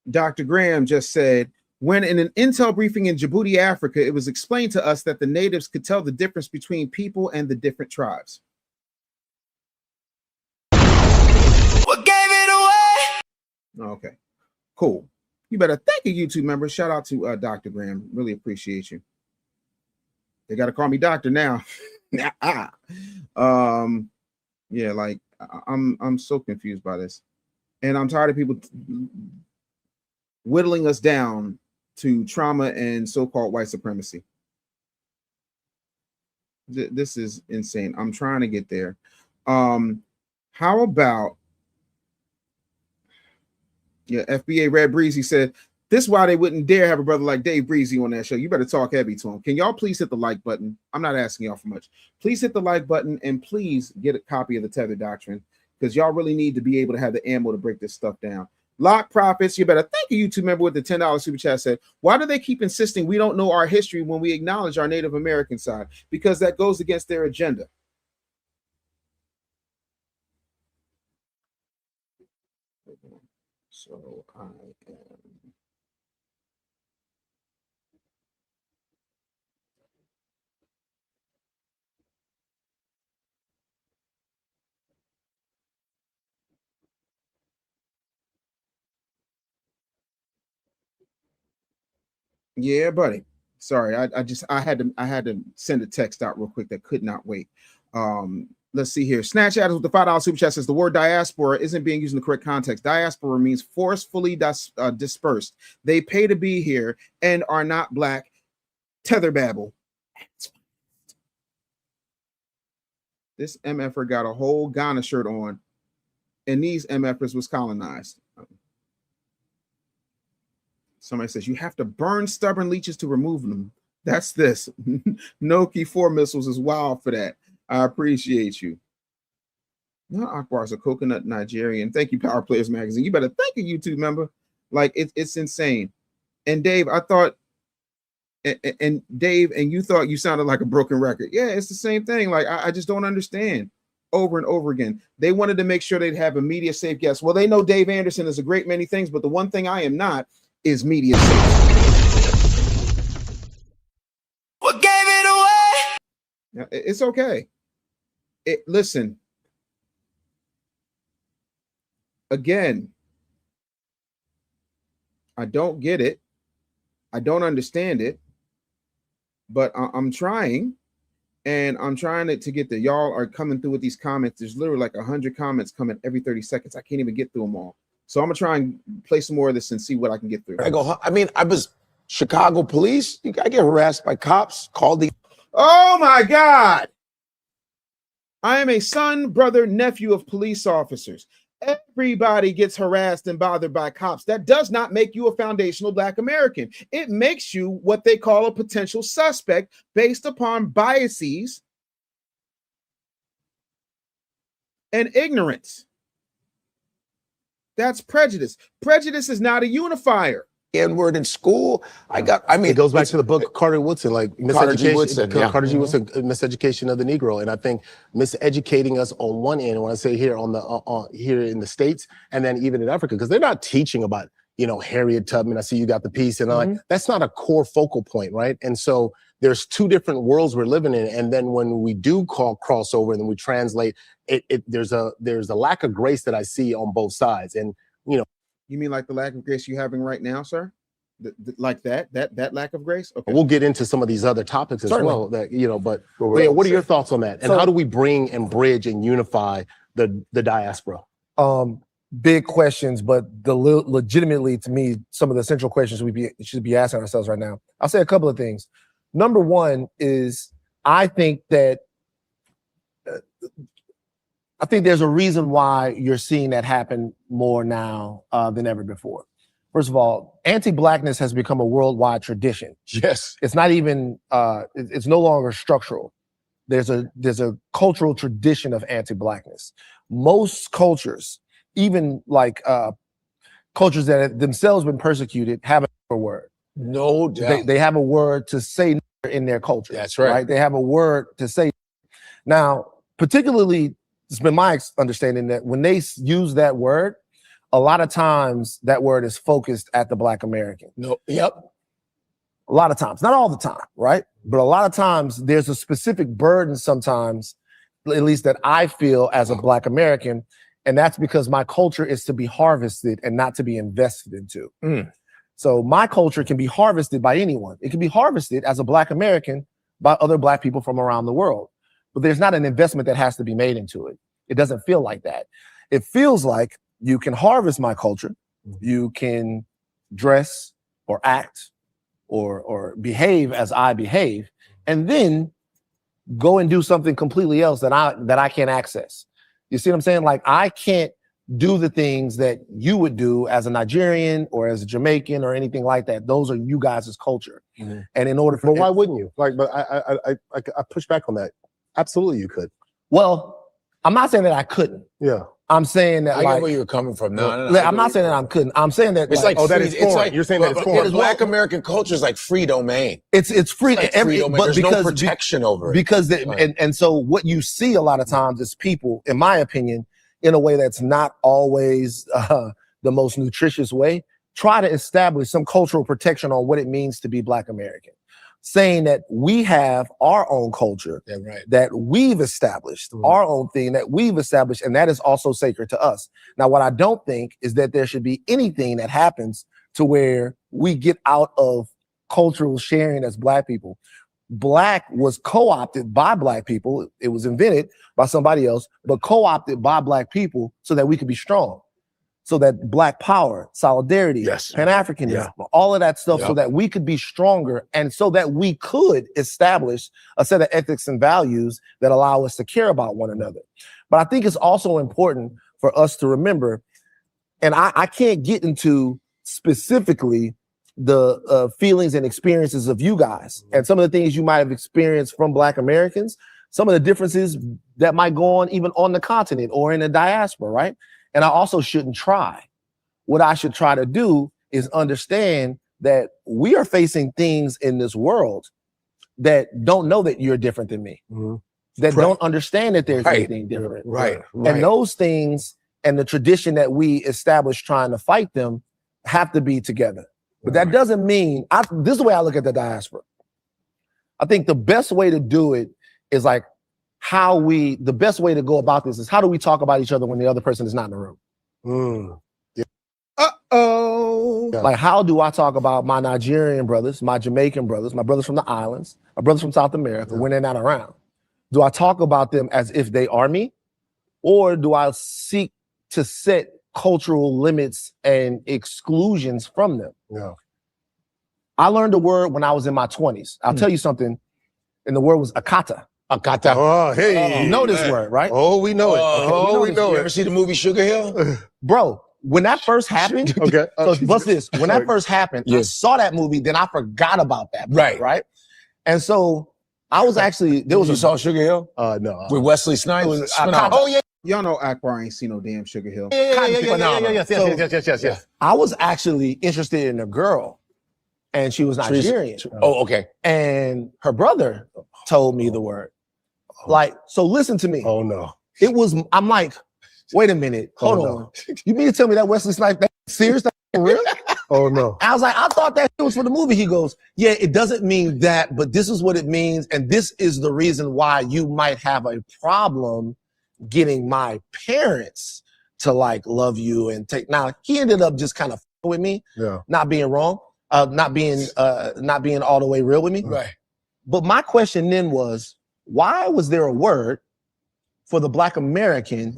Dr. Graham just said, when in an intel briefing in Djibouti, Africa, it was explained to us that the natives could tell the difference between people and the different tribes. What gave it away? Okay, cool. You better thank a YouTube member. Shout out to Dr. Graham. Really appreciate you. They got to call me doctor now. Yeah, like I'm so confused by this, and I'm tired of people whittling us down to trauma and so-called white supremacy. This is insane. I'm trying to get there. How about FBA Red Breezy said, this is why they wouldn't dare have a brother like Dave Breezy on that show. You better talk heavy to him. Can y'all please hit the like button? I'm not asking y'all for much. Please hit the like button and please get a copy of the Tether Doctrine, because y'all really need to be able to have the ammo to break this stuff down. Lock Profits, you better thank a YouTube member with the $10 super chat said, why do they keep insisting we don't know our history when we acknowledge our Native American side? Because that goes against their agenda. So I am... Yeah, buddy. Sorry, I had to send a text out real quick that could not wait. Let's see here. Snatch Adams with the $5 super chat says the word diaspora isn't being used in the correct context. Diaspora means forcefully dispersed. They pay to be here and are not Black. Tether babble. This MFer got a whole Ghana shirt on, and these MFers was colonized. Somebody says you have to burn stubborn leeches to remove them. That's this. Noki 4 missiles is wild for that. I appreciate you. Not Akbar's a coconut Nigerian. Thank you, Power Players Magazine. You better thank a YouTube member. Like it's insane. And Dave, I thought, and Dave, and you thought you sounded like a broken record. Yeah, it's the same thing. Like I just don't understand. over and over again. They wanted to make sure they'd have a media safe guest. Well, they know Dave Anderson is a great many things, but the one thing I am not is media safe. What gave it away? Now, it's okay. Listen, again, I don't get it. I don't understand it, but I'm trying. And I'm trying to get the y'all are coming through with these comments. There's literally like 100 comments coming every 30 seconds. I can't even get through them all. So I'm gonna try and play some more of this and see what I can get through. I was Chicago police. I get harassed by cops. Called the. Oh my God. I am a son, brother, nephew of police officers. Everybody gets harassed and bothered by cops. That does not make you a foundational Black American. It makes you what they call a potential suspect based upon biases and ignorance. That's prejudice. Prejudice is not a unifier. N-word in school. It goes back to the book Carter Woodson, like Carter G. Woodson, Carter G. Woodson, Miseducation of the Negro. And I think miseducating us on one end, when I say here here in the States, and then even in Africa, because they're not teaching about, Harriet Tubman. I see you got the piece, and like that's not a core focal point, right? And so there's two different worlds we're living in. And then when we do call crossover and then we translate, there's a lack of grace that I see on both sides. And You mean like the lack of grace you're having right now, sir? Like that lack of grace? Okay. We'll get into some of these other topics as well. That but Well, what are your thoughts on that? And So- how do we bring and bridge and unify the diaspora? Big questions, but legitimately to me, some of the central questions we should be asking ourselves right now. I'll say a couple of things. Number one is I think that there's a reason why you're seeing that happen more now than ever before. First of all, anti-Blackness has become a worldwide tradition. Yes. It's not even, it's no longer structural. There's a cultural tradition of anti-Blackness. Most cultures, even like cultures that have themselves been persecuted, have a word. No doubt. They have a word to say in their culture. That's right. They have a word to say. Now, particularly, it's been my understanding that when they use that word, a lot of times that word is focused at the Black American. Yep. A lot of times, not all the time, right? But a lot of times there's a specific burden sometimes, at least that I feel as a Black American, and that's because my culture is to be harvested and not to be invested into. So my culture can be harvested by anyone. It can be harvested as a Black American by other Black people from around the world. But there's not an investment that has to be made into it. It doesn't feel like that. It feels like you can harvest my culture. You can dress or act or behave as I behave, and then go and do something completely else that I can't access. You see what I'm saying? Like I can't do the things that you would do as a Nigerian or as a Jamaican or anything like that. Those are you guys' culture. And in order for, but why wouldn't you? Like, but I push back on that. Absolutely, you could. Well, I'm not saying that I couldn't. Yeah. I'm saying that I get where you're coming from. No, I'm not saying that I couldn't. I'm saying that it's like that is foreign. It's like, you're saying that it's foreign. Black American culture is like free domain. It's free. Like free domain. There's no protection over it. Because and so what you see a lot of times is people, in my opinion, in a way that's not always the most nutritious way, try to establish some cultural protection on what it means to be Black American. Saying that we have our own culture that we've established, our own thing that we've established, and that is also sacred to us. Now, what I don't think is that there should be anything that happens to where we get out of cultural sharing as Black people. Black was co-opted by Black people. It was invented by somebody else, but co-opted by Black people so that we could be strong. So that Black power, solidarity, Pan-Africanism, all of that stuff, so that we could be stronger and so that we could establish a set of ethics and values that allow us to care about one another. But I think it's also important for us to remember, and I can't get into specifically the feelings and experiences of you guys and some of the things you might have experienced from Black Americans, some of the differences that might go on even on the continent or in the diaspora, right? And I also shouldn't try. What I should try to do is understand that we are facing things in this world that don't know that you're different than me. that don't understand that there's anything different. And those things and the tradition that we establish trying to fight them have to be together. But that doesn't mean, this is the way I look at the diaspora. I think the best way to do it is like the best way to go about this is how do we talk about each other when the other person is not in the room? Like, how do I talk about my Nigerian brothers, my Jamaican brothers, my brothers from the islands, my brothers from South America when they're not around? Do I talk about them as if they are me? Or do I seek to set cultural limits and exclusions from them? I learned a word when I was in my 20s. I'll tell you something, and the word was akata. Akata. Oh, hey. You know this word, right? Oh, we know it. Oh, we know you it. ever see the movie Sugar Hill? Bro, when that first happened, Okay. so what's this? When that first happened, I saw that movie, then I forgot about that. Right. And so I was actually, You saw Sugar Hill? No. With Wesley Snipes? It was Phenomenal. Oh, yeah. Y'all know Akbar ain't seen no damn Sugar Hill. Yes. I was actually interested in a girl, and she was Nigerian. Oh, okay. And her brother told me the word. Like, so listen to me. Oh, no. I'm like, wait a minute, hold on. You mean to tell me that Wesley Snipes, that serious, that for real? Oh, no. I was like, I thought that was for the movie. He goes, yeah, it doesn't mean that, but this is what it means. And this is the reason why you might have a problem getting my parents to like love you and take. Now, he ended up just kind of with me, not being wrong, not being all the way real with me. Right. But my question then was, why was there a word for the Black American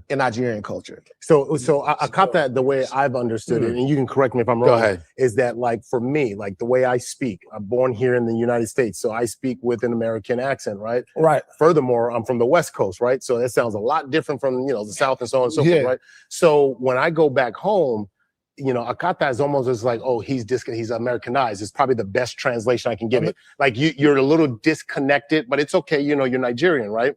in Nigerian culture? So I caught that the way I've understood it, and you can correct me if I'm wrong. Go ahead. Is that like for me, like the way I speak, I'm born here in the United States, so I speak with an American accent, right? Right. Furthermore, I'm from the West Coast, right? So that sounds a lot different from the South and so on and so forth, right? So when I go back home, Akata is almost as like, oh, he's Americanized. It's probably the best translation I can give it. Like you're a little disconnected, but it's okay. You're Nigerian, right?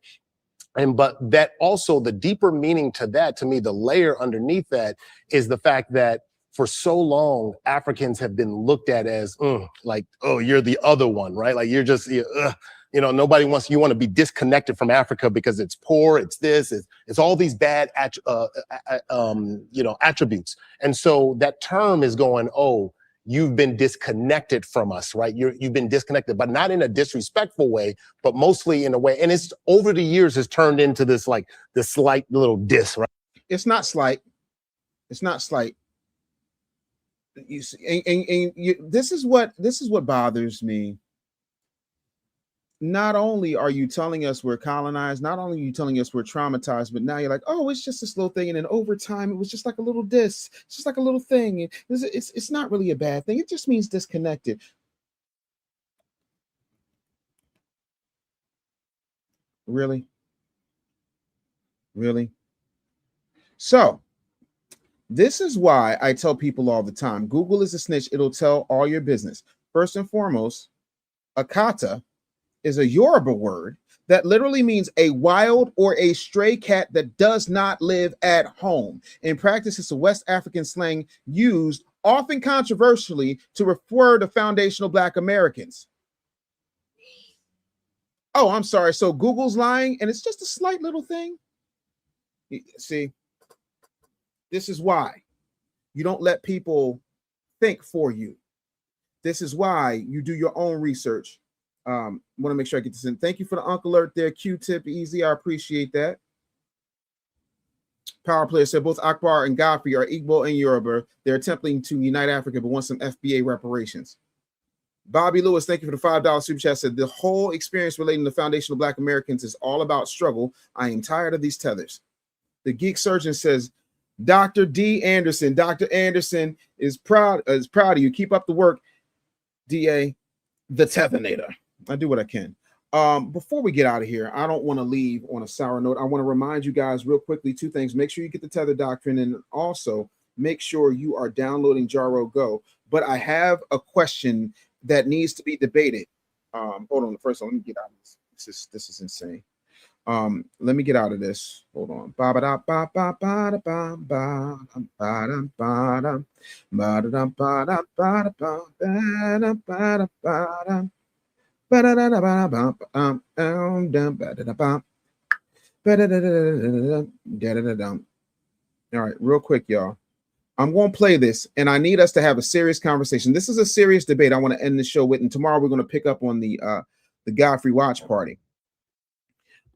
But that also, the deeper meaning to that, to me, the layer underneath that is the fact that for so long, Africans have been looked at as like, oh, you're the other one, right? Like you're just, nobody wants, you want to be disconnected from Africa because it's poor, it's this, it's all these bad, attributes. And so that term is going, oh, you've been disconnected from us, right? You've been disconnected, but not in a disrespectful way, but mostly in a way. And it's over the years has turned into this like this slight little diss, right? It's not slight. It's not slight. You see, this is what bothers me. Not only are you telling us we're colonized, not only are you telling us we're traumatized, but now you're like, oh, it's just this little thing. And then over time, it was just like a little diss. It's just like a little thing. It's not really a bad thing. It just means disconnected. Really? Really? So this is why I tell people all the time, Google is a snitch. It'll tell all your business. First and foremost, Akata is a Yoruba word that literally means a wild or a stray cat that does not live at home. In practice, it's a West African slang used often controversially to refer to foundational Black Americans. Oh, I'm sorry. So Google's lying and it's just a slight little thing. See, this is why you don't let people think for you. This is why you do your own research. Want to make sure I get this in. Thank you for the Uncle Alert there, Q-Tip Easy. I appreciate that. Power Player said both Akbar and Godfrey are Igbo and Yoruba. They're attempting to unite Africa, but want some FBA reparations. Bobby Lewis, thank you for the $5 super chat. Said the whole experience relating to foundational Black Americans is all about struggle. I am tired of these tethers. The Geek Surgeon says, Dr. D. Anderson. Dr. Anderson is proud of you. Keep up the work, DA, the Tethernator. I do what I can. Before we get out of here, I don't want to leave on a sour note. I want to remind you guys real quickly, two things. Make sure you get the Tether Doctrine, and also make sure you are downloading Jaro Go. But I have a question that needs to be debated. Hold on. First of all, let me get out of this. This is insane. Let me get out of this. Hold on. All right, real quick, y'all. I'm going to play this, and I need us to have a serious conversation. This is a serious debate I want to end the show with, and tomorrow we're going to pick up on the Godfrey Watch Party.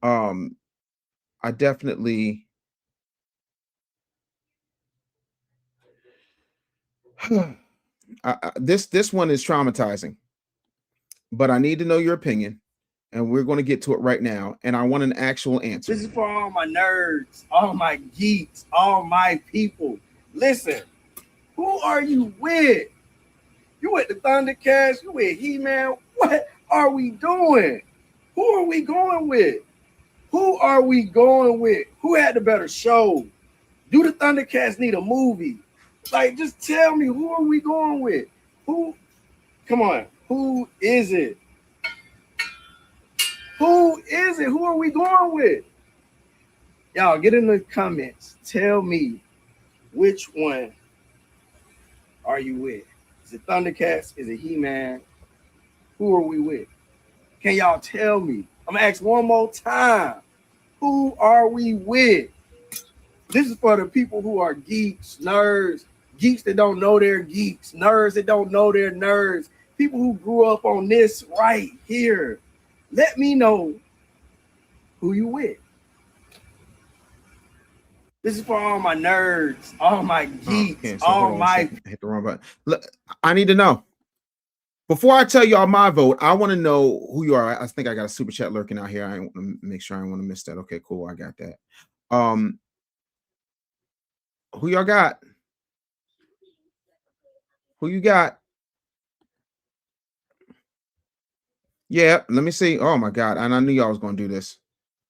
I definitely this one is traumatizing, but I need to know your opinion, and we're going to get to it right now, and I want an actual answer. This is for all my nerds, all my geeks, all my people. Listen, who are you with? You with the Thundercats? You with He-Man? What are we doing? Who are we going with? Who are we going with? Who had the better show? Do the Thundercats need a movie? Like, just tell me, who are we going with? Who? Come on, who is it? Who is it? Who are we going with? Y'all, get in the comments. Tell me, which one are you with? Is it Thundercats? Is it He-Man? Who are we with? Can y'all tell me? I'm gonna ask one more time. Who are we with? This is for the people who are geeks, nerds, geeks that don't know they're geeks, nerds that don't know they're nerds, people who grew up on this right here. Let me know who you with. This is for all my nerds, all my geeks, all my... Hit the wrong button. Look, I need to know. Before I tell y'all my vote, I want to know who you are. I think I got a super chat lurking out here. I want to make sure I don't want to miss that. Okay, cool. I got that. Who y'all got? Who you got? Yeah, let me see. Oh my God. And I knew y'all was going to do this.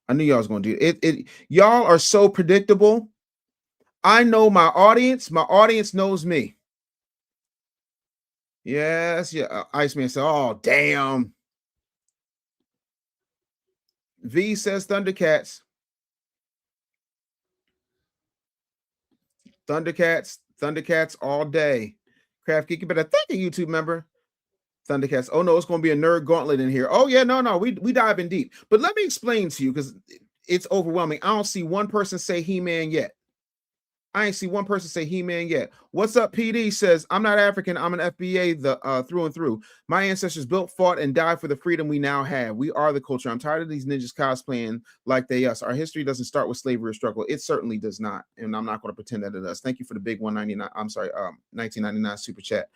I knew y'all was going to do it. Y'all are so predictable. I know my audience. My audience knows me. Yes, yeah. Iceman said, oh, damn. V says Thundercats. Thundercats all day. Craft Geek, you better thank a YouTube member. Thundercats. Oh no, it's going to be a nerd gauntlet in here. Oh yeah, no, we dive in deep. But let me explain to you because it's overwhelming. I don't see one person say He-Man yet. I ain't see one person say He-Man yet. What's up, PD says, I'm not African. I'm an FBA through and through. My ancestors built, fought, and died for the freedom we now have. We are the culture. I'm tired of these ninjas cosplaying like they us. Our history doesn't start with slavery or struggle. It certainly does not. And I'm not going to pretend that it does. Thank you for the big 1999 super chat.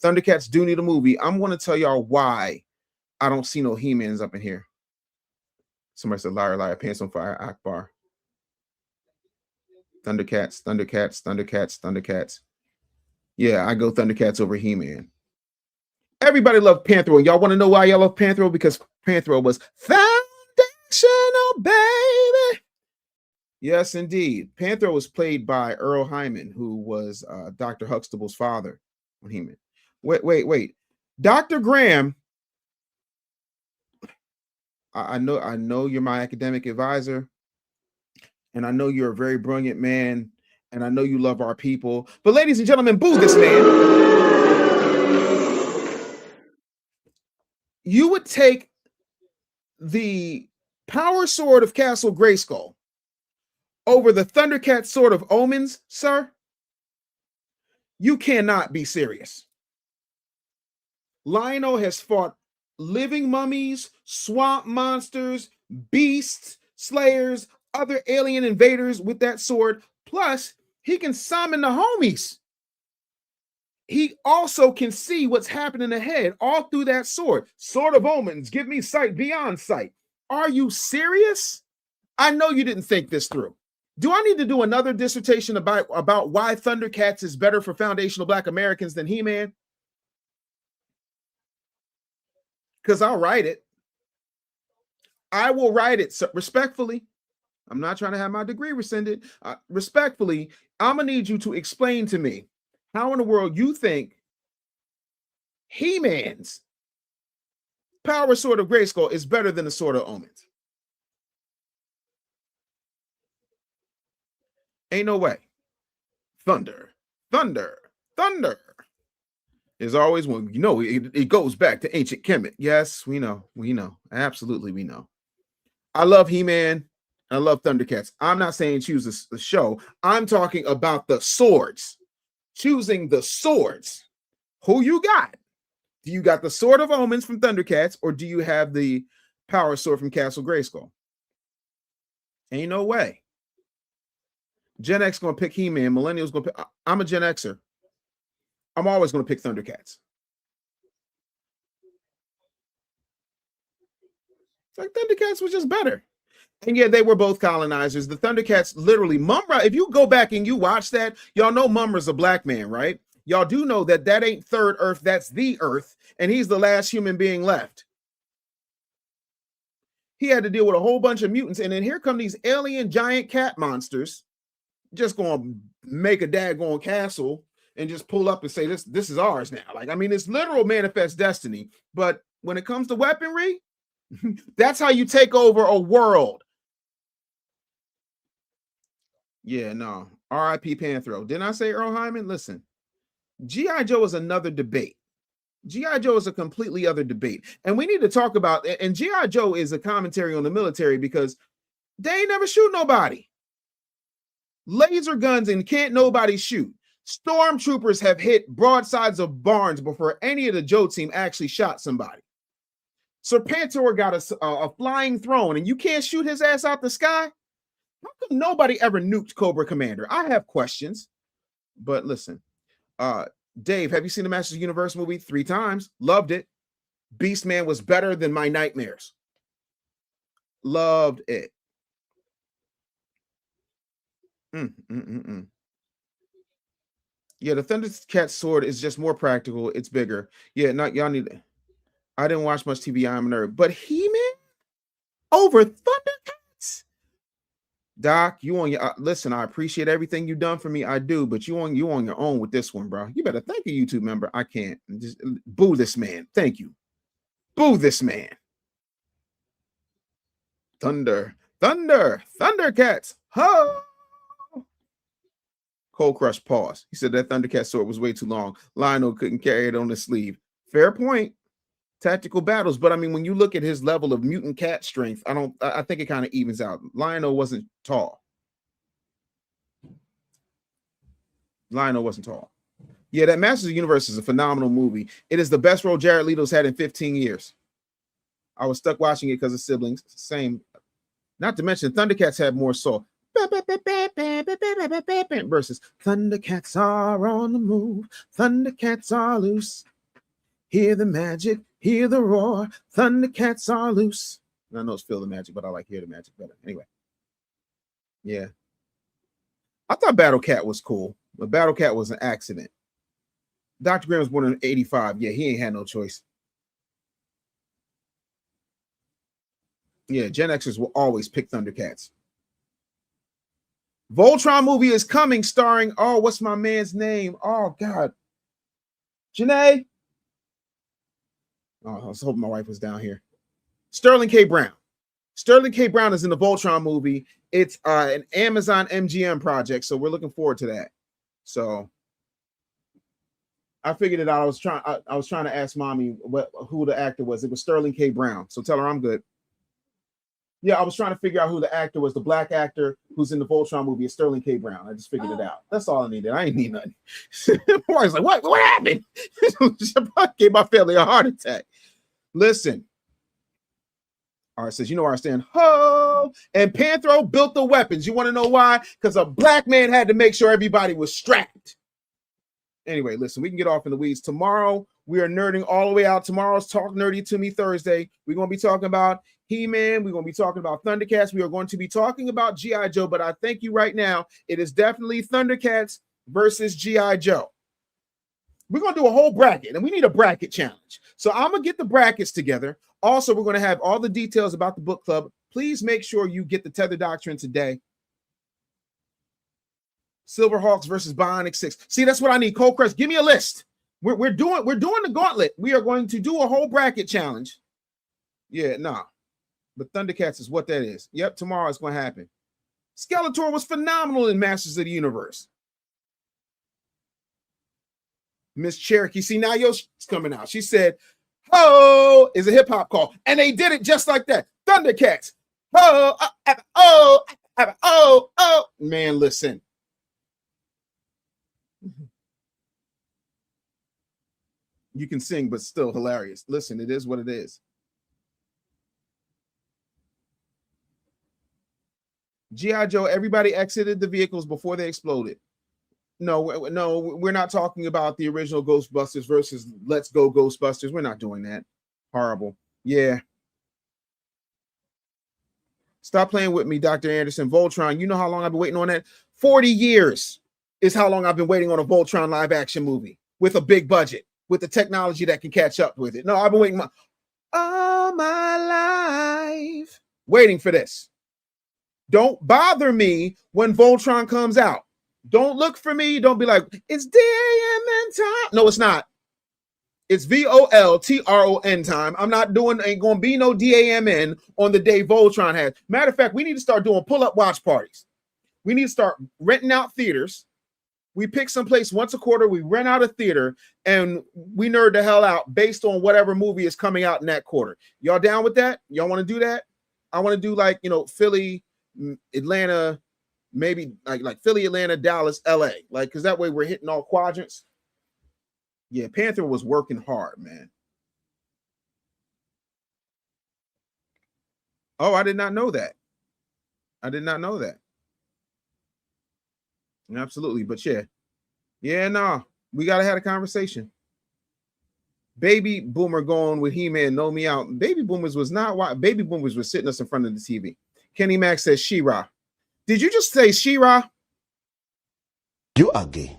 Thundercats do need a movie. I'm going to tell y'all why I don't see no He-Mans up in here. Somebody said, liar, liar, pants on fire, Akbar. Thundercats. Yeah, I go Thundercats over He-Man. Everybody loved Panthro. Y'all want to know why y'all love Panthro? Because Panthro was foundational, baby. Yes, indeed. Panthro was played by Earl Hyman, who was Dr. Huxtable's father on He-Man. Wait. Dr. Graham, I know you're my academic advisor. And I know you're a very brilliant man, and I know you love our people. But ladies and gentlemen, boo this man. You would take the power sword of Castle Grayskull over the Thundercat sword of Omens, sir? You cannot be serious. Lionel has fought living mummies, swamp monsters, beasts, slayers, other alien invaders with that sword. Plus, he can summon the homies. He also can see what's happening ahead all through that sword. Sword of Omens, give me sight beyond sight. Are you serious? I know you didn't think this through. Do I need to do another dissertation about why Thundercats is better for foundational Black Americans than He-Man? Because I'll write it. I will write it respectfully. I'm not trying to have my degree rescinded. Respectfully, I'm going to need you to explain to me how in the world you think He-Man's power sword of Grayskull is better than the sword of Omens. Ain't no way. Thunder. There's always one. You know, it goes back to ancient Kemet. Yes, we know. We know. Absolutely, we know. I love He-Man. I love Thundercats. I'm not saying choose the show. I'm talking about the swords. Choosing the swords. Who you got? Do you got the Sword of Omens from Thundercats, or do you have the Power Sword from Castle Grayskull? Ain't no way. Gen X gonna pick He-Man. Millennials gonna pick. I'm a Gen Xer. I'm always gonna pick Thundercats. Like Thundercats was just better. And yeah, they were both colonizers. The Thundercats, literally, Mumra, if you go back and you watch that, y'all know Mumra's a black man, right? Y'all do know that that ain't third Earth, that's the Earth, and he's the last human being left. He had to deal with a whole bunch of mutants, and then here come these alien giant cat monsters just gonna make a daggone castle and just pull up and say, this is ours now. Like, I mean, it's literal manifest destiny. But when it comes to weaponry, that's how you take over a world. Yeah, no. R.I.P. Panthro. Didn't I say Earl Hyman? Listen, G.I. Joe is another debate. G.I. Joe is a completely other debate. And we need to talk about, and G.I. Joe is a commentary on the military because they ain't never shoot nobody. Laser guns and can't nobody shoot. Stormtroopers have hit broadsides of barns before any of the Joe team actually shot somebody. Serpentor got a flying throne and you can't shoot his ass out the sky? How come nobody ever nuked Cobra Commander? I have questions. But listen, Dave, have you seen the Masters of the Universe movie? 3 times. Loved it. Beastman was better than my nightmares. Loved it. Yeah, the Thundercat sword is just more practical. It's bigger. Yeah, not y'all need. I didn't watch much TV. I'm a nerd, but He-Man over Thundercats. Doc, you on your listen. I appreciate everything you've done for me. I do, but you on your own with this one, bro. You better thank a YouTube member. I can't just boo this man. Thank you. Boo this man. Thundercats. Ho! Cold Crush pause. He said that Thundercat sword was way too long. Lionel couldn't carry it on his sleeve. Fair point. Tactical battles, but I mean, when you look at his level of mutant cat strength, I think it kind of evens out. Lionel wasn't tall. Yeah, that Masters of the Universe is a phenomenal movie. It is the best role Jared Leto's had in 15 years. I was stuck watching it because of siblings. Same. Not to mention, Thundercats had more soul. Versus Thundercats are on the move. Thundercats are loose. Hear the magic, hear the roar. Thundercats are loose. And I know it's Feel the Magic, but I like Hear the Magic better. Anyway. Yeah. I thought Battle Cat was cool, but Battle Cat was an accident. Dr. Graham was born in 85. Yeah, he ain't had no choice. Yeah, Gen Xers will always pick Thundercats. Voltron movie is coming starring, what's my man's name? Oh, God. Janae. Oh, I was hoping my wife was down here. Sterling K. Brown. Sterling K. Brown is in the Voltron movie. It's an Amazon MGM project, so we're looking forward to that. So I figured it out. I was trying to ask mommy who the actor was. It was Sterling K. Brown. So tell her I'm good. Yeah, I was trying to figure out who the actor was. The black actor who's in the Voltron movie is Sterling K. Brown. I just figured it out. That's all I needed. I ain't need nothing. I was like, what happened? Gave my family a heart attack. Listen. All right, says, you know where I stand. Ho! And Panthro built the weapons. You want to know why? Because a black man had to make sure everybody was strapped. Anyway, listen, we can get off in the weeds. Tomorrow, we are nerding all the way out. Tomorrow's Talk Nerdy to Me Thursday. We're going to be talking about He-Man. We're going to be talking about Thundercats. We are going to be talking about G.I. Joe, but I thank you right now. It is definitely Thundercats versus G.I. Joe. We're going to do a whole bracket, and we need a bracket challenge. So I'm going to get the brackets together. Also, we're going to have all the details about the book club. Please make sure you get the Tether Doctrine today. Silverhawks versus Bionic 6. See, that's what I need. Cold Crush, give me a list. We're doing the gauntlet. We are going to do a whole bracket challenge. Yeah, nah. But Thundercats is what that is. Yep, tomorrow it's going to happen. Skeletor was phenomenal in Masters of the Universe. Miss Cherokee. See, now yours is coming out. She said, "Ho" is a hip hop call, and they did it just like that. Thundercats. Ho, oh. Man, listen. You can sing, but still hilarious. Listen, it is what it is. G.I. Joe, everybody exited the vehicles before they exploded. No, we're not talking about the original Ghostbusters versus Let's Go Ghostbusters. We're not doing that. Horrible. Yeah. Stop playing with me, Dr. Anderson. Voltron, you know how long I've been waiting on that? 40 years is how long I've been waiting on a Voltron live action movie with a big budget, with the technology that can catch up with it. No, I've been waiting all my life waiting for this. Don't bother me when Voltron comes out. Don't look for me. Don't be like, it's D.A.M.N time. No, it's not. It's VOLTRON time. I'm not doing, ain't going to be no D.A.M.N on the day Voltron has. Matter of fact, we need to start doing pull-up watch parties. We need to start renting out theaters. We pick some place once a quarter. We rent out a theater and we nerd the hell out based on whatever movie is coming out in that quarter. Y'all down with that? Y'all want to do that? I want to do like, Philly, Atlanta, maybe like Philly, Atlanta, Dallas, LA, like, because that way we're hitting all quadrants. Yeah, Panther was working hard, man. Oh, I did not know that. I did not know that. Absolutely, but yeah, nah, we gotta have a conversation. Baby Boomer going with He-Man, know me out. Baby Boomers was not why. Baby Boomers was sitting us in front of the TV. Kenny Mack says She-Ra. Did you just say She-Ra? You are gay.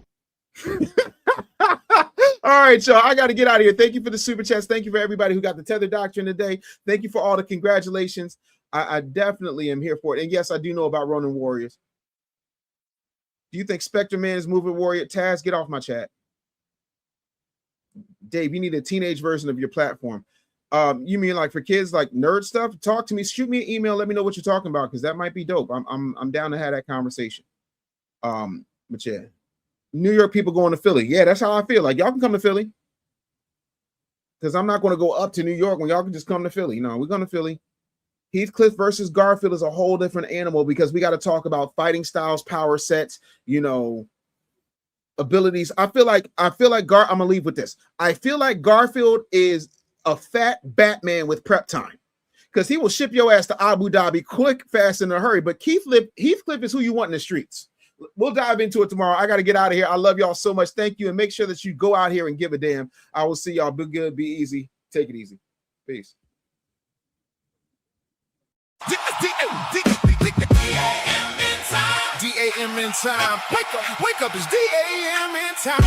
All right, y'all. I got to get out of here. Thank you for the super chats. Thank you for everybody who got the Tether Doctrine today. Thank you for all the congratulations. I definitely am here for it. And yes, I do know about Ronin Warriors. Do you think Spectre Man is moving warrior? Taz, get off my chat. Dave, you need a teenage version of your platform. You mean like for kids, like nerd stuff? Talk to me. Shoot me an email. Let me know what you're talking about because that might be dope. I'm down to have that conversation. But yeah, New York people going to Philly. Yeah, that's how I feel. Like y'all can come to Philly because I'm not going to go up to New York when y'all can just come to Philly. No, we're going to Philly. Heathcliff versus Garfield is a whole different animal because we got to talk about fighting styles, power sets, abilities. I feel like I'm gonna leave with this. I feel like Garfield is a fat Batman with prep time because he will ship your ass to Abu Dhabi quick, fast, in a hurry. But Heathcliff is who you want in the streets. We'll dive into it tomorrow. I got to get out of here. I love y'all so much. Thank you. And make sure that you go out here and give a damn. I will see y'all. Be good. Be easy. Take it easy. Peace. D.A.M.N time. Wake up, it's D.A.M.N time.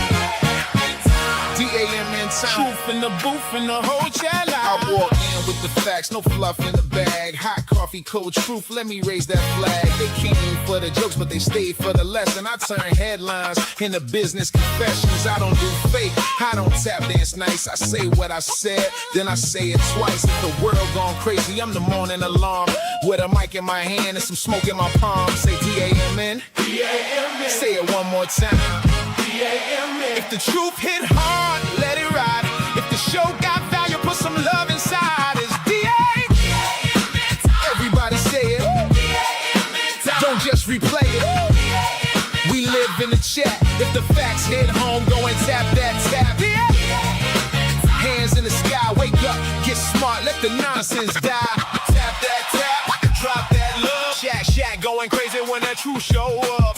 D.A.M.N time. Truth in the booth and the whole chat line. I walk in with the facts, no fluff in the bag. Hot coffee, cold truth, let me raise that flag. They came for the jokes, but they stayed for the lesson. I turn headlines into business confessions. I don't do fake, I don't tap dance nice. I say what I said, then I say it twice. If the world gone crazy, I'm the morning alarm. With a mic in my hand and some smoke in my palm. Say D.A.M.N. D.A.M.N. Say it one more time. D.A.M.N. If the truth hit hard, let it ride. If the show got value, put some love inside. It's D.A.M.N. Everybody say it. D.A.M.N. Don't just replay it. D.A.M.N. We live in the chat. If the facts hit home, go and tap that tap. D.A.M.N. Hands in the sky, wake up, get smart, let the nonsense die. Tap that tap, drop that love. Shack going crazy when that truth show up.